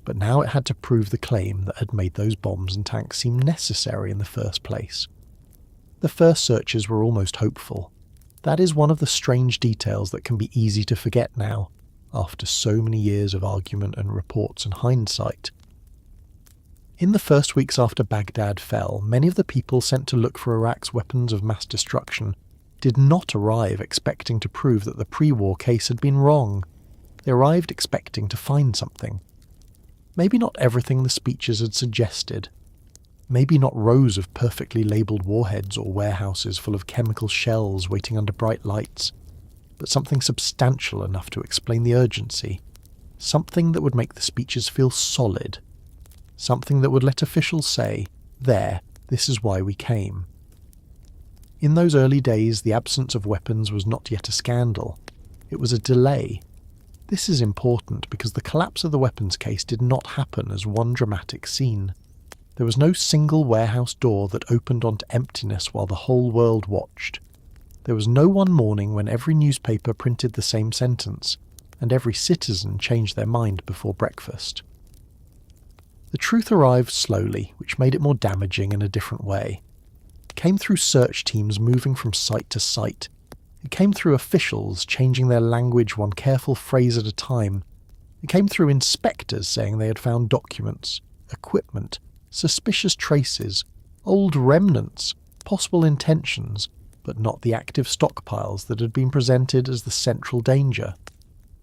But now it had to prove the claim that had made those bombs and tanks seem necessary in the first place. The first searches were almost hopeful. That is one of the strange details that can be easy to forget now, after so many years of argument and reports and hindsight. In the first weeks after Baghdad fell, many of the people sent to look for Iraq's weapons of mass destruction did not arrive expecting to prove that the pre-war case had been wrong. They arrived expecting to find something. Maybe not everything the speeches had suggested. Maybe not rows of perfectly labelled warheads or warehouses full of chemical shells waiting under bright lights, but something substantial enough to explain the urgency. Something that would make the speeches feel solid. Something that would let officials say, "There, this is why we came." In those early days, the absence of weapons was not yet a scandal. It was a delay. This is important because the collapse of the weapons case did not happen as one dramatic scene. There was no single warehouse door that opened onto emptiness while the whole world watched. There was no one morning when every newspaper printed the same sentence, and every citizen changed their mind before breakfast. The truth arrived slowly, which made it more damaging in a different way. It came through search teams moving from site to site. It came through officials changing their language one careful phrase at a time. It came through inspectors saying they had found documents, equipment, suspicious traces, old remnants, possible intentions, but not the active stockpiles that had been presented as the central danger.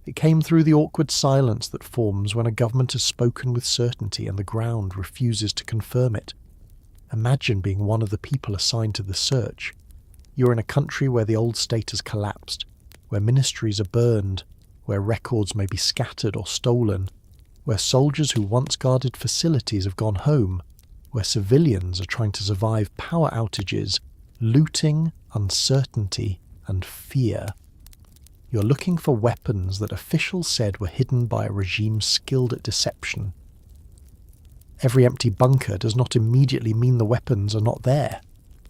It came through the awkward silence that forms when a government has spoken with certainty and the ground refuses to confirm it. Imagine being one of the people assigned to the search. You're in a country where the old state has collapsed, where ministries are burned, where records may be scattered or stolen, where soldiers who once guarded facilities have gone home, where civilians are trying to survive power outages, looting, uncertainty, and fear. You're looking for weapons that officials said were hidden by a regime skilled at deception. Every empty bunker does not immediately mean the weapons are not there.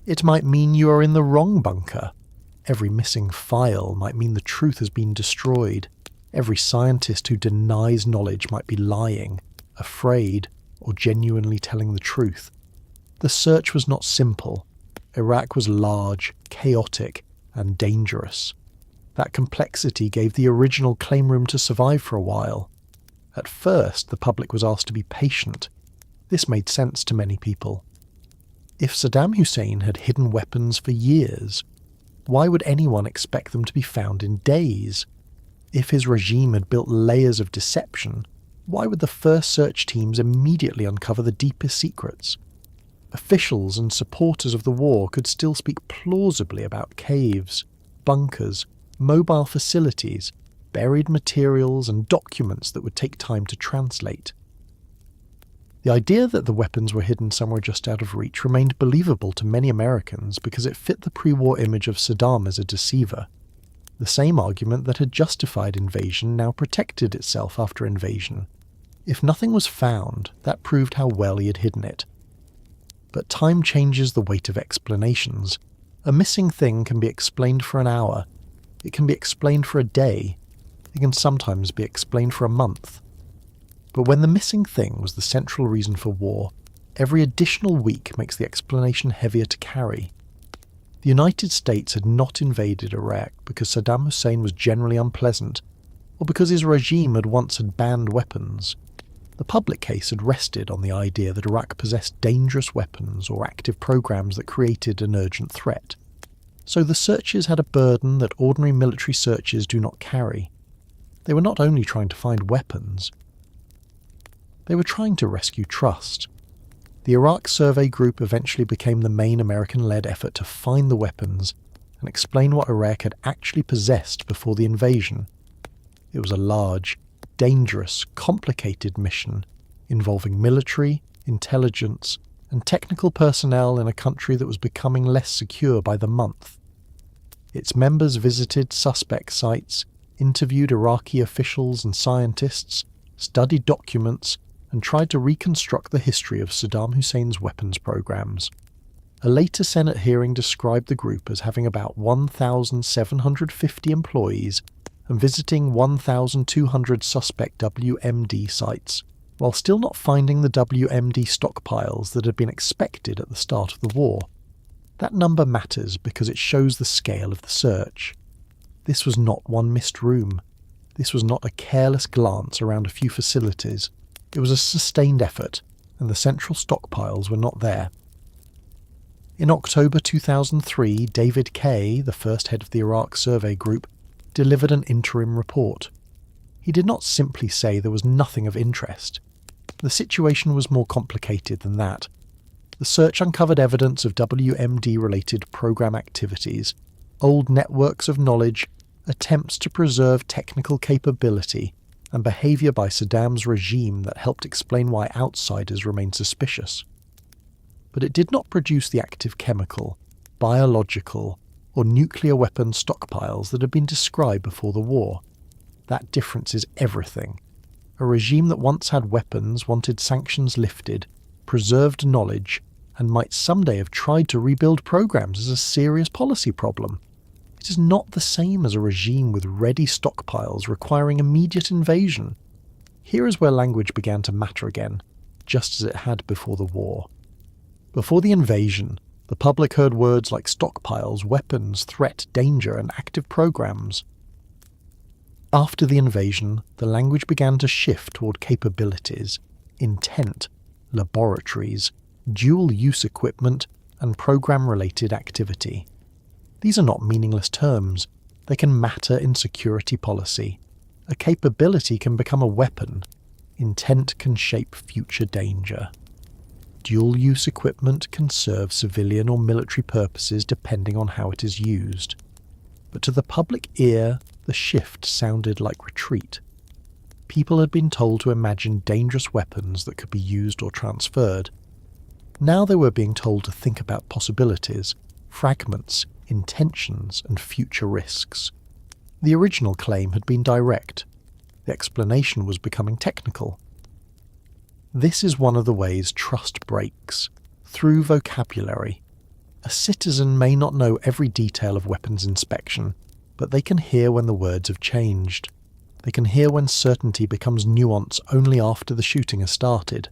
It might mean you are in the wrong bunker. Every missing file might mean the truth has been destroyed. Every scientist who denies knowledge might be lying, afraid, or genuinely telling the truth. The search was not simple. Iraq was large, chaotic, and dangerous. That complexity gave the original claim room to survive for a while. At first, the public was asked to be patient. This made sense to many people. If Saddam Hussein had hidden weapons for years, why would anyone expect them to be found in days? If his regime had built layers of deception, why would the first search teams immediately uncover the deepest secrets? Officials and supporters of the war could still speak plausibly about caves, bunkers, mobile facilities, buried materials, and documents that would take time to translate. The idea that the weapons were hidden somewhere just out of reach remained believable to many Americans because it fit the pre-war image of Saddam as a deceiver. The same argument that had justified invasion now protected itself after invasion. If nothing was found, that proved how well he had hidden it. But time changes the weight of explanations. A missing thing can be explained for an hour. It can be explained for a day. It can sometimes be explained for a month. But when the missing thing was the central reason for war, every additional week makes the explanation heavier to carry. The United States had not invaded Iraq because Saddam Hussein was generally unpleasant, or because his regime had banned weapons. The public case had rested on the idea that Iraq possessed dangerous weapons or active programs that created an urgent threat. So the searches had a burden that ordinary military searches do not carry. They were not only trying to find weapons, they were trying to rescue trust. The Iraq Survey Group eventually became the main American-led effort to find the weapons and explain what Iraq had actually possessed before the invasion. It was a large, dangerous, complicated mission involving military, intelligence, and technical personnel in a country that was becoming less secure by the month. Its members visited suspect sites, interviewed Iraqi officials and scientists, studied documents, and tried to reconstruct the history of Saddam Hussein's weapons programs. A later Senate hearing described the group as having about 1,750 employees and visiting 1,200 suspect WMD sites, while still not finding the WMD stockpiles that had been expected at the start of the war. That number matters because it shows the scale of the search. This was not one missed room. This was not a careless glance around a few facilities. It was a sustained effort, and the central stockpiles were not there. In October 2003, David Kay, the first head of the Iraq Survey Group, delivered an interim report. He did not simply say there was nothing of interest. The situation was more complicated than that. The search uncovered evidence of WMD-related program activities, old networks of knowledge, attempts to preserve technical capability, and behaviour by Saddam's regime that helped explain why outsiders remained suspicious. But it did not produce the active chemical, biological, or nuclear weapon stockpiles that had been described before the war. That difference is everything. A regime that once had weapons wanted sanctions lifted, preserved knowledge, and might someday have tried to rebuild programs as a serious policy problem. It is not the same as a regime with ready stockpiles requiring immediate invasion. Here is where language began to matter again, just as it had before the war. Before the invasion, the public heard words like stockpiles, weapons, threat, danger, and active programs. After the invasion, the language began to shift toward capabilities, intent, laboratories, dual-use equipment, and program-related activity. These are not meaningless terms. They can matter in security policy. A capability can become a weapon. Intent can shape future danger. Dual-use equipment can serve civilian or military purposes depending on how it is used. But to the public ear, the shift sounded like retreat. People had been told to imagine dangerous weapons that could be used or transferred. Now they were being told to think about possibilities, fragments, intentions, and future risks. The original claim had been direct. The explanation was becoming technical. This is one of the ways trust breaks, through vocabulary. A citizen may not know every detail of weapons inspection, but they can hear when the words have changed. They can hear when certainty becomes nuance only after the shooting has started.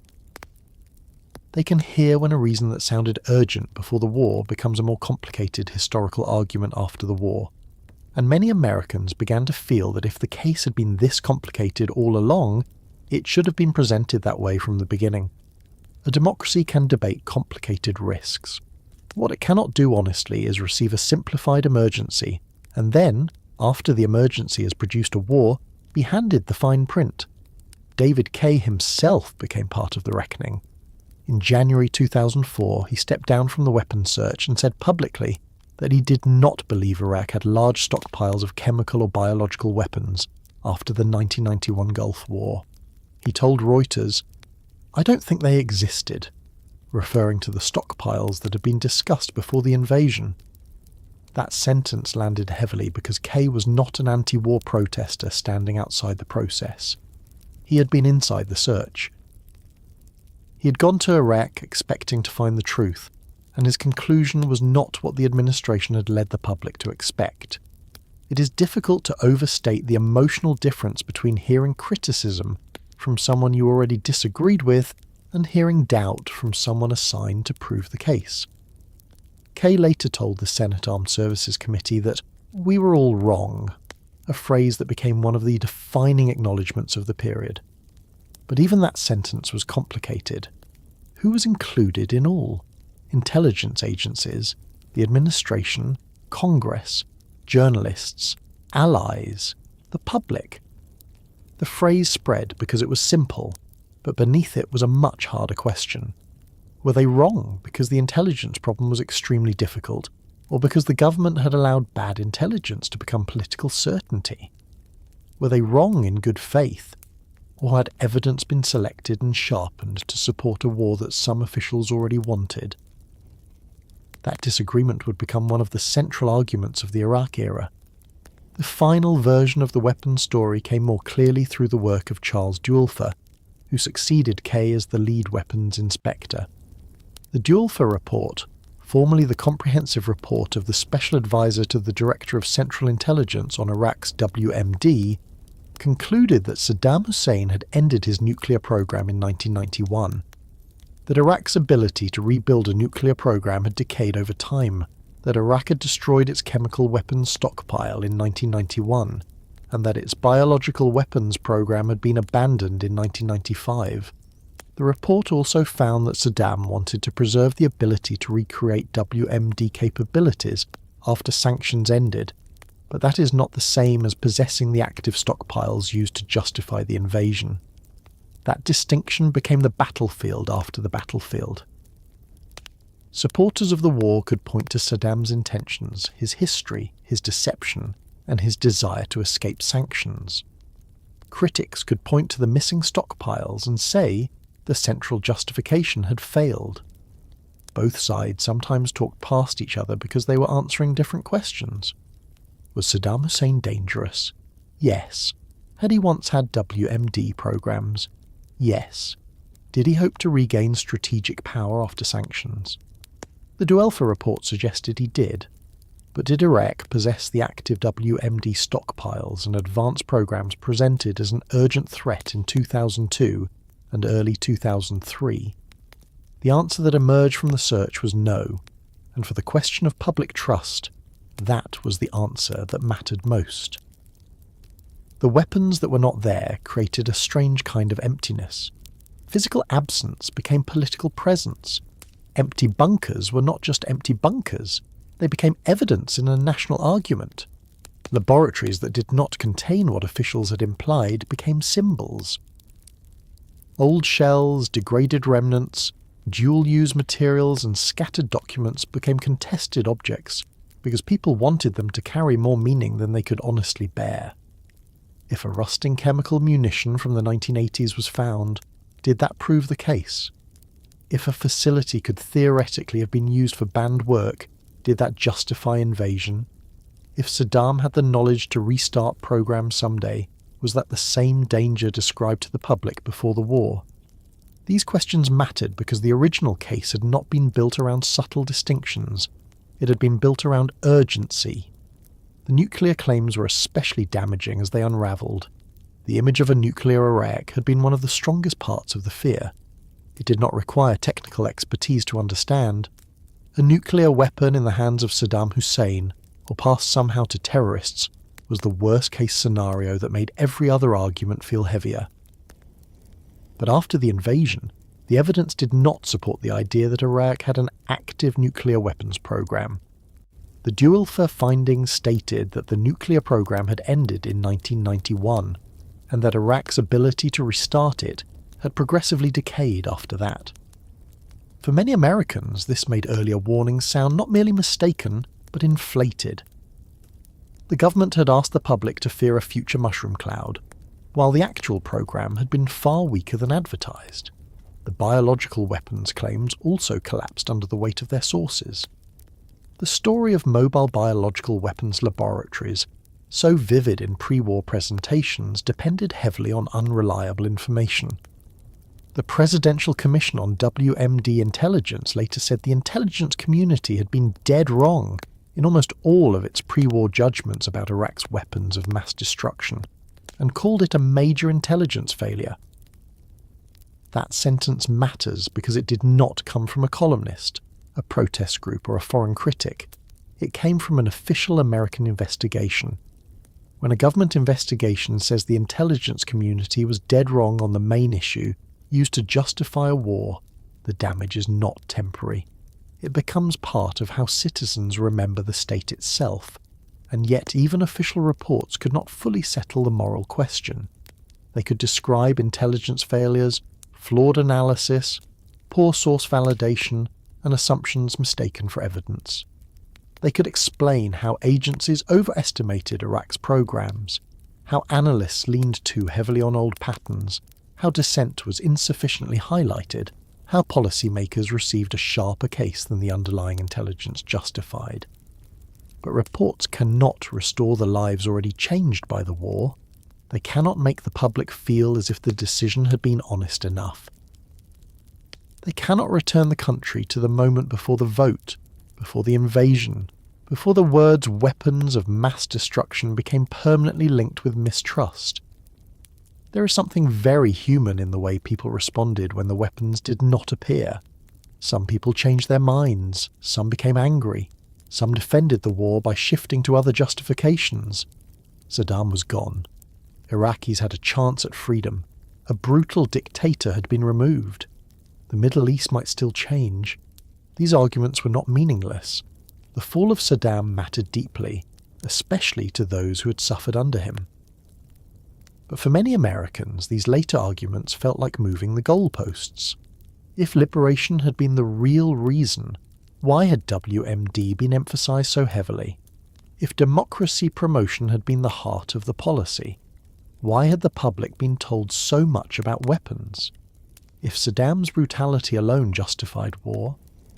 They can hear when a reason that sounded urgent before the war becomes a more complicated historical argument after the war. And many Americans began to feel that if the case had been this complicated all along, it should have been presented that way from the beginning. A democracy can debate complicated risks. What it cannot do honestly is receive a simplified emergency, and then, after the emergency has produced a war, be handed the fine print. David Kay himself became part of the reckoning. In January 2004, he stepped down from the weapons search and said publicly that he did not believe Iraq had large stockpiles of chemical or biological weapons after the 1991 Gulf War. He told Reuters, "I don't think they existed," referring to the stockpiles that had been discussed before the invasion. That sentence landed heavily because Kay was not an anti-war protester standing outside the process. He had been inside the search. He had gone to Iraq expecting to find the truth, and his conclusion was not what the administration had led the public to expect. It is difficult to overstate the emotional difference between hearing criticism from someone you already disagreed with and hearing doubt from someone assigned to prove the case. Kay later told the Senate Armed Services Committee that "we were all wrong," a phrase that became one of the defining acknowledgements of the period. But even that sentence was complicated. Who was included in all? Intelligence agencies, the administration, Congress, journalists, allies, the public. The phrase spread because it was simple, but beneath it was a much harder question. Were they wrong because the intelligence problem was extremely difficult, or because the government had allowed bad intelligence to become political certainty? Were they wrong in good faith, or had evidence been selected and sharpened to support a war that some officials already wanted? That disagreement would become one of the central arguments of the Iraq era. The final version of the weapons story came more clearly through the work of Charles Duelfer, who succeeded Kay as the lead weapons inspector. The Duelfer Report, formerly the Comprehensive Report of the Special Advisor to the Director of Central Intelligence on Iraq's WMD, concluded that Saddam Hussein had ended his nuclear program in 1991, that Iraq's ability to rebuild a nuclear program had decayed over time, that Iraq had destroyed its chemical weapons stockpile in 1991, and that its biological weapons program had been abandoned in 1995. The report also found that Saddam wanted to preserve the ability to recreate WMD capabilities after sanctions ended, but that is not the same as possessing the active stockpiles used to justify the invasion. That distinction became the battlefield after the battlefield. Supporters of the war could point to Saddam's intentions, his history, his deception, and his desire to escape sanctions. Critics could point to the missing stockpiles and say the central justification had failed. Both sides sometimes talked past each other because they were answering different questions. Was Saddam Hussein dangerous? Yes. Had he once had WMD programs? Yes. Did he hope to regain strategic power after sanctions? The Duelfer report suggested he did. But did Iraq possess the active WMD stockpiles and advanced programs presented as an urgent threat in 2002 and early 2003? The answer that emerged from the search was no, and for the question of public trust, that was the answer that mattered most. The weapons that were not there created a strange kind of emptiness. Physical absence became political presence. Empty bunkers were not just empty bunkers, they became evidence in a national argument. Laboratories that did not contain what officials had implied became symbols. Old shells, degraded remnants, dual-use materials and scattered documents became contested objects because people wanted them to carry more meaning than they could honestly bear. If a rusting chemical munition from the 1980s was found, did that prove the case? If a facility could theoretically have been used for banned work, Did that justify invasion? If Saddam had the knowledge to restart programs someday, was that the same danger described to the public before the war? These questions mattered because the original case had not been built around subtle distinctions. It had been built around urgency. The nuclear claims were especially damaging as they unravelled. The image of a nuclear Iraq had been one of the strongest parts of the fear. It did not require technical expertise to understand. A nuclear weapon in the hands of Saddam Hussein, or passed somehow to terrorists, was the worst-case scenario that made every other argument feel heavier. But after the invasion, the evidence did not support the idea that Iraq had an active nuclear weapons program. The Dualfer findings stated that the nuclear program had ended in 1991, and that Iraq's ability to restart it had progressively decayed after that. For many Americans, this made earlier warnings sound not merely mistaken, but inflated. The government had asked the public to fear a future mushroom cloud, while the actual program had been far weaker than advertised. The biological weapons claims also collapsed under the weight of their sources. The story of mobile biological weapons laboratories, so vivid in pre-war presentations, depended heavily on unreliable information. The Presidential Commission on WMD Intelligence later said the intelligence community had been dead wrong in almost all of its pre-war judgments about Iraq's weapons of mass destruction, and called it a major intelligence failure. That sentence matters because it did not come from a columnist, a protest group, or a foreign critic. It came from an official American investigation. When a government investigation says the intelligence community was dead wrong on the main issue used to justify a war, the damage is not temporary. It becomes part of how citizens remember the state itself, and yet even official reports could not fully settle the moral question. They could describe intelligence failures, flawed analysis, poor source validation, and assumptions mistaken for evidence. They could explain how agencies overestimated Iraq's programs, how analysts leaned too heavily on old patterns, how dissent was insufficiently highlighted, how policymakers received a sharper case than the underlying intelligence justified. But reports cannot restore the lives already changed by the war. They cannot make the public feel as if the decision had been honest enough. They cannot return the country to the moment before the vote, before the invasion, before the words weapons of mass destruction became permanently linked with mistrust. There is something very human in the way people responded when the weapons did not appear. Some people changed their minds, some became angry, some defended the war by shifting to other justifications. Saddam was gone. Iraqis had a chance at freedom. A brutal dictator had been removed. The Middle East might still change. These arguments were not meaningless. The fall of Saddam mattered deeply, especially to those who had suffered under him. But for many Americans, these later arguments felt like moving the goalposts. If liberation had been the real reason, why had WMD been emphasized so heavily? If democracy promotion had been the heart of the policy, why had the public been told so much about weapons? If Saddam's brutality alone justified war,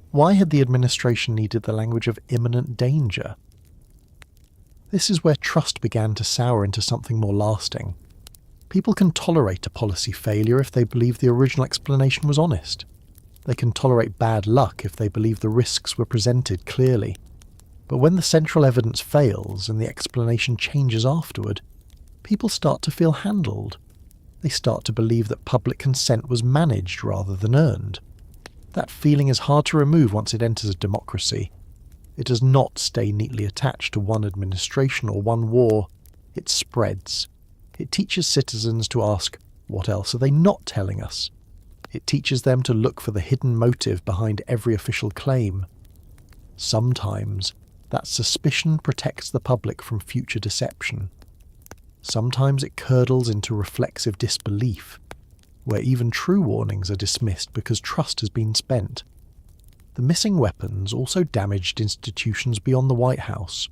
why had the administration needed the language of imminent danger? This is where trust began to sour into something more lasting. People can tolerate a policy failure if they believe the original explanation was honest. They can tolerate bad luck if they believe the risks were presented clearly. But when the central evidence fails and the explanation changes afterward, people start to feel handled. They start to believe that public consent was managed rather than earned. That feeling is hard to remove once it enters a democracy. It does not stay neatly attached to one administration or one war. It spreads. It teaches citizens to ask, what else are they not telling us? It teaches them to look for the hidden motive behind every official claim. Sometimes, that suspicion protects the public from future deception. Sometimes it curdles into reflexive disbelief, where even true warnings are dismissed because trust has been spent. The missing weapons also damaged institutions beyond the White House.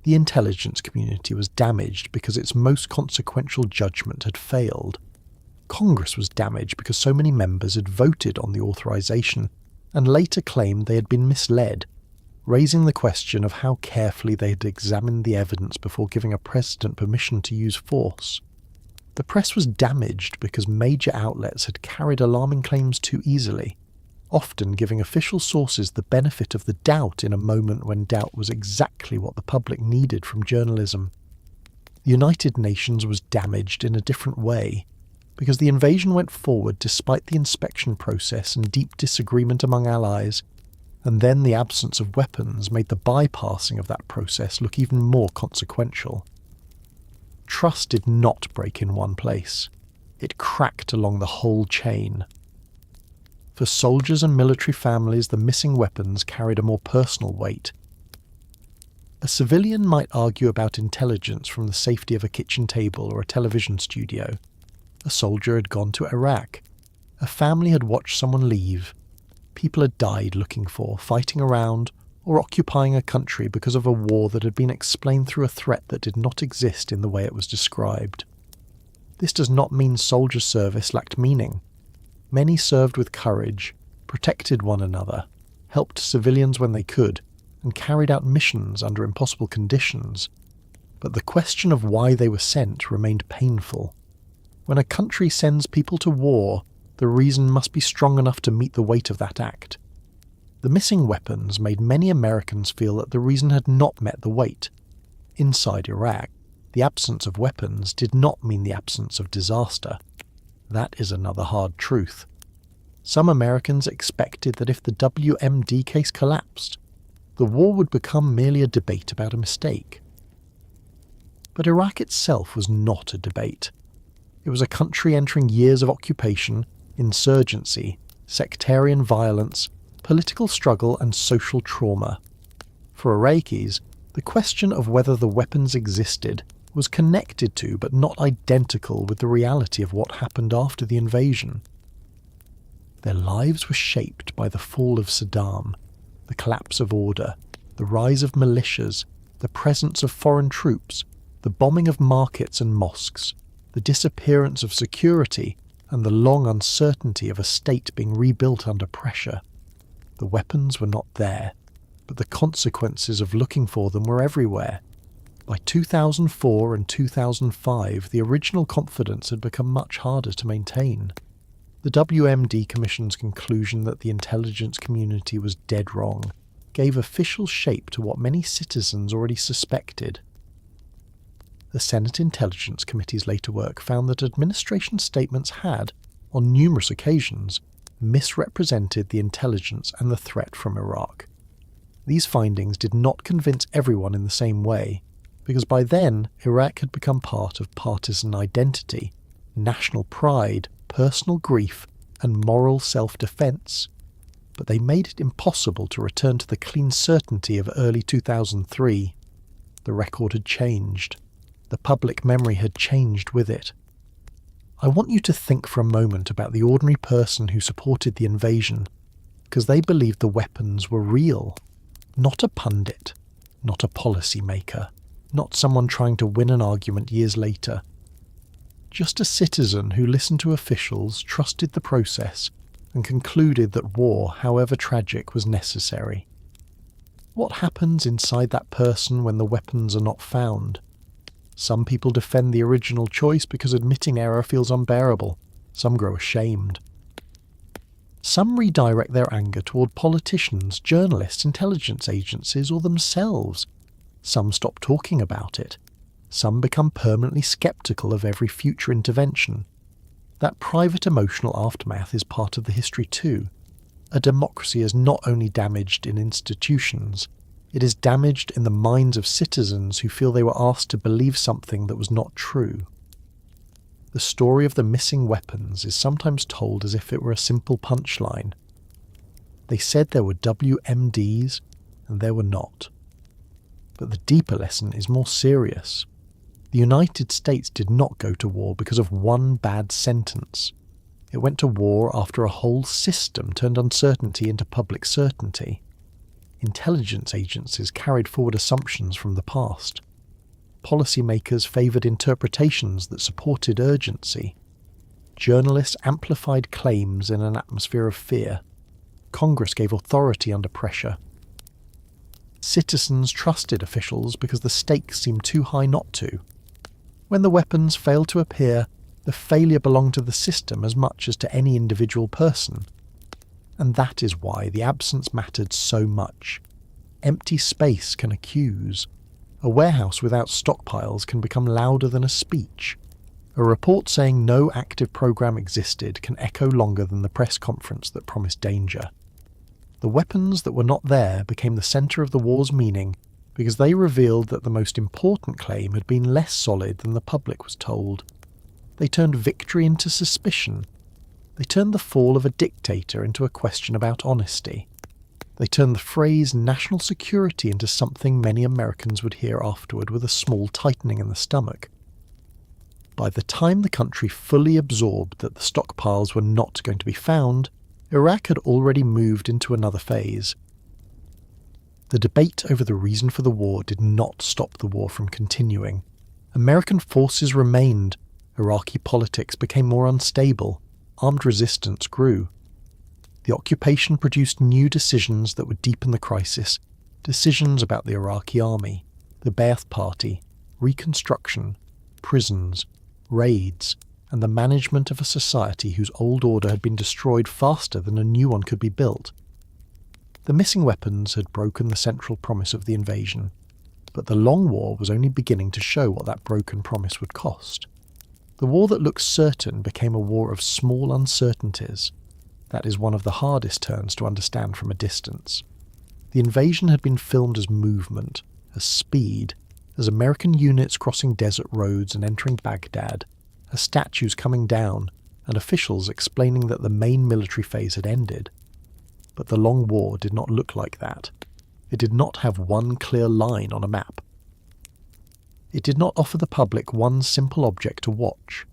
The intelligence community was damaged because its most consequential judgment had failed. Congress was damaged because so many members had voted on the authorization and later claimed they had been misled. raising the question of how carefully they had examined the evidence before giving a president permission to use force. The press was damaged because major outlets had carried alarming claims too easily, often giving official sources the benefit of the doubt in a moment when doubt was exactly what the public needed from journalism. The United Nations was damaged in a different way, because the invasion went forward despite the inspection process and deep disagreement among allies, and then the absence of weapons made the bypassing of that process look even more consequential. Trust did not break in one place. It cracked along the whole chain. For soldiers and military families, the missing weapons carried a more personal weight. A civilian might argue about intelligence from the safety of a kitchen table or a television studio. A soldier had gone to Iraq. A family had watched someone leave. People had died looking for, fighting around, or occupying a country because of a war that had been explained through a threat that did not exist in the way it was described. This does not mean soldier service lacked meaning. Many served with courage, protected one another, helped civilians when they could, and carried out missions under impossible conditions. But the question of why they were sent remained painful. When a country sends people to war, the reason must be strong enough to meet the weight of that act. The missing weapons made many Americans feel that the reason had not met the weight. Inside Iraq, the absence of weapons did not mean the absence of disaster. That is another hard truth. Some Americans expected that if the WMD case collapsed, the war would become merely a debate about a mistake. But Iraq itself was not a debate. It was a country entering years of occupation, insurgency, sectarian violence, political struggle and social trauma. For Iraqis, the question of whether the weapons existed was connected to but not identical with the reality of what happened after the invasion. Their lives were shaped by the fall of Saddam, the collapse of order, the rise of militias, the presence of foreign troops, the bombing of markets and mosques, the disappearance of security, and the long uncertainty of a state being rebuilt under pressure. The weapons were not there, but the consequences of looking for them were everywhere. By 2004 and 2005, the original confidence had become much harder to maintain. The WMD Commission's conclusion that the intelligence community was dead wrong gave official shape to what many citizens already suspected. The Senate Intelligence Committee's later work found that administration statements had, on numerous occasions, misrepresented the intelligence and the threat from Iraq. These findings did not convince everyone in the same way, because by then Iraq had become part of partisan identity, national pride, personal grief, and moral self-defense. But they made it impossible to return to the clean certainty of early 2003. The record had changed. The public memory had changed with it. I want you to think for a moment about the ordinary person who supported the invasion, because they believed the weapons were real. Not a pundit, not a policymaker, not someone trying to win an argument years later. Just a citizen who listened to officials, trusted the process, and concluded that war, however tragic, was necessary. What happens inside that person when the weapons are not found? Some people defend the original choice because admitting error feels unbearable. Some grow ashamed. Some redirect their anger toward politicians, journalists, intelligence agencies, or themselves. Some stop talking about it. Some become permanently skeptical of every future intervention. That private emotional aftermath is part of the history too. A democracy is not only damaged in institutions, it is damaged in the minds of citizens who feel they were asked to believe something that was not true. The story of the missing weapons is sometimes told as if it were a simple punchline. They said there were WMDs, and there were not. But the deeper lesson is more serious. The United States did not go to war because of one bad sentence. It went to war after a whole system turned uncertainty into public certainty. Intelligence agencies carried forward assumptions from the past. Policymakers favoured interpretations that supported urgency. Journalists amplified claims in an atmosphere of fear. Congress gave authority under pressure. Citizens trusted officials because the stakes seemed too high not to. When the weapons failed to appear, the failure belonged to the system as much as to any individual person. And that is why the absence mattered so much. Empty space can accuse. A warehouse without stockpiles can become louder than a speech. A report saying no active program existed can echo longer than the press conference that promised danger. The weapons that were not there became the centre of the war's meaning because they revealed that the most important claim had been less solid than the public was told. They turned victory into suspicion. They turned the fall of a dictator into a question about honesty. They turned the phrase national security into something many Americans would hear afterward with a small tightening in the stomach. By the time the country fully absorbed that the stockpiles were not going to be found, Iraq had already moved into another phase. The debate over the reason for the war did not stop the war from continuing. American forces remained. Iraqi politics became more unstable. Armed resistance grew. The occupation produced new decisions that would deepen the crisis, decisions about the Iraqi army, the Ba'ath Party, reconstruction, prisons, raids, and the management of a society whose old order had been destroyed faster than a new one could be built. The missing weapons had broken the central promise of the invasion, but the long war was only beginning to show what that broken promise would cost. The war that looked certain became a war of small uncertainties. That is one of the hardest turns to understand from a distance. The invasion had been filmed as movement, as speed, as American units crossing desert roads and entering Baghdad, as statues coming down, and officials explaining that the main military phase had ended. But the long war did not look like that. It did not have one clear line on a map. It did not offer the public one simple object to watch.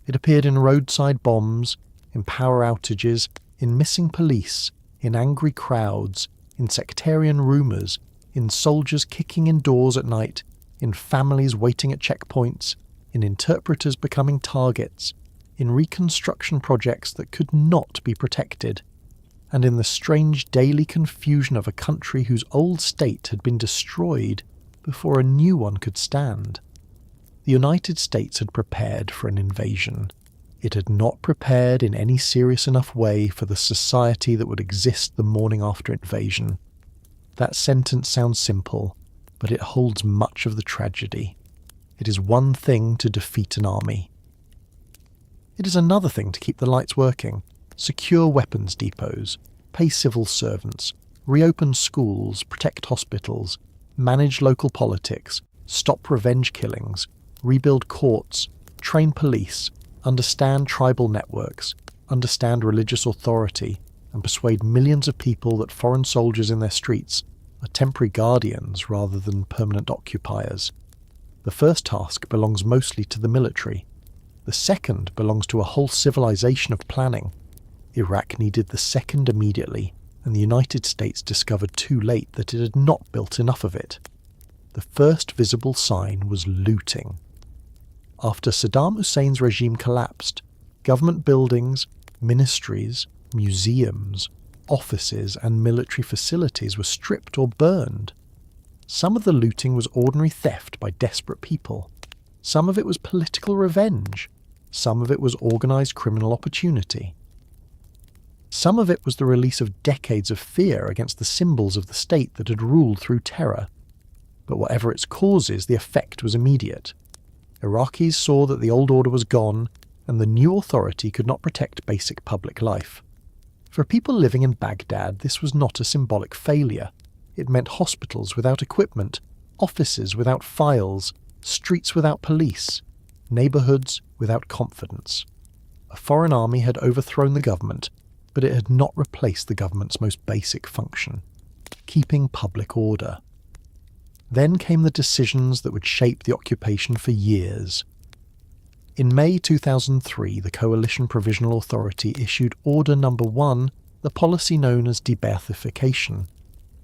It appeared in roadside bombs, in power outages, in missing police, in angry crowds, in sectarian rumours, in soldiers kicking in doors at night, in families waiting at checkpoints, in interpreters becoming targets, in reconstruction projects that could not be protected, and in the strange daily confusion of a country whose old state had been destroyed before a new one could stand. The United States had prepared for an invasion. It had not prepared in any serious enough way for the society that would exist the morning after invasion. That sentence sounds simple, but it holds much of the tragedy. It is one thing to defeat an army. It is another thing to keep the lights working, secure weapons depots, pay civil servants, reopen schools, protect hospitals, manage local politics, stop revenge killings, rebuild courts, train police, understand tribal networks, understand religious authority, and persuade millions of people that foreign soldiers in their streets are temporary guardians rather than permanent occupiers. The first task belongs mostly to the military. The second belongs to a whole civilization of planning. Iraq needed the second immediately, and the United States discovered too late that it had not built enough of it. The first visible sign was looting. After Saddam Hussein's regime collapsed, government buildings, ministries, museums, offices, and military facilities were stripped or burned. Some of the looting was ordinary theft by desperate people. Some of it was political revenge. Some of it was organised criminal opportunity. Some of it was the release of decades of fear against the symbols of the state that had ruled through terror. But whatever its causes, the effect was immediate. Iraqis saw that the old order was gone, and the new authority could not protect basic public life. For people living in Baghdad, this was not a symbolic failure. It meant hospitals without equipment, offices without files, streets without police, neighbourhoods without confidence. A foreign army had overthrown the government, but it had not replaced the government's most basic function, keeping public order. Then came the decisions that would shape the occupation for years. In May 2003, the Coalition Provisional Authority issued Order No. 1, the policy known as de-Ba'athification.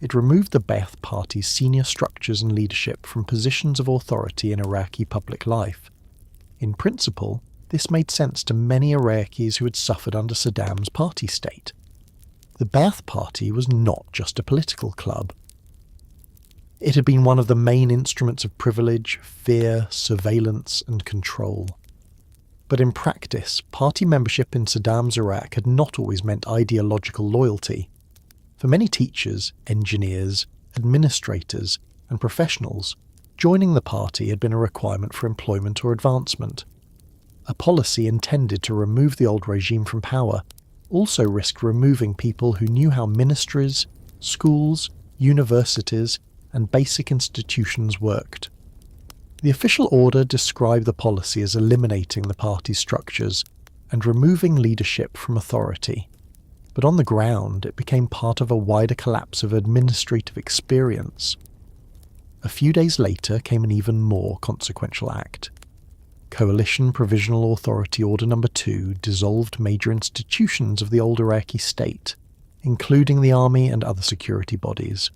It removed the Ba'ath Party's senior structures and leadership from positions of authority in Iraqi public life. In principle, this made sense to many Iraqis who had suffered under Saddam's party state. The Ba'ath Party was not just a political club. It had been one of the main instruments of privilege, fear, surveillance, and control. But in practice, party membership in Saddam's Iraq had not always meant ideological loyalty. For many teachers, engineers, administrators, and professionals, joining the party had been a requirement for employment or advancement. A policy intended to remove the old regime from power also risked removing people who knew how ministries, schools, universities, and basic institutions worked. The official order described the policy as eliminating the party's structures and removing leadership from authority. But on the ground, it became part of a wider collapse of administrative experience. A few days later came an even more consequential act. Coalition Provisional Authority Order No. 2 dissolved major institutions of the old Iraqi state, including the army and other security bodies.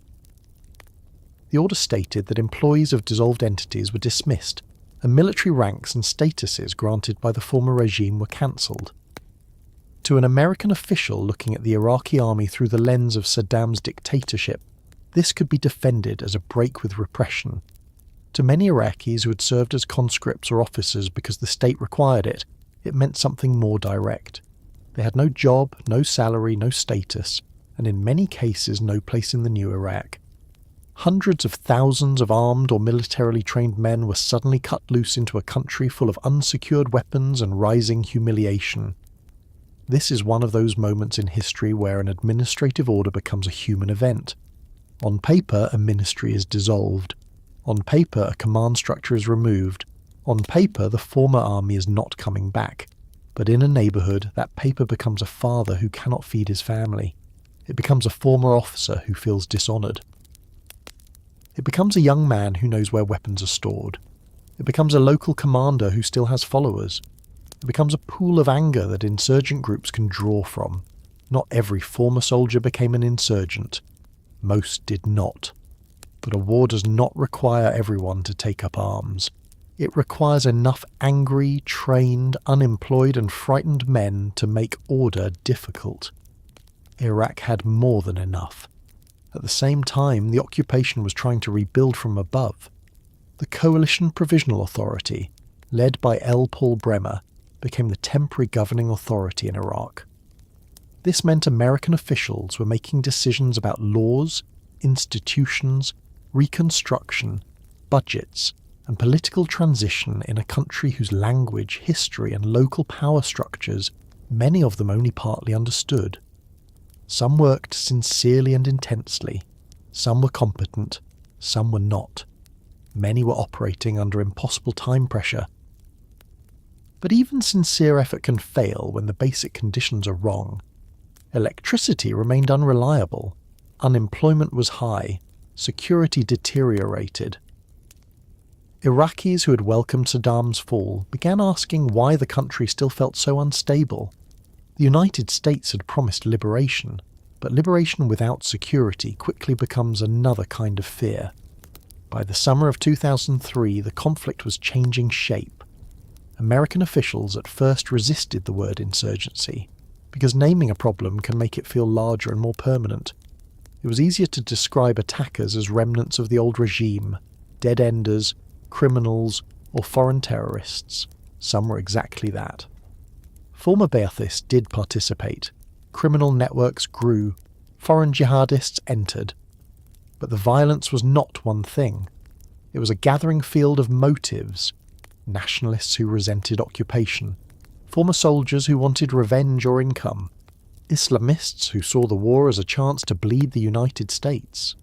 The order stated that employees of dissolved entities were dismissed, and military ranks and statuses granted by the former regime were cancelled. To an American official looking at the Iraqi army through the lens of Saddam's dictatorship, this could be defended as a break with repression. To many Iraqis who had served as conscripts or officers because the state required it, it meant something more direct. They had no job, no salary, no status, and in many cases no place in the new Iraq. Hundreds of thousands of armed or militarily trained men were suddenly cut loose into a country full of unsecured weapons and rising humiliation. This is one of those moments in history where an administrative order becomes a human event. On paper, a ministry is dissolved. On paper, a command structure is removed. On paper, the former army is not coming back. But in a neighbourhood, that paper becomes a father who cannot feed his family. It becomes a former officer who feels dishonoured. It becomes a young man who knows where weapons are stored. It becomes a local commander who still has followers. It becomes a pool of anger that insurgent groups can draw from. Not every former soldier became an insurgent. Most did not. But a war does not require everyone to take up arms. It requires enough angry, trained, unemployed and frightened men to make order difficult. Iraq had more than enough. At the same time, the occupation was trying to rebuild from above. The Coalition Provisional Authority, led by L. Paul Bremer, became the temporary governing authority in Iraq. This meant American officials were making decisions about laws, institutions, reconstruction, budgets, and political transition in a country whose language, history, and local power structures, many of them only partly understood. Some worked sincerely and intensely. Some were competent. Some were not. Many were operating under impossible time pressure. But even sincere effort can fail when the basic conditions are wrong. Electricity remained unreliable. Unemployment was high. Security deteriorated. Iraqis who had welcomed Saddam's fall began asking why the country still felt so unstable. The United States had promised liberation, but liberation without security quickly becomes another kind of fear. By the summer of 2003, the conflict was changing shape. American officials at first resisted the word insurgency, because naming a problem can make it feel larger and more permanent. It was easier to describe attackers as remnants of the old regime, dead-enders, criminals, or foreign terrorists. Some were exactly that. Former Ba'athists did participate. Criminal networks grew. Foreign jihadists entered. But the violence was not one thing. It was a gathering field of motives. Nationalists who resented occupation. Former soldiers who wanted revenge or income. Islamists who saw the war as a chance to bleed the United States.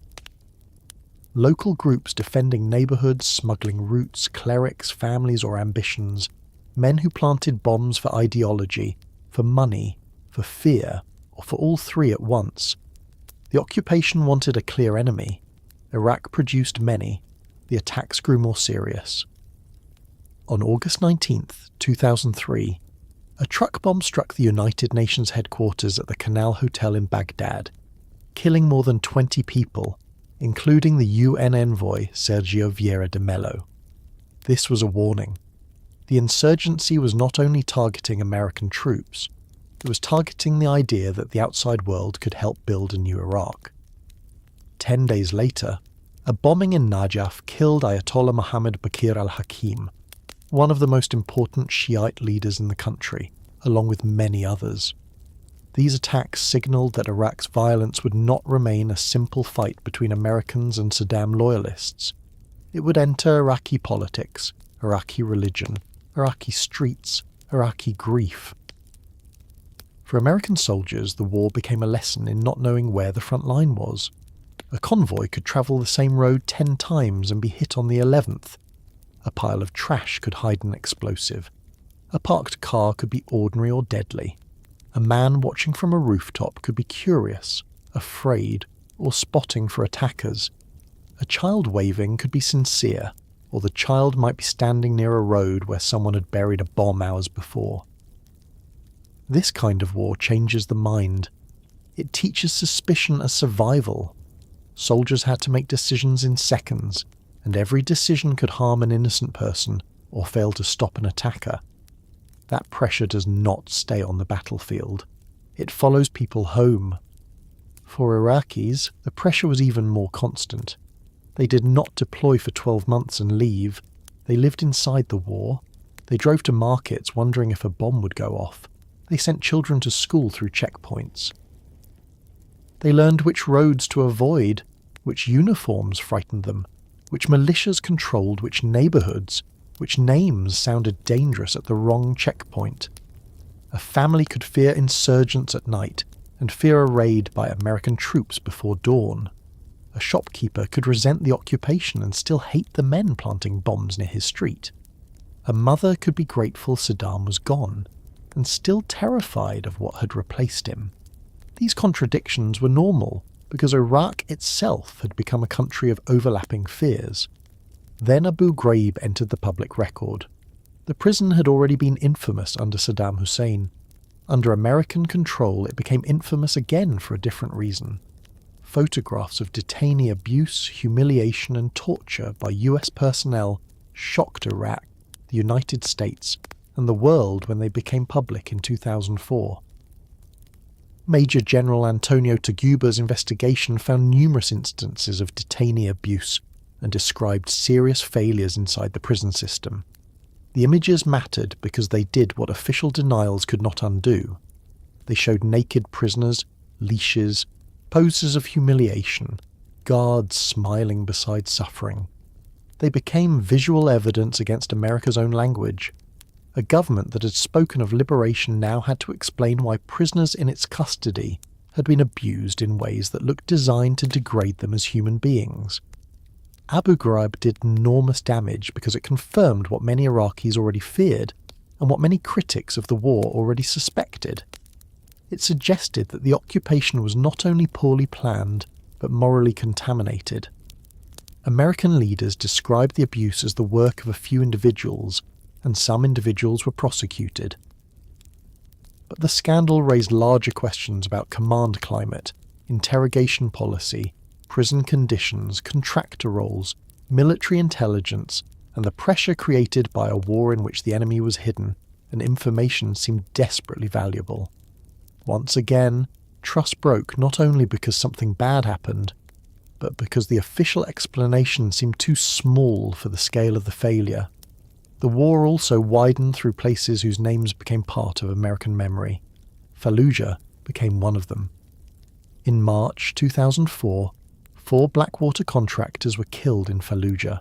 Local groups defending neighbourhoods, smuggling routes, clerics, families or ambitions. Men who planted bombs for ideology, for money, for fear, or for all three at once. The occupation wanted a clear enemy. Iraq produced many. The attacks grew more serious. On August 19, 2003, a truck bomb struck the United Nations headquarters at the Canal Hotel in Baghdad, killing more than 20 people, including the UN envoy Sergio Vieira de Mello. This was a warning. The insurgency was not only targeting American troops, it was targeting the idea that the outside world could help build a new Iraq. 10 days later, A bombing in Najaf killed Ayatollah Mohammed Bakir al-Hakim, one of the most important Shiite leaders in the country, along with many others. These attacks signaled that Iraq's violence would not remain a simple fight between Americans and Saddam loyalists. It would enter Iraqi politics, Iraqi religion, Iraqi streets, Iraqi grief. For American soldiers, the war became a lesson in not knowing where the front line was. A convoy could travel the same road 10 times and be hit on the 11th. A pile of trash could hide an explosive. A parked car could be ordinary or deadly. A man watching from a rooftop could be curious, afraid, or spotting for attackers. A child waving could be sincere, or the child might be standing near a road where someone had buried a bomb hours before. This kind of war changes the mind. It teaches suspicion as survival. Soldiers had to make decisions in seconds, and every decision could harm an innocent person or fail to stop an attacker. That pressure does not stay on the battlefield. It follows people home. For Iraqis, the pressure was even more constant. They did not deploy for 12 months and leave. They lived inside the war. They drove to markets wondering if a bomb would go off. They sent children to school through checkpoints. They learned which roads to avoid, which uniforms frightened them, which militias controlled which neighbourhoods, which names sounded dangerous at the wrong checkpoint. A family could fear insurgents at night and fear a raid by American troops before dawn. A shopkeeper could resent the occupation and still hate the men planting bombs near his street. A mother could be grateful Saddam was gone and still terrified of what had replaced him. These contradictions were normal because Iraq itself had become a country of overlapping fears. Then Abu Ghraib entered the public record. The prison had already been infamous under Saddam Hussein. Under American control, it became infamous again for a different reason. Photographs of detainee abuse, humiliation and torture by US personnel shocked Iraq, the United States, and the world when they became public in 2004. Major General Antonio Taguba's investigation found numerous instances of detainee abuse and described serious failures inside the prison system. The images mattered because they did what official denials could not undo. They showed naked prisoners, leashes, poses of humiliation, guards smiling beside suffering. They became visual evidence against America's own language. A government that had spoken of liberation now had to explain why prisoners in its custody had been abused in ways that looked designed to degrade them as human beings. Abu Ghraib did enormous damage because it confirmed what many Iraqis already feared and what many critics of the war already suspected. It suggested that the occupation was not only poorly planned, but morally contaminated. American leaders described the abuse as the work of a few individuals, and some individuals were prosecuted. But the scandal raised larger questions about command climate, interrogation policy, prison conditions, contractor roles, military intelligence, and the pressure created by a war in which the enemy was hidden and information seemed desperately valuable. Once again, trust broke not only because something bad happened, but because the official explanation seemed too small for the scale of the failure. The war also widened through places whose names became part of American memory. Fallujah became one of them. In March 2004, 4 Blackwater contractors were killed in Fallujah,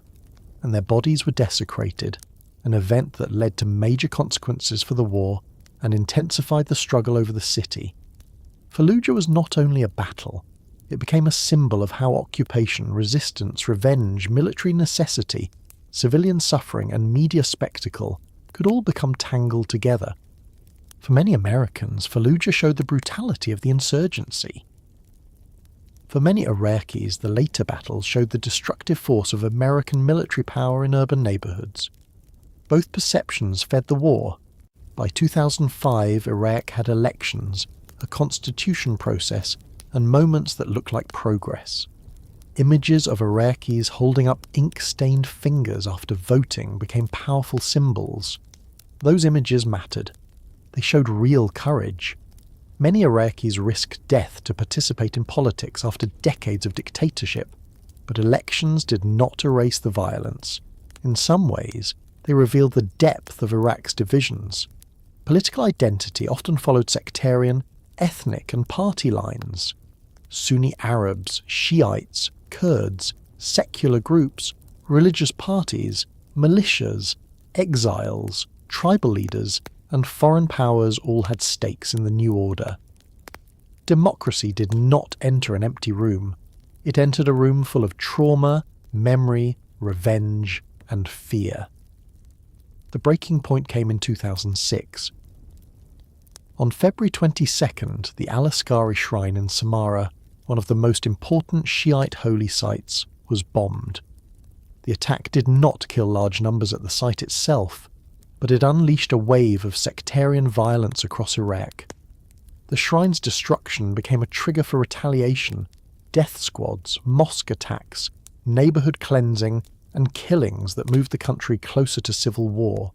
and their bodies were desecrated, an event that led to major consequences for the war and intensified the struggle over the city. Fallujah was not only a battle, it became a symbol of how occupation, resistance, revenge, military necessity, civilian suffering and media spectacle could all become tangled together. For many Americans, Fallujah showed the brutality of the insurgency. For many Iraqis, the later battles showed the destructive force of American military power in urban neighbourhoods. Both perceptions fed the war. By 2005, Iraq had elections, a constitution process, and moments that looked like progress. Images of Iraqis holding up ink-stained fingers after voting became powerful symbols. Those images mattered. They showed real courage. Many Iraqis risked death to participate in politics after decades of dictatorship. But elections did not erase the violence. In some ways, they revealed the depth of Iraq's divisions. Political identity often followed sectarian, ethnic and party lines. Sunni Arabs, Shiites, Kurds, secular groups, religious parties, militias, exiles, tribal leaders, and foreign powers all had stakes in the new order. Democracy did not enter an empty room. It entered a room full of trauma, memory, revenge, and fear. The breaking point came in 2006. On February 22nd, the Al-Askari shrine in Samarra, one of the most important Shiite holy sites, was bombed. The attack did not kill large numbers at the site itself, but it unleashed a wave of sectarian violence across Iraq. The shrine's destruction became a trigger for retaliation, death squads, mosque attacks, neighbourhood cleansing, and killings that moved the country closer to civil war.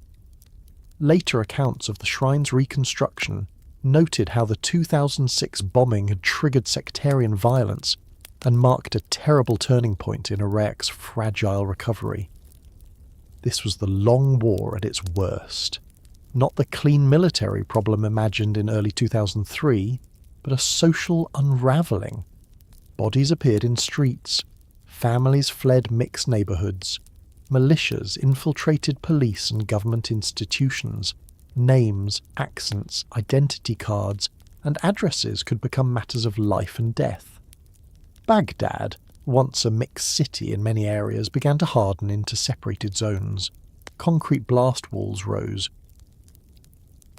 Later accounts of the shrine's reconstruction noted how the 2006 bombing had triggered sectarian violence and marked a terrible turning point in Iraq's fragile recovery. This was the long war at its worst. Not the clean military problem imagined in early 2003, but a social unravelling. Bodies appeared in streets, families fled mixed neighbourhoods, militias infiltrated police and government institutions, names, accents, identity cards, and addresses could become matters of life and death. Baghdad, once a mixed city in many areas, began to harden into separated zones. Concrete blast walls rose.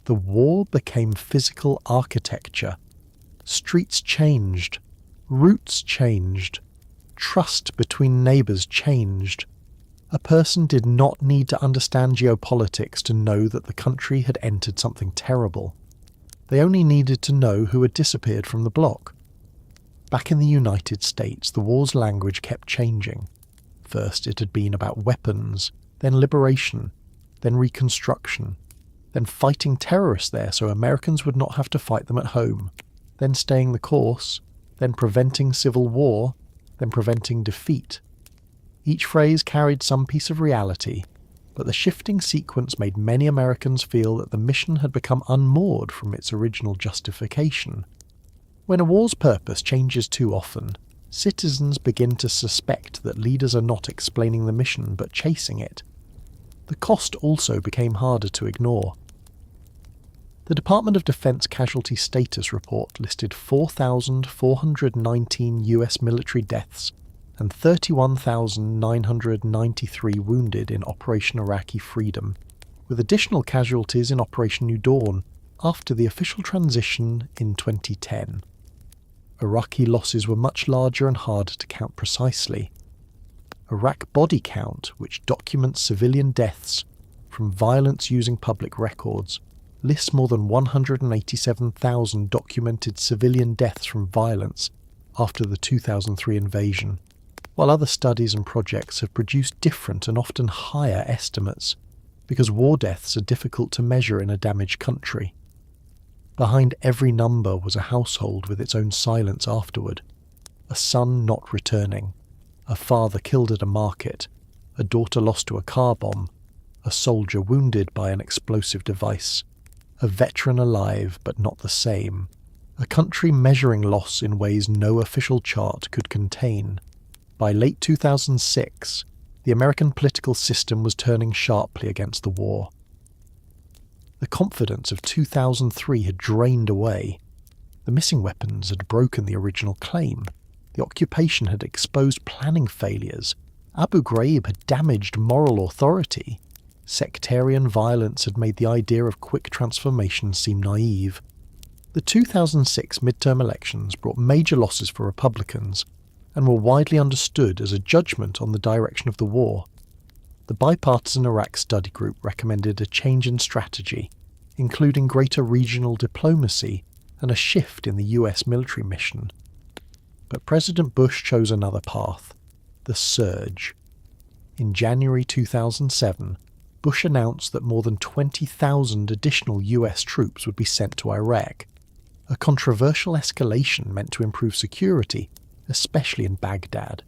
The war became physical architecture. Streets changed. Routes changed. Trust between neighbours changed. A person did not need to understand geopolitics to know that the country had entered something terrible. They only needed to know who had disappeared from the bloc. Back in the United States, the war's language kept changing. First it had been about weapons, then liberation, then reconstruction, then fighting terrorists there so Americans would not have to fight them at home, then staying the course, then preventing civil war, then preventing defeat. Each phrase carried some piece of reality, but the shifting sequence made many Americans feel that the mission had become unmoored from its original justification. When a war's purpose changes too often, citizens begin to suspect that leaders are not explaining the mission but chasing it. The cost also became harder to ignore. The Department of Defense Casualty Status Report listed 4,419 US military deaths and 31,993 wounded in Operation Iraqi Freedom, with additional casualties in Operation New Dawn after the official transition in 2010. Iraqi losses were much larger and harder to count precisely. Iraq Body Count, which documents civilian deaths from violence using public records, lists more than 187,000 documented civilian deaths from violence after the 2003 invasion, while other studies and projects have produced different and often higher estimates, because war deaths are difficult to measure in a damaged country. Behind every number was a household with its own silence afterward, a son not returning, a father killed at a market, a daughter lost to a car bomb, a soldier wounded by an explosive device, a veteran alive but not the same, a country measuring loss in ways no official chart could contain. By late 2006, the American political system was turning sharply against the war. The confidence of 2003 had drained away. The missing weapons had broken the original claim. The occupation had exposed planning failures. Abu Ghraib had damaged moral authority. Sectarian violence had made the idea of quick transformation seem naive. The 2006 midterm elections brought major losses for Republicans and were widely understood as a judgment on the direction of the war. The bipartisan Iraq study group recommended a change in strategy, including greater regional diplomacy and a shift in the US military mission. But President Bush chose another path, the surge. In January 2007, Bush announced that more than 20,000 additional US troops would be sent to Iraq, a controversial escalation meant to improve security, especially in Baghdad.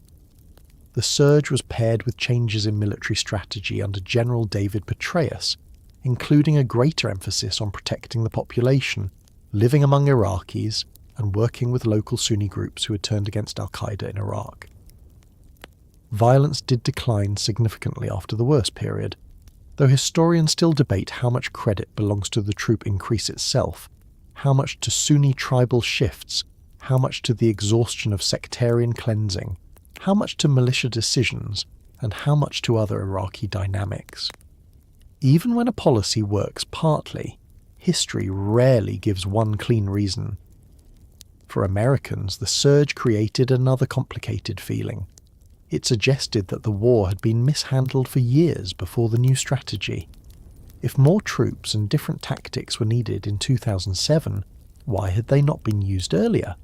The surge was paired with changes in military strategy under General David Petraeus, including a greater emphasis on protecting the population, living among Iraqis, and working with local Sunni groups who had turned against al-Qaeda in Iraq. Violence did decline significantly after the worst period, though historians still debate how much credit belongs to the troop increase itself, how much to Sunni tribal shifts, how much to the exhaustion of sectarian cleansing, how much to militia decisions, and how much to other Iraqi dynamics. Even when a policy works partly, history rarely gives one clean reason. For Americans, the surge created another complicated feeling. It suggested that the war had been mishandled for years before the new strategy. If more troops and different tactics were needed in 2007, why had they not been used earlier?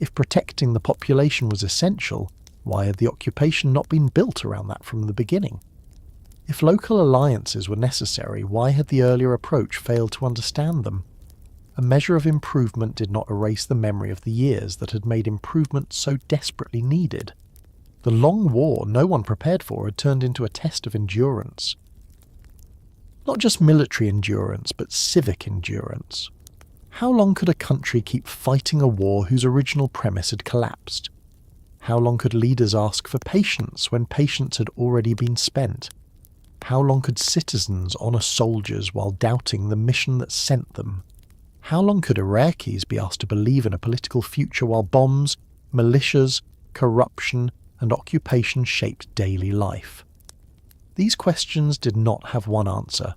If protecting the population was essential, why had the occupation not been built around that from the beginning? If local alliances were necessary, why had the earlier approach failed to understand them? A measure of improvement did not erase the memory of the years that had made improvement so desperately needed. The long war no one prepared for had turned into a test of endurance. Not just military endurance, but civic endurance. How long could a country keep fighting a war whose original premise had collapsed? How long could leaders ask for patience when patience had already been spent? How long could citizens honour soldiers while doubting the mission that sent them? How long could Iraqis be asked to believe in a political future while bombs, militias, corruption, and occupation shaped daily life? These questions did not have one answer.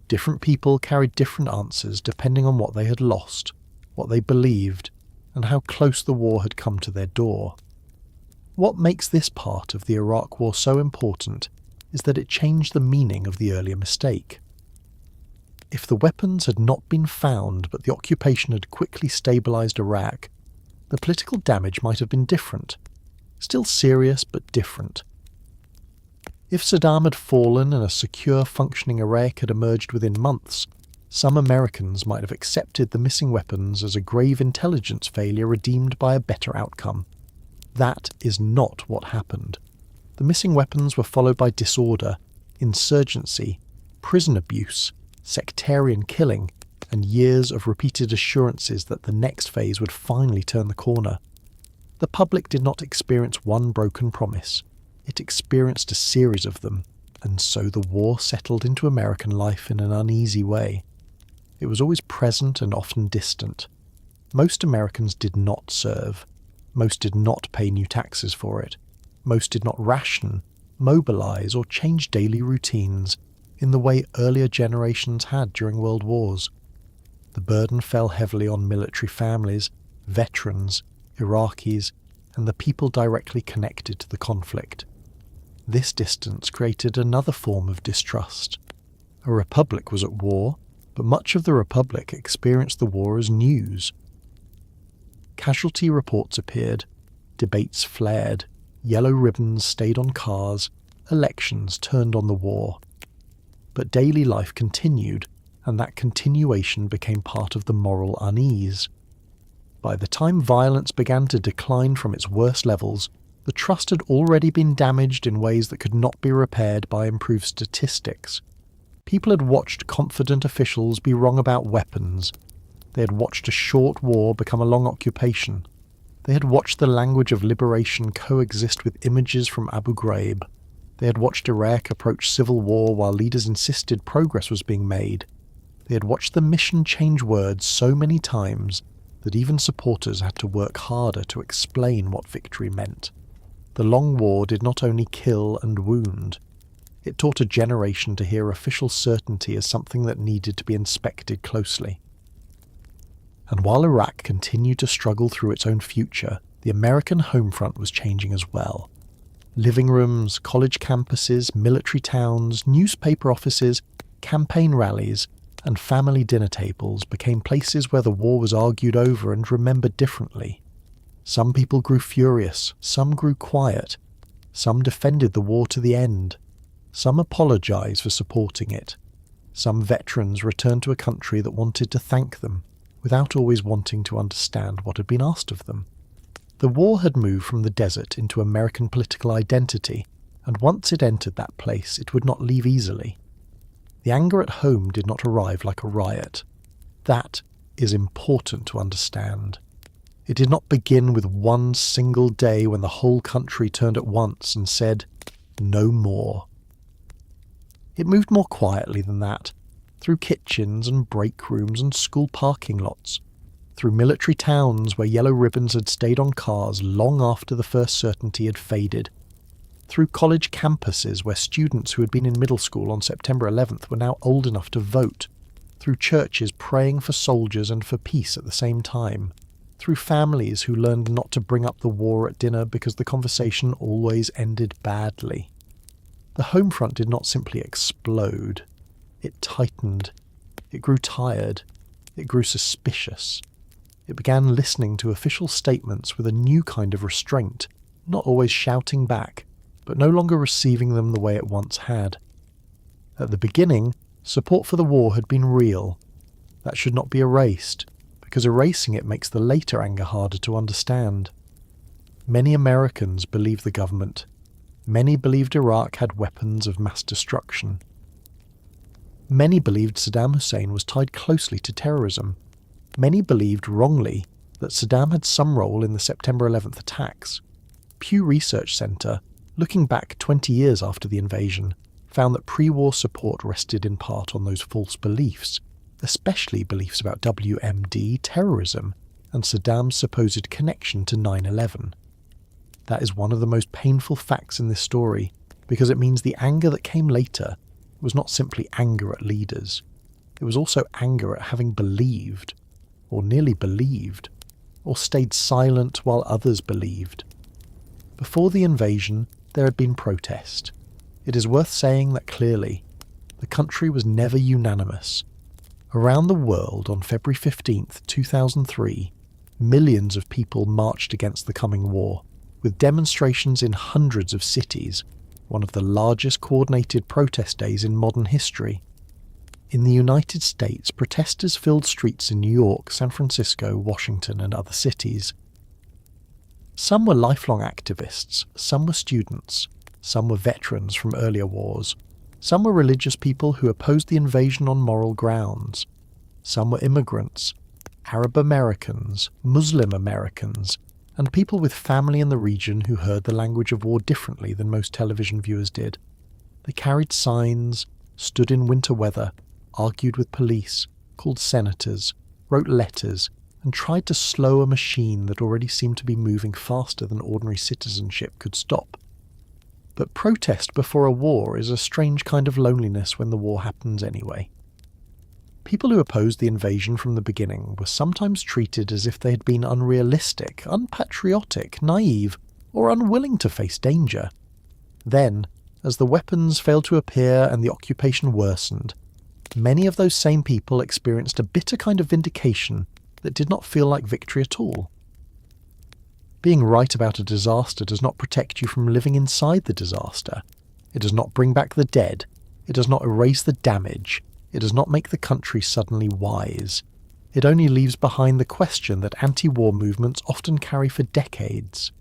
Different people carried different answers depending on what they had lost, what they believed, and how close the war had come to their door. What makes this part of the Iraq War so important is that it changed the meaning of the earlier mistake. If the weapons had not been found but the occupation had quickly stabilised Iraq, the political damage might have been different. Still serious, but different. If Saddam had fallen and a secure, functioning Iraq had emerged within months, some Americans might have accepted the missing weapons as a grave intelligence failure redeemed by a better outcome. That is not what happened. The missing weapons were followed by disorder, insurgency, prison abuse, sectarian killing, and years of repeated assurances that the next phase would finally turn the corner. The public did not experience one broken promise. It experienced a series of them, and so the war settled into American life in an uneasy way. It was always present and often distant. Most Americans did not serve. Most did not pay new taxes for it. Most did not ration, mobilise, or change daily routines in the way earlier generations had during world wars. The burden fell heavily on military families, veterans, Iraqis, and the people directly connected to the conflict. This distance created another form of distrust. A republic was at war, but much of the republic experienced the war as news. Casualty reports appeared, debates flared, yellow ribbons stayed on cars, elections turned on the war. But daily life continued, and that continuation became part of the moral unease. By the time violence began to decline from its worst levels, the trust had already been damaged in ways that could not be repaired by improved statistics. People had watched confident officials be wrong about weapons. They had watched a short war become a long occupation. They had watched the language of liberation coexist with images from Abu Ghraib. They had watched Iraq approach civil war while leaders insisted progress was being made. They had watched the mission change words so many times that even supporters had to work harder to explain what victory meant. The long war did not only kill and wound, it taught a generation to hear official certainty as something that needed to be inspected closely. And while Iraq continued to struggle through its own future, the American home front was changing as well. Living rooms, college campuses, military towns, newspaper offices, campaign rallies, and family dinner tables became places where the war was argued over and remembered differently. Some people grew furious, some grew quiet, some defended the war to the end, some apologized for supporting it, some veterans returned to a country that wanted to thank them, without always wanting to understand what had been asked of them. The war had moved from the desert into American political identity, and once it entered that place, it would not leave easily. The anger at home did not arrive like a riot. That is important to understand. It did not begin with one single day when the whole country turned at once and said, "No more." It moved more quietly than that, through kitchens and break rooms and school parking lots, through military towns where yellow ribbons had stayed on cars long after the first certainty had faded, through college campuses where students who had been in middle school on September 11th were now old enough to vote, through churches praying for soldiers and for peace at the same time, through families who learned not to bring up the war at dinner because the conversation always ended badly. The home front did not simply explode. It tightened. It grew tired. It grew suspicious. It began listening to official statements with a new kind of restraint, not always shouting back, but no longer receiving them the way it once had. At the beginning, support for the war had been real. That should not be erased, because erasing it makes the later anger harder to understand. Many Americans believed the government. Many believed Iraq had weapons of mass destruction. Many believed Saddam Hussein was tied closely to terrorism. Many believed wrongly that Saddam had some role in the September 11th attacks. Pew Research Center, looking back 20 years after the invasion, found that pre-war support rested in part on those false beliefs, especially beliefs about WMD terrorism and Saddam's supposed connection to 9/11. That is one of the most painful facts in this story, because it means the anger that came later was not simply anger at leaders. It was also anger at having believed, or nearly believed, or stayed silent while others believed. Before the invasion, there had been protest. It is worth saying that clearly. The country was never unanimous. Around the world on February 15th, 2003, millions of people marched against the coming war, with demonstrations in hundreds of cities, one of the largest coordinated protest days in modern history. In the United States, protesters filled streets in New York, San Francisco, Washington, and other cities. Some were lifelong activists, some were students, some were veterans from earlier wars, some were religious people who opposed the invasion on moral grounds, some were immigrants, Arab Americans, Muslim Americans, and people with family in the region who heard the language of war differently than most television viewers did. They carried signs, stood in winter weather, argued with police, called senators, wrote letters, and tried to slow a machine that already seemed to be moving faster than ordinary citizenship could stop. But protest before a war is a strange kind of loneliness when the war happens anyway. People who opposed the invasion from the beginning were sometimes treated as if they had been unrealistic, unpatriotic, naive, or unwilling to face danger. Then, as the weapons failed to appear and the occupation worsened, many of those same people experienced a bitter kind of vindication that did not feel like victory at all. Being right about a disaster does not protect you from living inside the disaster. It does not bring back the dead. It does not erase the damage. It does not make the country suddenly wise. It only leaves behind the question that anti-war movements often carry for decades.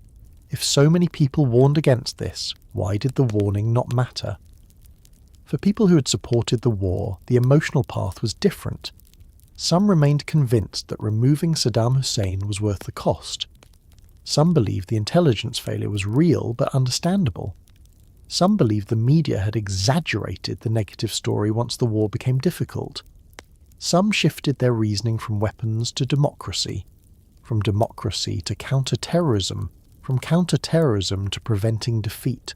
If so many people warned against this, why did the warning not matter? For people who had supported the war, the emotional path was different. Some remained convinced that removing Saddam Hussein was worth the cost. Some believed the intelligence failure was real but understandable. Some believed the media had exaggerated the negative story once the war became difficult. Some shifted their reasoning from weapons to democracy to counter-terrorism, from counter-terrorism to preventing defeat.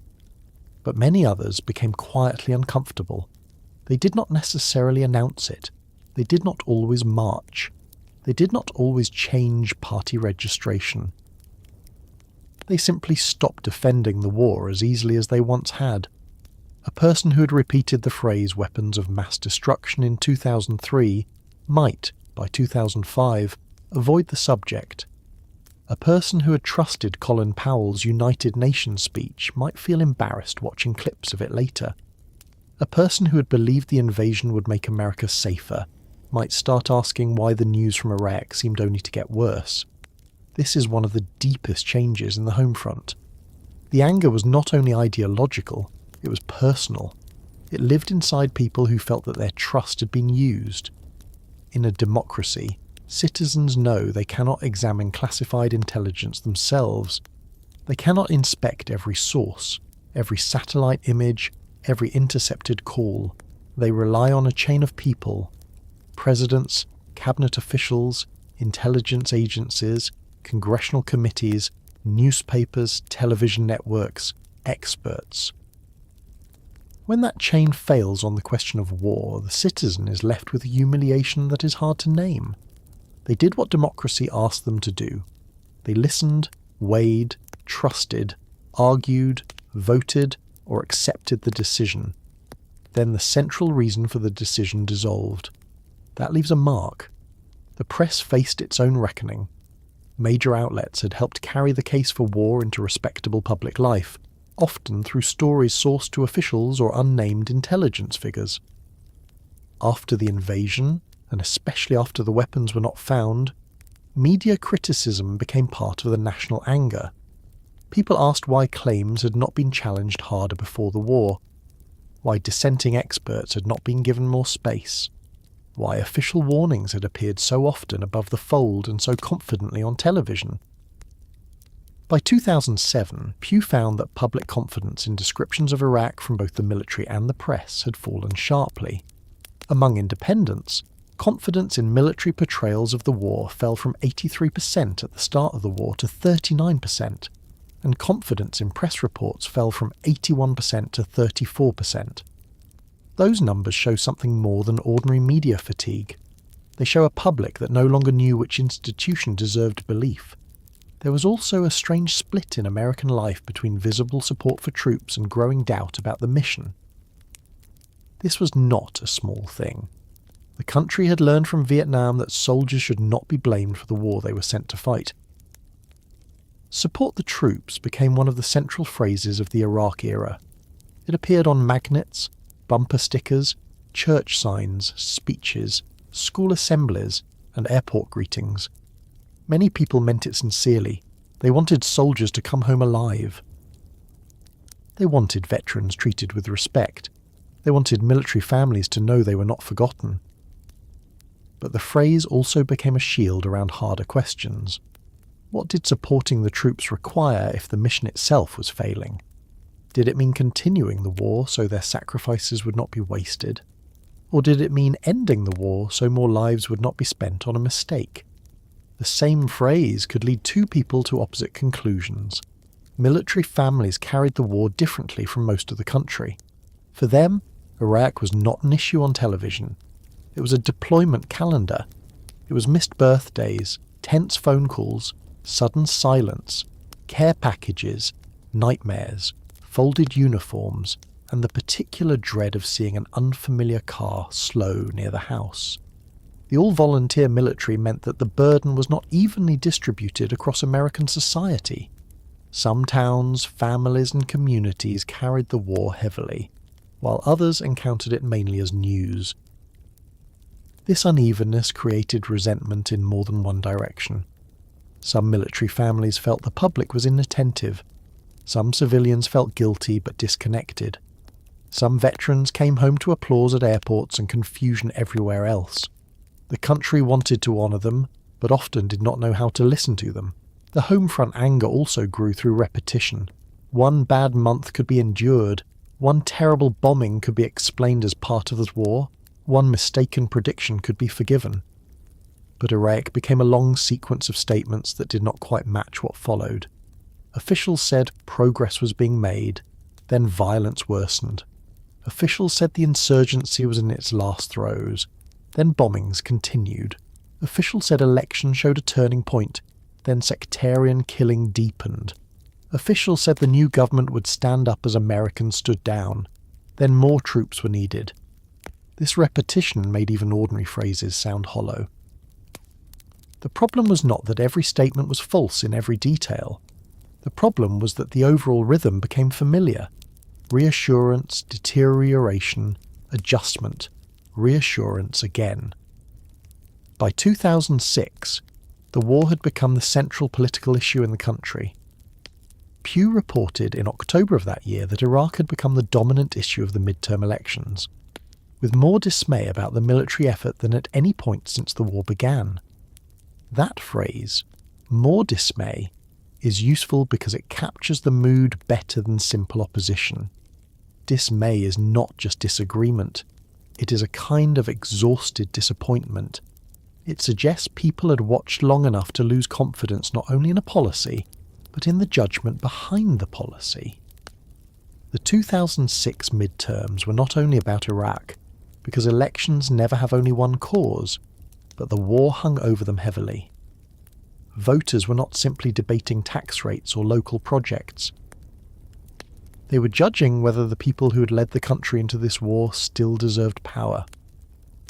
But many others became quietly uncomfortable. They did not necessarily announce it. They did not always march. They did not always change party registration. They simply stopped defending the war as easily as they once had. A person who had repeated the phrase weapons of mass destruction in 2003 might, by 2005, avoid the subject. A person who had trusted Colin Powell's United Nations speech might feel embarrassed watching clips of it later. A person who had believed the invasion would make America safer might start asking why the news from Iraq seemed only to get worse. This is one of the deepest changes in the home front. The anger was not only ideological, it was personal. It lived inside people who felt that their trust had been used. In a democracy, citizens know they cannot examine classified intelligence themselves. They cannot inspect every source, every satellite image, every intercepted call. They rely on a chain of people: presidents, cabinet officials, intelligence agencies, congressional committees, newspapers, television networks, experts. When that chain fails on the question of war, the citizen is left with a humiliation that is hard to name. They did what democracy asked them to do. They listened, weighed, trusted, argued, voted, or accepted the decision. Then the central reason for the decision dissolved. That leaves a mark. The press faced its own reckoning. Major outlets had helped carry the case for war into respectable public life, often through stories sourced to officials or unnamed intelligence figures. After the invasion, and especially after the weapons were not found, media criticism became part of the national anger. People asked why claims had not been challenged harder before the war, why dissenting experts had not been given more space, why official warnings had appeared so often above the fold and so confidently on television. By 2007, Pew found that public confidence in descriptions of Iraq from both the military and the press had fallen sharply. Among independents, confidence in military portrayals of the war fell from 83% at the start of the war to 39%, and confidence in press reports fell from 81% to 34%. Those numbers show something more than ordinary media fatigue. They show a public that no longer knew which institution deserved belief. There was also a strange split in American life between visible support for troops and growing doubt about the mission. This was not a small thing. The country had learned from Vietnam that soldiers should not be blamed for the war they were sent to fight. Support the troops became one of the central phrases of the Iraq era. It appeared on magnets, bumper stickers, church signs, speeches, school assemblies, and airport greetings. Many people meant it sincerely. They wanted soldiers to come home alive. They wanted veterans treated with respect. They wanted military families to know they were not forgotten. But the phrase also became a shield around harder questions. What did supporting the troops require if the mission itself was failing? Did it mean continuing the war so their sacrifices would not be wasted? Or did it mean ending the war so more lives would not be spent on a mistake? The same phrase could lead two people to opposite conclusions. Military families carried the war differently from most of the country. For them, Iraq was not an issue on television. It was a deployment calendar. It was missed birthdays, tense phone calls, sudden silence, care packages, nightmares, folded uniforms, and the particular dread of seeing an unfamiliar car slow near the house. The all-volunteer military meant that the burden was not evenly distributed across American society. Some towns, families, and communities carried the war heavily, while others encountered it mainly as news. This unevenness created resentment in more than one direction. Some military families felt the public was inattentive. Some civilians felt guilty but disconnected. Some veterans came home to applause at airports and confusion everywhere else. The country wanted to honour them, but often did not know how to listen to them. The home front anger also grew through repetition. One bad month could be endured. One terrible bombing could be explained as part of the war. One mistaken prediction could be forgiven. But Iraq became a long sequence of statements that did not quite match what followed. Officials said progress was being made, then violence worsened. Officials said the insurgency was in its last throes, then bombings continued. Officials said elections showed a turning point, then sectarian killing deepened. Officials said the new government would stand up as Americans stood down, then more troops were needed. This repetition made even ordinary phrases sound hollow. The problem was not that every statement was false in every detail. The problem was that the overall rhythm became familiar. Reassurance, deterioration, adjustment, reassurance again. By 2006, The war had become the central political issue in the country. Pew reported in October of that year that Iraq had become the dominant issue of the midterm elections, with more dismay about the military effort than at any point since the war began. That phrase, more dismay, is useful because it captures the mood better than simple opposition. Dismay is not just disagreement. It is a kind of exhausted disappointment. It suggests people had watched long enough to lose confidence not only in a policy, but in the judgment behind the policy. The 2006 midterms were not only about Iraq, because elections never have only one cause, but the war hung over them heavily. Voters were not simply debating tax rates or local projects. They were judging whether the people who had led the country into this war still deserved power.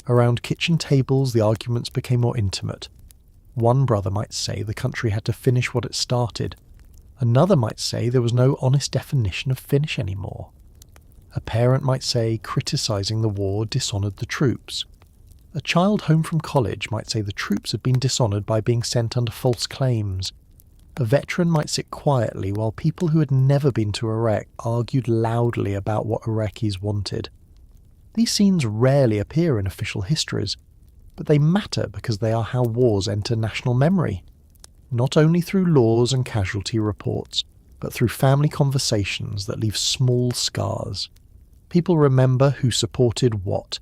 Around kitchen tables, the arguments became more intimate. One brother might say the country had to finish what it started. Another might say there was no honest definition of finish anymore. A parent might say criticising the war dishonoured the troops. A child home from college might say the troops had been dishonoured by being sent under false claims. A veteran might sit quietly while people who had never been to Iraq argued loudly about what Iraqis wanted. These scenes rarely appear in official histories, but they matter because they are how wars enter national memory, not only through laws and casualty reports, but through family conversations that leave small scars. People remember who supported what.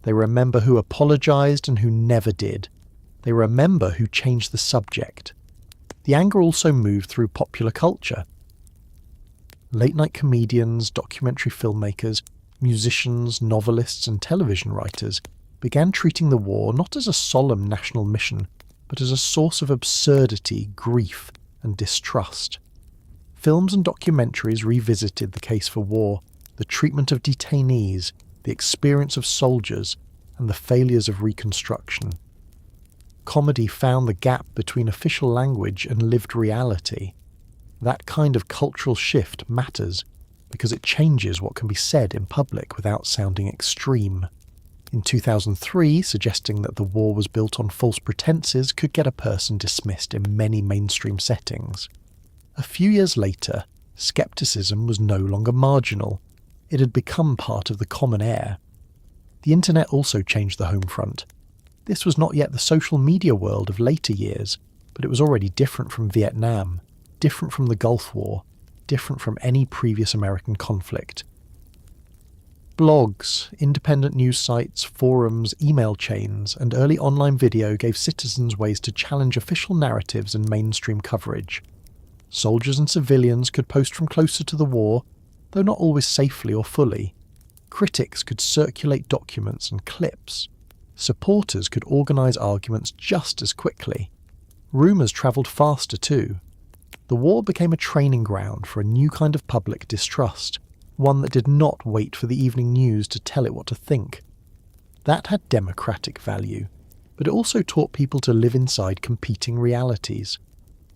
They remember who apologised and who never did. They remember who changed the subject. The anger also moved through popular culture. Late-night comedians, documentary filmmakers, musicians, novelists and television writers began treating the war not as a solemn national mission, but as a source of absurdity, grief and distrust. Films and documentaries revisited the case for war, the treatment of detainees, the experience of soldiers, and the failures of reconstruction. Comedy found the gap between official language and lived reality. That kind of cultural shift matters because it changes what can be said in public without sounding extreme. In 2003, suggesting that the war was built on false pretenses could get a person dismissed in many mainstream settings. A few years later, skepticism was no longer marginal. It had become part of the common air. The internet also changed the home front. This was not yet the social media world of later years, but it was already different from Vietnam, different from the Gulf War, different from any previous American conflict. Blogs, independent news sites, forums, email chains, and early online video gave citizens ways to challenge official narratives and mainstream coverage. Soldiers and civilians could post from closer to the war, though not always safely or fully. Critics could circulate documents and clips. Supporters could organise arguments just as quickly. Rumours travelled faster too. The war became a training ground for a new kind of public distrust, one that did not wait for the evening news to tell it what to think. That had democratic value, but it also taught people to live inside competing realities.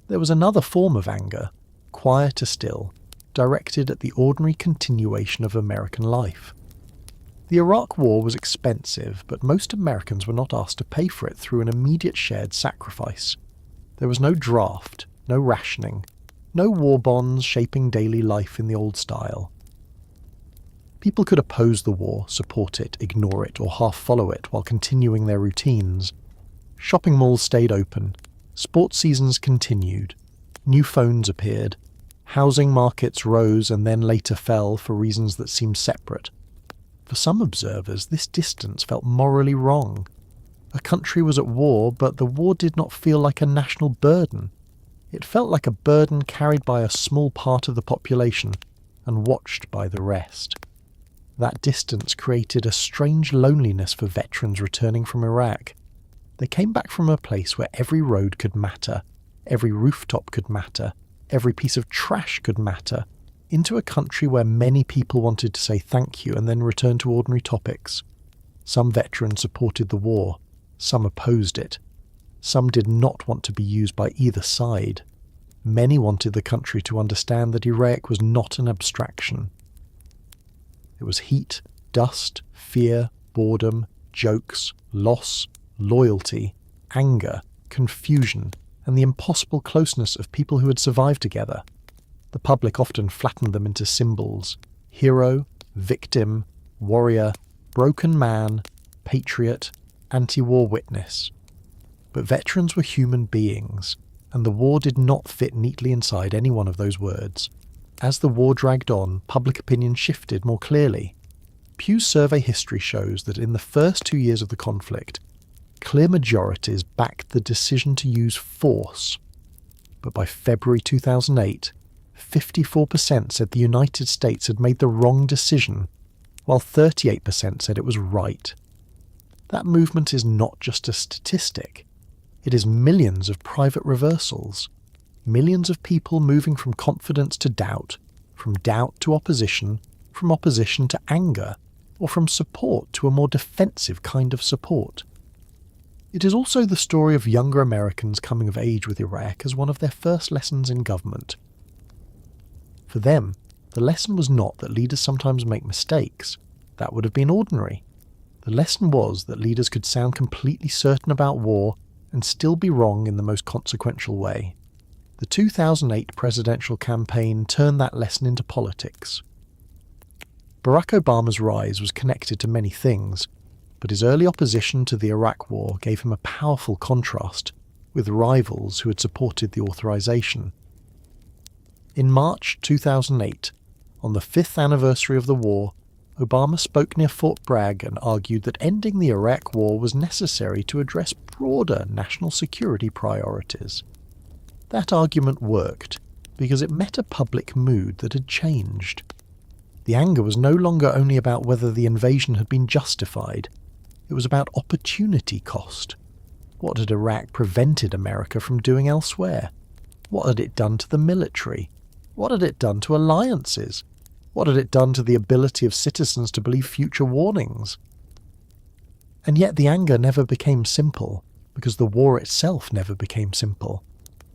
There was another form of anger, quieter still, directed at the ordinary continuation of American life. The Iraq War was expensive, but most Americans were not asked to pay for it through an immediate shared sacrifice. There was no draft, no rationing, no war bonds shaping daily life in the old style. People could oppose the war, support it, ignore it, or half follow it while continuing their routines. Shopping malls stayed open. Sports seasons continued. New phones appeared. Housing markets rose and then later fell for reasons that seemed separate. For some observers, this distance felt morally wrong. A country was at war, but the war did not feel like a national burden. It felt like a burden carried by a small part of the population and watched by the rest. That distance created a strange loneliness for veterans returning from Iraq. They came back from a place where every road could matter, every rooftop could matter, every piece of trash could matter, into a country where many people wanted to say thank you and then return to ordinary topics. Some veterans supported the war, some opposed it. Some did not want to be used by either side. Many wanted the country to understand that Iraq was not an abstraction. It was heat, dust, fear, boredom, jokes, loss, loyalty, anger, confusion, and the impossible closeness of people who had survived together. The public often flattened them into symbols: hero, victim, warrior, broken man, patriot, anti-war witness. But veterans were human beings, and the war did not fit neatly inside any one of those words. As the war dragged on, public opinion shifted more clearly. Pew's survey history shows that in the first 2 years of the conflict, clear majorities backed the decision to use force. But by February 2008, 54% said the United States had made the wrong decision, while 38% said it was right. That movement is not just a statistic. It is millions of private reversals, millions of people moving from confidence to doubt, from doubt to opposition, from opposition to anger, or from support to a more defensive kind of support. It is also the story of younger Americans coming of age with Iraq as one of their first lessons in government. For them, the lesson was not that leaders sometimes make mistakes. That would have been ordinary. The lesson was that leaders could sound completely certain about war and still be wrong in the most consequential way. The 2008 presidential campaign turned that lesson into politics. Barack Obama's rise was connected to many things, but his early opposition to the Iraq War gave him a powerful contrast with rivals who had supported the authorization. In March 2008, on the 5th anniversary of the war, Obama spoke near Fort Bragg and argued that ending the Iraq War was necessary to address broader national security priorities. That argument worked because it met a public mood that had changed. The anger was no longer only about whether the invasion had been justified. It was about opportunity cost. What had Iraq prevented America from doing elsewhere? What had it done to the military? What had it done to alliances? What had it done to the ability of citizens to believe future warnings? And yet the anger never became simple, because the war itself never became simple.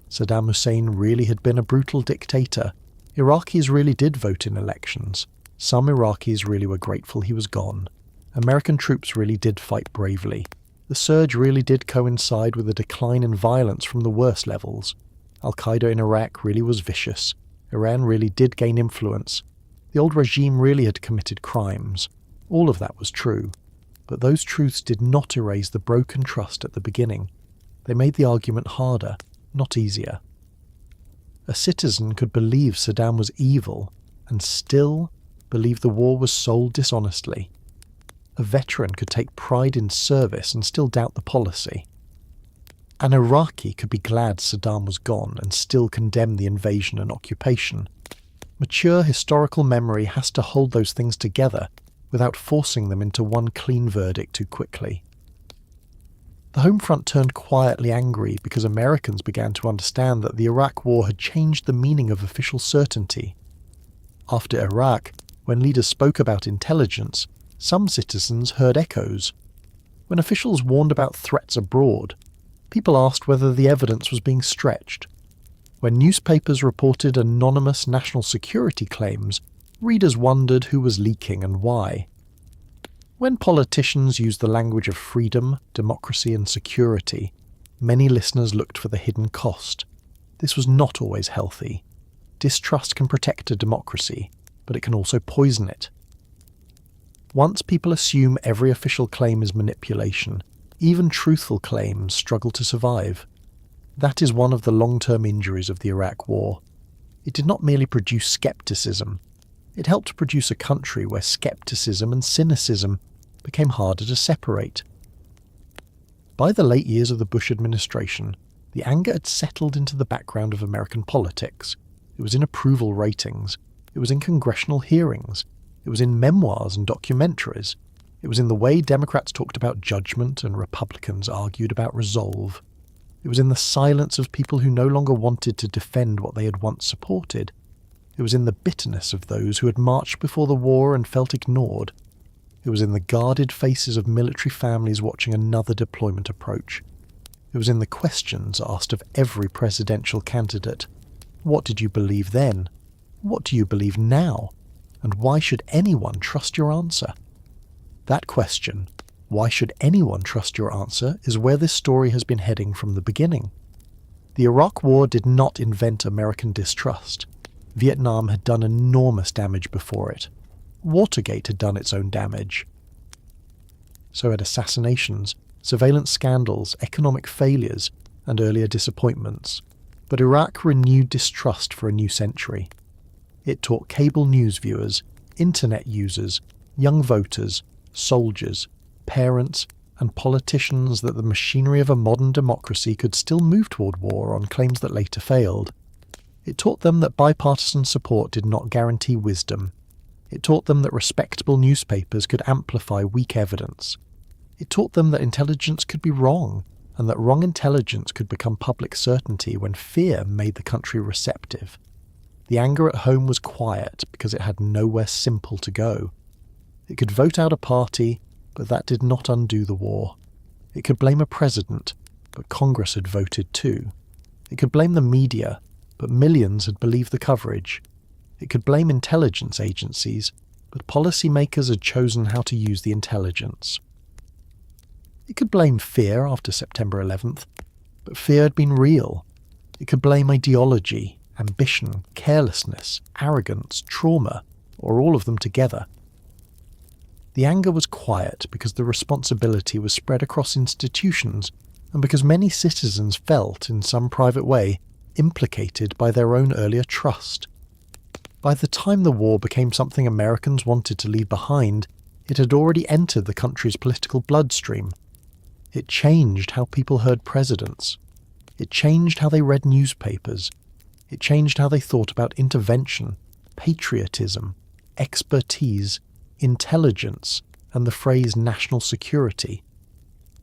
Saddam Hussein really had been a brutal dictator. Iraqis really did vote in elections. Some Iraqis really were grateful he was gone. American troops really did fight bravely. The surge really did coincide with a decline in violence from the worst levels. Al-Qaeda in Iraq really was vicious. Iran really did gain influence. The old regime really had committed crimes. All of that was true. But those truths did not erase the broken trust at the beginning. They made the argument harder, not easier. A citizen could believe Saddam was evil and still believe the war was sold dishonestly. A veteran could take pride in service and still doubt the policy. An Iraqi could be glad Saddam was gone and still condemn the invasion and occupation. Mature historical memory has to hold those things together without forcing them into one clean verdict too quickly. The home front turned quietly angry because Americans began to understand that the Iraq War had changed the meaning of official certainty. After Iraq, when leaders spoke about intelligence, some citizens heard echoes. When officials warned about threats abroad, people asked whether the evidence was being stretched. When newspapers reported anonymous national security claims, readers wondered who was leaking and why. When politicians used the language of freedom, democracy and security, many listeners looked for the hidden cost. This was not always healthy. Distrust can protect a democracy, but it can also poison it. Once people assume every official claim is manipulation, even truthful claims struggle to survive. That is one of the long-term injuries of the Iraq War. It did not merely produce skepticism. It helped produce a country where skepticism and cynicism became harder to separate. By the late years of the Bush administration, the anger had settled into the background of American politics. It was in approval ratings. It was in congressional hearings. It was in memoirs and documentaries. It was in the way Democrats talked about judgment and Republicans argued about resolve. It was in the silence of people who no longer wanted to defend what they had once supported. It was in the bitterness of those who had marched before the war and felt ignored. It was in the guarded faces of military families watching another deployment approach. It was in the questions asked of every presidential candidate. What did you believe then? What do you believe now? And why should anyone trust your answer? That question, why should anyone trust your answer, is where this story has been heading from the beginning. The Iraq War did not invent American distrust. Vietnam had done enormous damage before it. Watergate had done its own damage. So had assassinations, surveillance scandals, economic failures, and earlier disappointments. But Iraq renewed distrust for a new century. It taught cable news viewers, internet users, young voters, soldiers, parents, and politicians that the machinery of a modern democracy could still move toward war on claims that later failed. It taught them that bipartisan support did not guarantee wisdom. It taught them that respectable newspapers could amplify weak evidence. It taught them that intelligence could be wrong, and that wrong intelligence could become public certainty when fear made the country receptive. The anger at home was quiet because it had nowhere simple to go. It could vote out a party, but that did not undo the war. It could blame a president, but Congress had voted too. It could blame the media, but millions had believed the coverage. It could blame intelligence agencies, but policymakers had chosen how to use the intelligence. It could blame fear after September 11th, but fear had been real. It could blame ideology, ambition, carelessness, arrogance, trauma, or all of them together. The anger was quiet because the responsibility was spread across institutions and because many citizens felt, in some private way, implicated by their own earlier trust. By the time the war became something Americans wanted to leave behind, it had already entered the country's political bloodstream. It changed how people heard presidents. It changed how they read newspapers. It changed how they thought about intervention, patriotism, expertise, intelligence, and the phrase national security.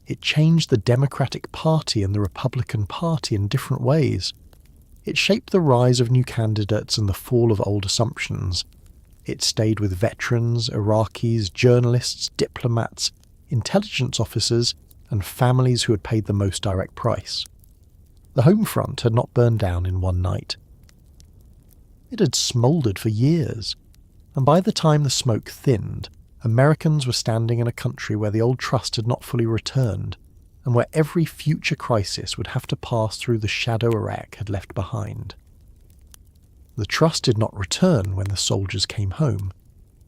It changed the Democratic Party and the Republican Party in different ways. It shaped the rise of new candidates and the fall of old assumptions. It stayed with veterans, Iraqis, journalists, diplomats, intelligence officers, and families who had paid the most direct price. The home front had not burned down in one night. It had smouldered for years, and by the time the smoke thinned, Americans were standing in a country where the old trust had not fully returned, and where every future crisis would have to pass through the shadow Iraq had left behind. The trust did not return when the soldiers came home.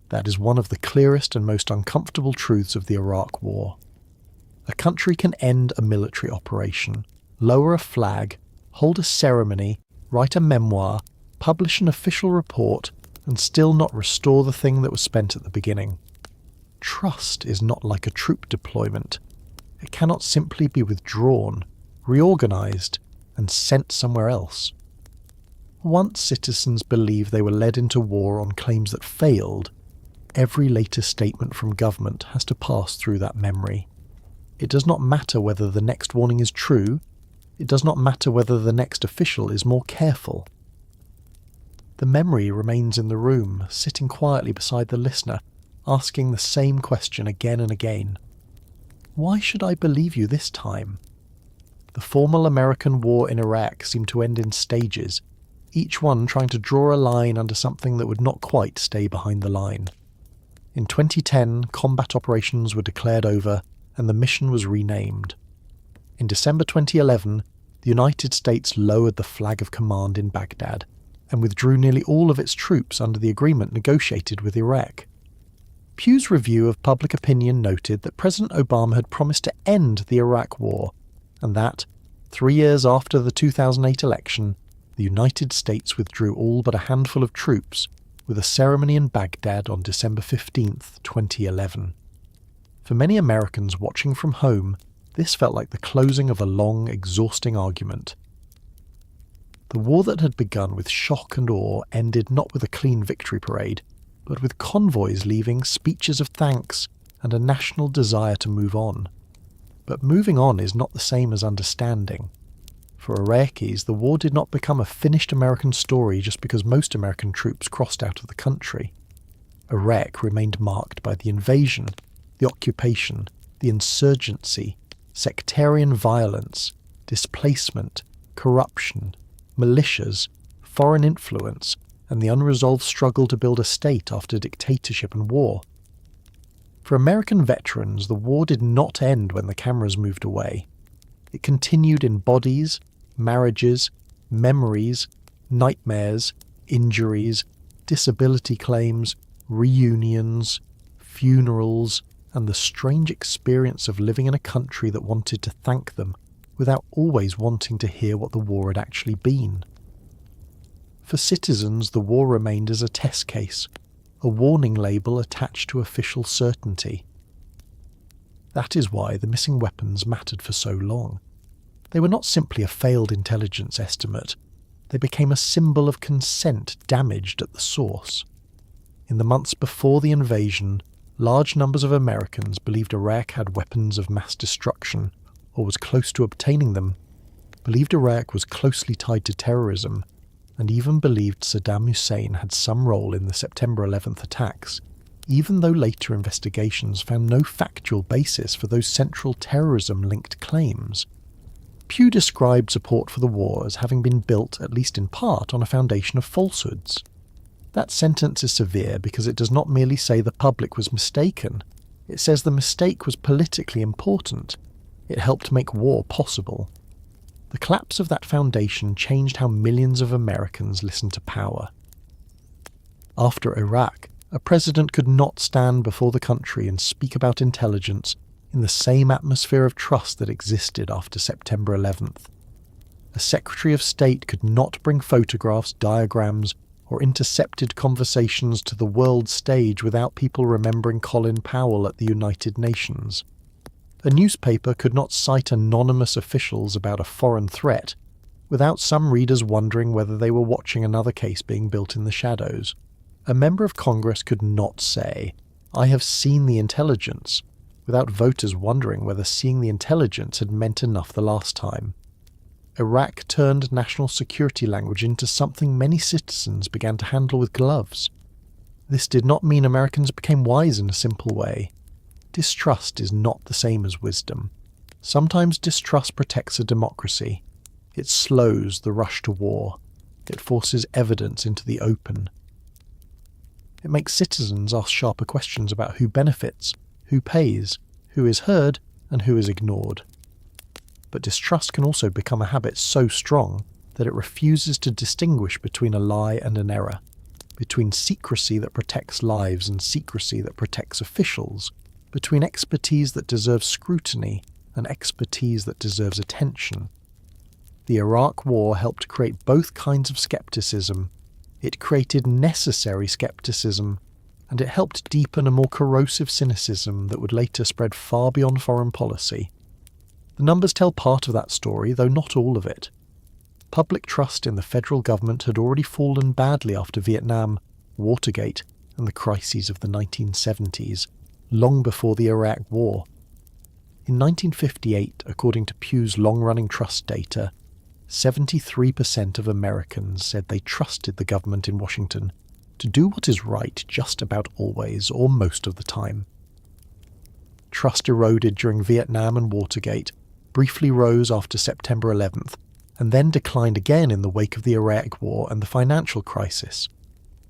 That is one of the clearest and most uncomfortable truths of the Iraq War. A country can end a military operation, lower a flag, hold a ceremony, write a memoir, publish an official report, and still not restore the thing that was spent at the beginning. Trust is not like a troop deployment. It cannot simply be withdrawn, reorganized, and sent somewhere else. Once citizens believe they were led into war on claims that failed, every later statement from government has to pass through that memory. It does not matter whether the next warning is true. It does not matter whether the next official is more careful. The memory remains in the room, sitting quietly beside the listener, asking the same question again and again. Why should I believe you this time? The formal American war in Iraq seemed to end in stages, each one trying to draw a line under something that would not quite stay behind the line. In 2010, combat operations were declared over, and the mission was renamed. In December 2011, the United States lowered the flag of command in Baghdad and withdrew nearly all of its troops under the agreement negotiated with Iraq. Pew's review of public opinion noted that President Obama had promised to end the Iraq War, and that, 3 years after the 2008 election, the United States withdrew all but a handful of troops, with a ceremony in Baghdad on December 15, 2011. For many Americans watching from home, this felt like the closing of a long, exhausting argument. The war that had begun with shock and awe ended not with a clean victory parade, but with convoys leaving, speeches of thanks, and a national desire to move on. But moving on is not the same as understanding. For Iraqis, the war did not become a finished American story just because most American troops crossed out of the country. Iraq remained marked by the invasion, the occupation, the insurgency, sectarian violence, displacement, corruption, militias, foreign influence, and the unresolved struggle to build a state after dictatorship and war. For American veterans, the war did not end when the cameras moved away. It continued in bodies, marriages, memories, nightmares, injuries, disability claims, reunions, funerals, and the strange experience of living in a country that wanted to thank them without always wanting to hear what the war had actually been. For citizens, the war remained as a test case, a warning label attached to official certainty. That is why the missing weapons mattered for so long. They were not simply a failed intelligence estimate, they became a symbol of consent damaged at the source. In the months before the invasion, large numbers of Americans believed Iraq had weapons of mass destruction, or was close to obtaining them, believed Iraq was closely tied to terrorism, and even believed Saddam Hussein had some role in the September 11th attacks, even though later investigations found no factual basis for those central terrorism-linked claims. Pew described support for the war as having been built, at least in part, on a foundation of falsehoods. That sentence is severe because it does not merely say the public was mistaken, it says the mistake was politically important. It helped make war possible. The collapse of that foundation changed how millions of Americans listened to power. After Iraq, a president could not stand before the country and speak about intelligence in the same atmosphere of trust that existed after September 11th. A Secretary of State could not bring photographs, diagrams, or intercepted conversations to the world stage without people remembering Colin Powell at the United Nations. A newspaper could not cite anonymous officials about a foreign threat without some readers wondering whether they were watching another case being built in the shadows. A member of Congress could not say, "I have seen the intelligence," without voters wondering whether seeing the intelligence had meant enough the last time. Iraq turned national security language into something many citizens began to handle with gloves. This did not mean Americans became wise in a simple way. Distrust is not the same as wisdom. Sometimes distrust protects a democracy. It slows the rush to war. It forces evidence into the open. It makes citizens ask sharper questions about who benefits, who pays, who is heard, and who is ignored. But distrust can also become a habit so strong that it refuses to distinguish between a lie and an error, between secrecy that protects lives and secrecy that protects officials, between expertise that deserves scrutiny and expertise that deserves attention. The Iraq War helped create both kinds of skepticism. It created necessary skepticism, and it helped deepen a more corrosive cynicism that would later spread far beyond foreign policy. The numbers tell part of that story, though not all of it. Public trust in the federal government had already fallen badly after Vietnam, Watergate, and the crises of the 1970s, long before the Iraq War. In 1958, according to Pew's long-running trust data, 73% of Americans said they trusted the government in Washington to do what is right just about always or most of the time. Trust eroded during Vietnam and Watergate, briefly rose after September 11th, and then declined again in the wake of the Iraq War and the financial crisis.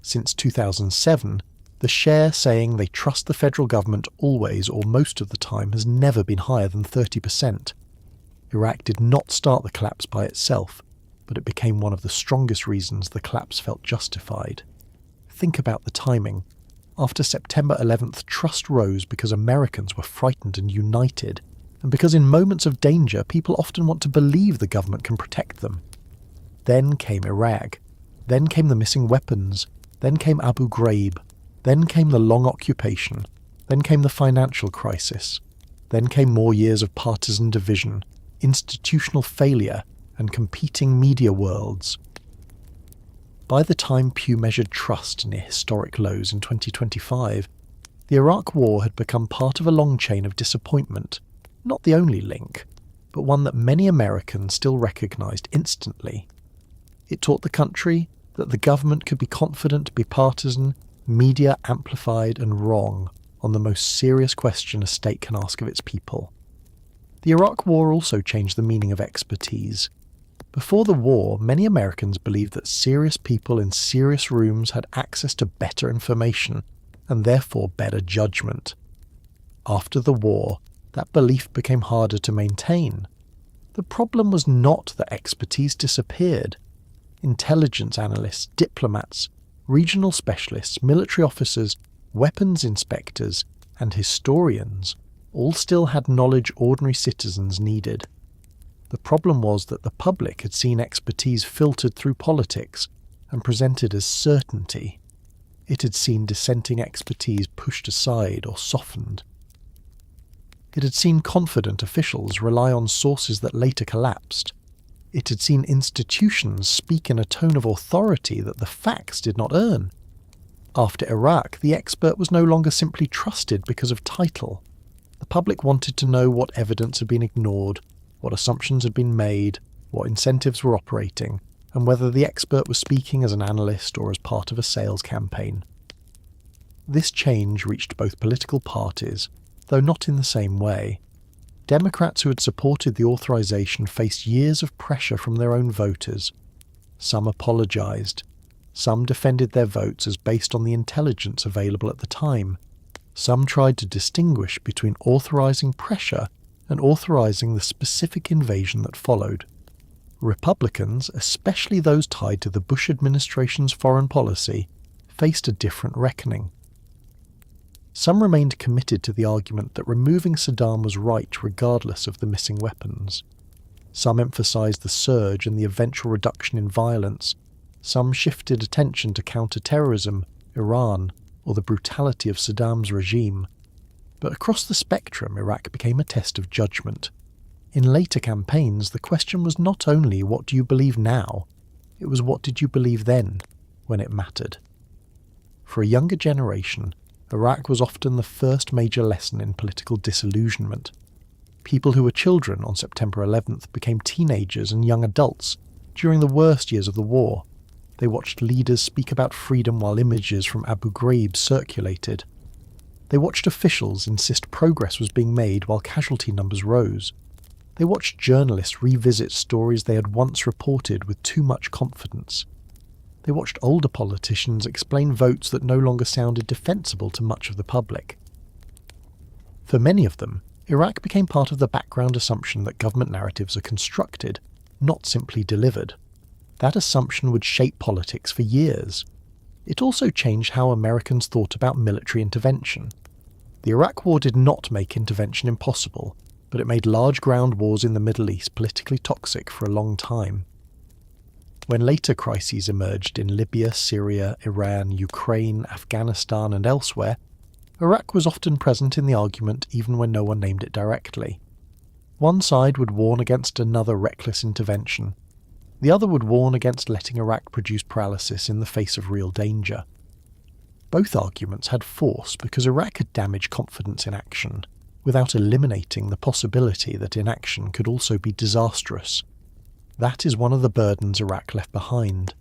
Since 2007, the share saying they trust the federal government always or most of the time has never been higher than 30%. Iraq did not start the collapse by itself, but it became one of the strongest reasons the collapse felt justified. Think about the timing. After September 11th, trust rose because Americans were frightened and united, and because in moments of danger people often want to believe the government can protect them. Then came Iraq. Then came the missing weapons. Then came Abu Ghraib. Then came the long occupation. Then came the financial crisis. Then came more years of partisan division, institutional failure, and competing media worlds. By the time Pew measured trust near historic lows in 2025, the Iraq War had become part of a long chain of disappointment, not the only link, but one that many Americans still recognized instantly. It taught the country that the government could be confident, bipartisan, media amplified and wrong on the most serious question a state can ask of its people. The Iraq War also changed the meaning of expertise. Before the war, many Americans believed that serious people in serious rooms had access to better information and therefore better judgment. After the war, that belief became harder to maintain. The problem was not that expertise disappeared. Intelligence analysts, diplomats, regional specialists, military officers, weapons inspectors, and historians all still had knowledge ordinary citizens needed. The problem was that the public had seen expertise filtered through politics and presented as certainty. It had seen dissenting expertise pushed aside or softened. It had seen confident officials rely on sources that later collapsed. It had seen institutions speak in a tone of authority that the facts did not earn. After Iraq, the expert was no longer simply trusted because of title. The public wanted to know what evidence had been ignored, what assumptions had been made, what incentives were operating, and whether the expert was speaking as an analyst or as part of a sales campaign. This change reached both political parties, though not in the same way. Democrats who had supported the authorization faced years of pressure from their own voters. Some apologized. Some defended their votes as based on the intelligence available at the time. Some tried to distinguish between authorizing pressure and authorizing the specific invasion that followed. Republicans, especially those tied to the Bush administration's foreign policy, faced a different reckoning. Some remained committed to the argument that removing Saddam was right regardless of the missing weapons. Some emphasized the surge and the eventual reduction in violence. Some shifted attention to counter-terrorism, Iran, or the brutality of Saddam's regime. But across the spectrum, Iraq became a test of judgment. In later campaigns, the question was not only what do you believe now, it was what did you believe then, when it mattered. For a younger generation, Iraq was often the first major lesson in political disillusionment. People who were children on September 11th became teenagers and young adults during the worst years of the war. They watched leaders speak about freedom while images from Abu Ghraib circulated. They watched officials insist progress was being made while casualty numbers rose. They watched journalists revisit stories they had once reported with too much confidence. They watched older politicians explain votes that no longer sounded defensible to much of the public. For many of them, Iraq became part of the background assumption that government narratives are constructed, not simply delivered. That assumption would shape politics for years. It also changed how Americans thought about military intervention. The Iraq War did not make intervention impossible, but it made large ground wars in the Middle East politically toxic for a long time. When later crises emerged in Libya, Syria, Iran, Ukraine, Afghanistan, and elsewhere, Iraq was often present in the argument even when no one named it directly. One side would warn against another reckless intervention. The other would warn against letting Iraq produce paralysis in the face of real danger. Both arguments had force because Iraq had damaged confidence in action, without eliminating the possibility that inaction could also be disastrous. That is one of the burdens Iraq left behind.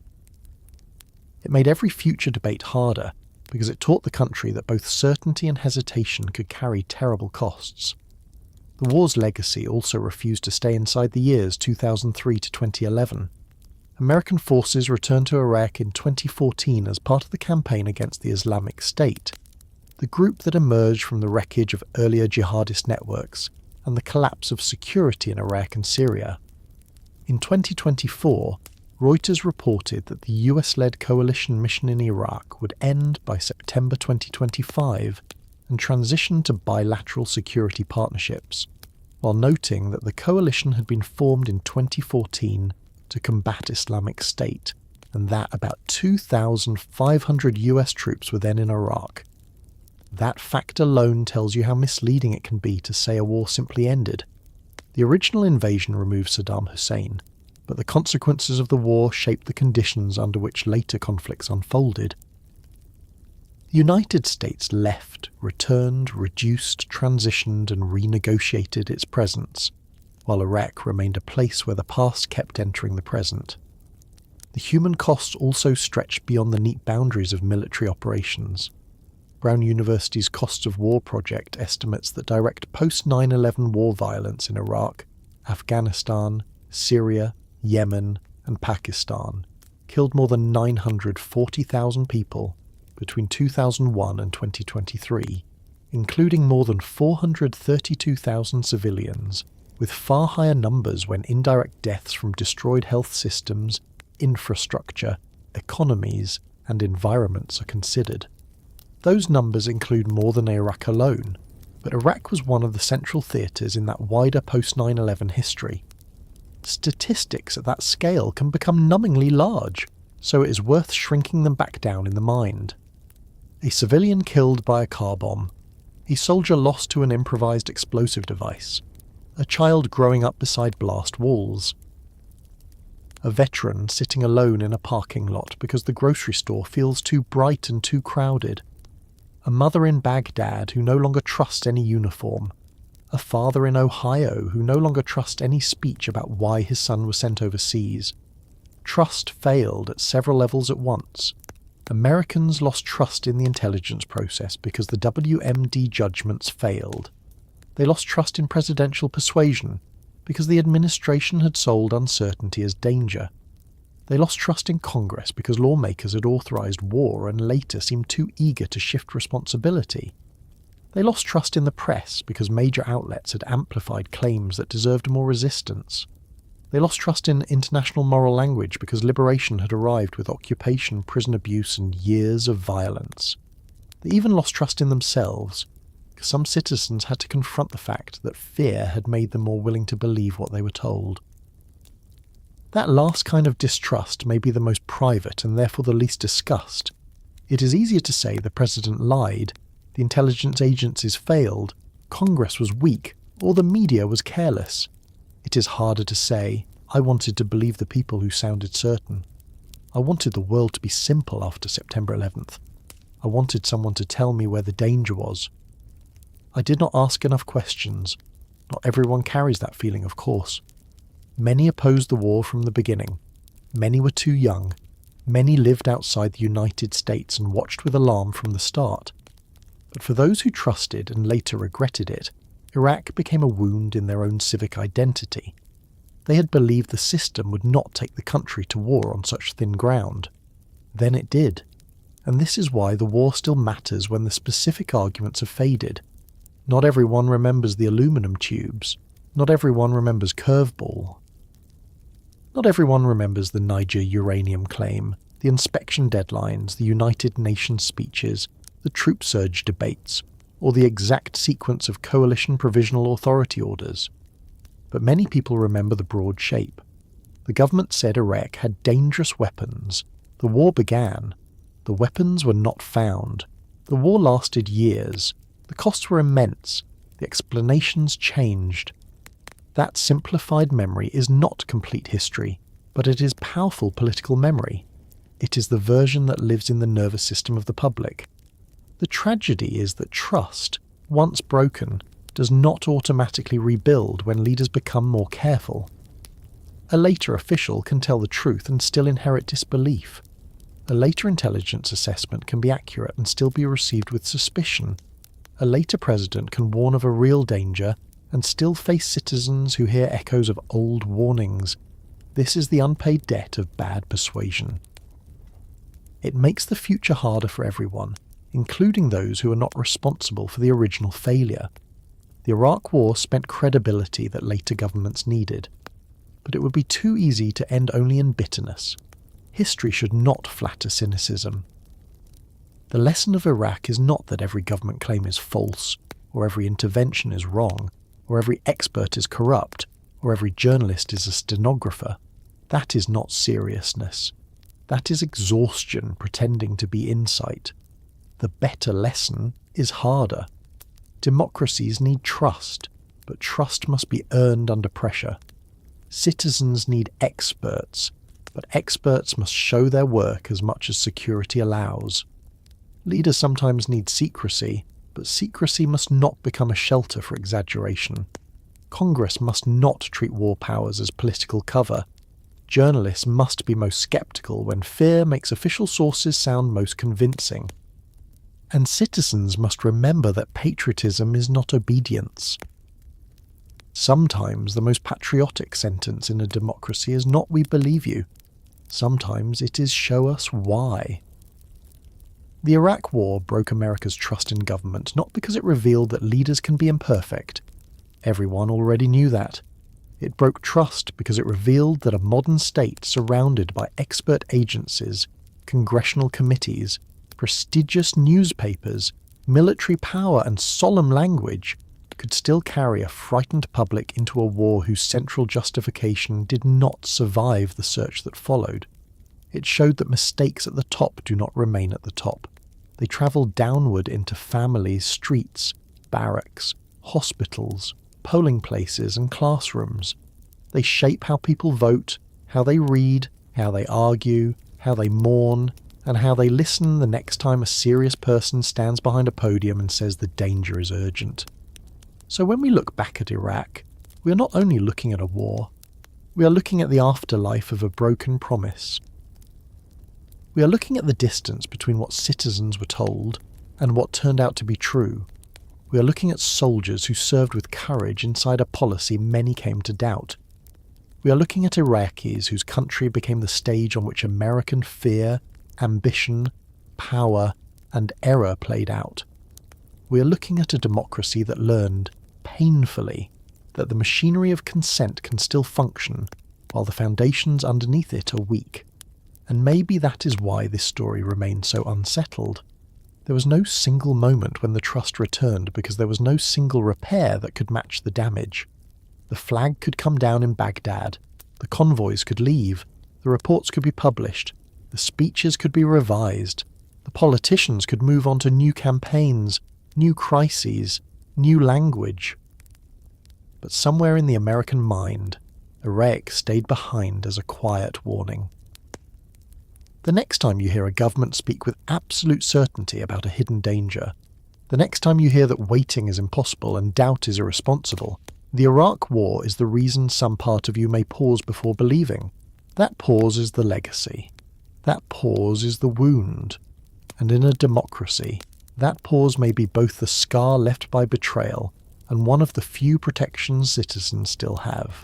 It made every future debate harder because it taught the country that both certainty and hesitation could carry terrible costs. The war's legacy also refused to stay inside the years 2003 to 2011. American forces returned to Iraq in 2014 as part of the campaign against the Islamic State, the group that emerged from the wreckage of earlier jihadist networks and the collapse of security in Iraq and Syria. In 2024, Reuters reported that the US-led coalition mission in Iraq would end by September 2025 and transition to bilateral security partnerships, while noting that the coalition had been formed in 2014 to combat Islamic State, and that about 2,500 US troops were then in Iraq. That fact alone tells you how misleading it can be to say a war simply ended. The original invasion removed Saddam Hussein, but the consequences of the war shaped the conditions under which later conflicts unfolded. The United States left, returned, reduced, transitioned, and renegotiated its presence, while Iraq remained a place where the past kept entering the present. The human costs also stretched beyond the neat boundaries of military operations. Brown University's Costs of War project estimates that direct post-9/11 war violence in Iraq, Afghanistan, Syria, Yemen, and Pakistan killed more than 940,000 people between 2001 and 2023, including more than 432,000 civilians with far higher numbers when indirect deaths from destroyed health systems, infrastructure, economies, and environments are considered. Those numbers include more than Iraq alone, but Iraq was one of the central theatres in that wider post-9/11 history. Statistics at that scale can become numbingly large, so it is worth shrinking them back down in the mind. A civilian killed by a car bomb, a soldier lost to an improvised explosive device, a child growing up beside blast walls, a veteran sitting alone in a parking lot because the grocery store feels too bright and too crowded, a mother in Baghdad who no longer trusts any uniform, a father in Ohio who no longer trusts any speech about why his son was sent overseas. Trust failed at several levels at once. Americans lost trust in the intelligence process because the WMD judgments failed. They lost trust in presidential persuasion because the administration had sold uncertainty as danger. They lost trust in Congress because lawmakers had authorized war and later seemed too eager to shift responsibility. They lost trust in the press because major outlets had amplified claims that deserved more resistance. They lost trust in international moral language because liberation had arrived with occupation, prison abuse, and years of violence. They even lost trust in themselves, because some citizens had to confront the fact that fear had made them more willing to believe what they were told. That last kind of distrust may be the most private and therefore the least discussed. It is easier to say the president lied, the intelligence agencies failed, Congress was weak, or the media was careless. It is harder to say, I wanted to believe the people who sounded certain. I wanted the world to be simple after September 11th. I wanted someone to tell me where the danger was. I did not ask enough questions. Not everyone carries that feeling, of course. Many opposed the war from the beginning. Many were too young. Many lived outside the United States and watched with alarm from the start. But for those who trusted and later regretted it, Iraq became a wound in their own civic identity. They had believed the system would not take the country to war on such thin ground. Then it did. And this is why the war still matters when the specific arguments have faded. Not everyone remembers the aluminum tubes. Not everyone remembers curveball. Not everyone remembers the Niger uranium claim, the inspection deadlines, the United Nations speeches, the troop surge debates, or the exact sequence of coalition provisional authority orders. But many people remember the broad shape. The government said Iraq had dangerous weapons. The war began. The weapons were not found. The war lasted years. The costs were immense. The explanations changed. That simplified memory is not complete history, but it is powerful political memory. It is the version that lives in the nervous system of the public. The tragedy is that trust, once broken, does not automatically rebuild when leaders become more careful. A later official can tell the truth and still inherit disbelief. A later intelligence assessment can be accurate and still be received with suspicion. A later president can warn of a real danger and still face citizens who hear echoes of old warnings. This is the unpaid debt of bad persuasion. It makes the future harder for everyone, including those who are not responsible for the original failure. The Iraq War spent credibility that later governments needed, but it would be too easy to end only in bitterness. History should not flatter cynicism. The lesson of Iraq is not that every government claim is false, or every intervention is wrong, or every expert is corrupt, or every journalist is a stenographer. That is not seriousness. That is exhaustion pretending to be insight. The better lesson is harder. Democracies need trust, but trust must be earned under pressure. Citizens need experts, but experts must show their work as much as security allows. Leaders sometimes need secrecy, but secrecy must not become a shelter for exaggeration. Congress must not treat war powers as political cover. Journalists must be most skeptical when fear makes official sources sound most convincing. And citizens must remember that patriotism is not obedience. Sometimes the most patriotic sentence in a democracy is not "we believe you." Sometimes it is "show us why." The Iraq War broke America's trust in government not because it revealed that leaders can be imperfect. Everyone already knew that. It broke trust because it revealed that a modern state surrounded by expert agencies, congressional committees, prestigious newspapers, military power and solemn language could still carry a frightened public into a war whose central justification did not survive the search that followed. It showed that mistakes at the top do not remain at the top. They travel downward into families, streets, barracks, hospitals, polling places and classrooms. They shape how people vote, how they read, how they argue, how they mourn, and how they listen the next time a serious person stands behind a podium and says the danger is urgent. So when we look back at Iraq, we are not only looking at a war, we are looking at the afterlife of a broken promise. We are looking at the distance between what citizens were told and what turned out to be true. We are looking at soldiers who served with courage inside a policy many came to doubt. We are looking at Iraqis whose country became the stage on which American fear, ambition, power, and error played out. We are looking at a democracy that learned, painfully, that the machinery of consent can still function while the foundations underneath it are weak. And maybe that is why this story remains so unsettled. There was no single moment when the trust returned because there was no single repair that could match the damage. The flag could come down in Baghdad, the convoys could leave, the reports could be published, the speeches could be revised, the politicians could move on to new campaigns, new crises, new language. But somewhere in the American mind, Iraq stayed behind as a quiet warning. The next time you hear a government speak with absolute certainty about a hidden danger, the next time you hear that waiting is impossible and doubt is irresponsible, the Iraq War is the reason some part of you may pause before believing. That pause is the legacy. That pause is the wound. And in a democracy, that pause may be both the scar left by betrayal and one of the few protections citizens still have.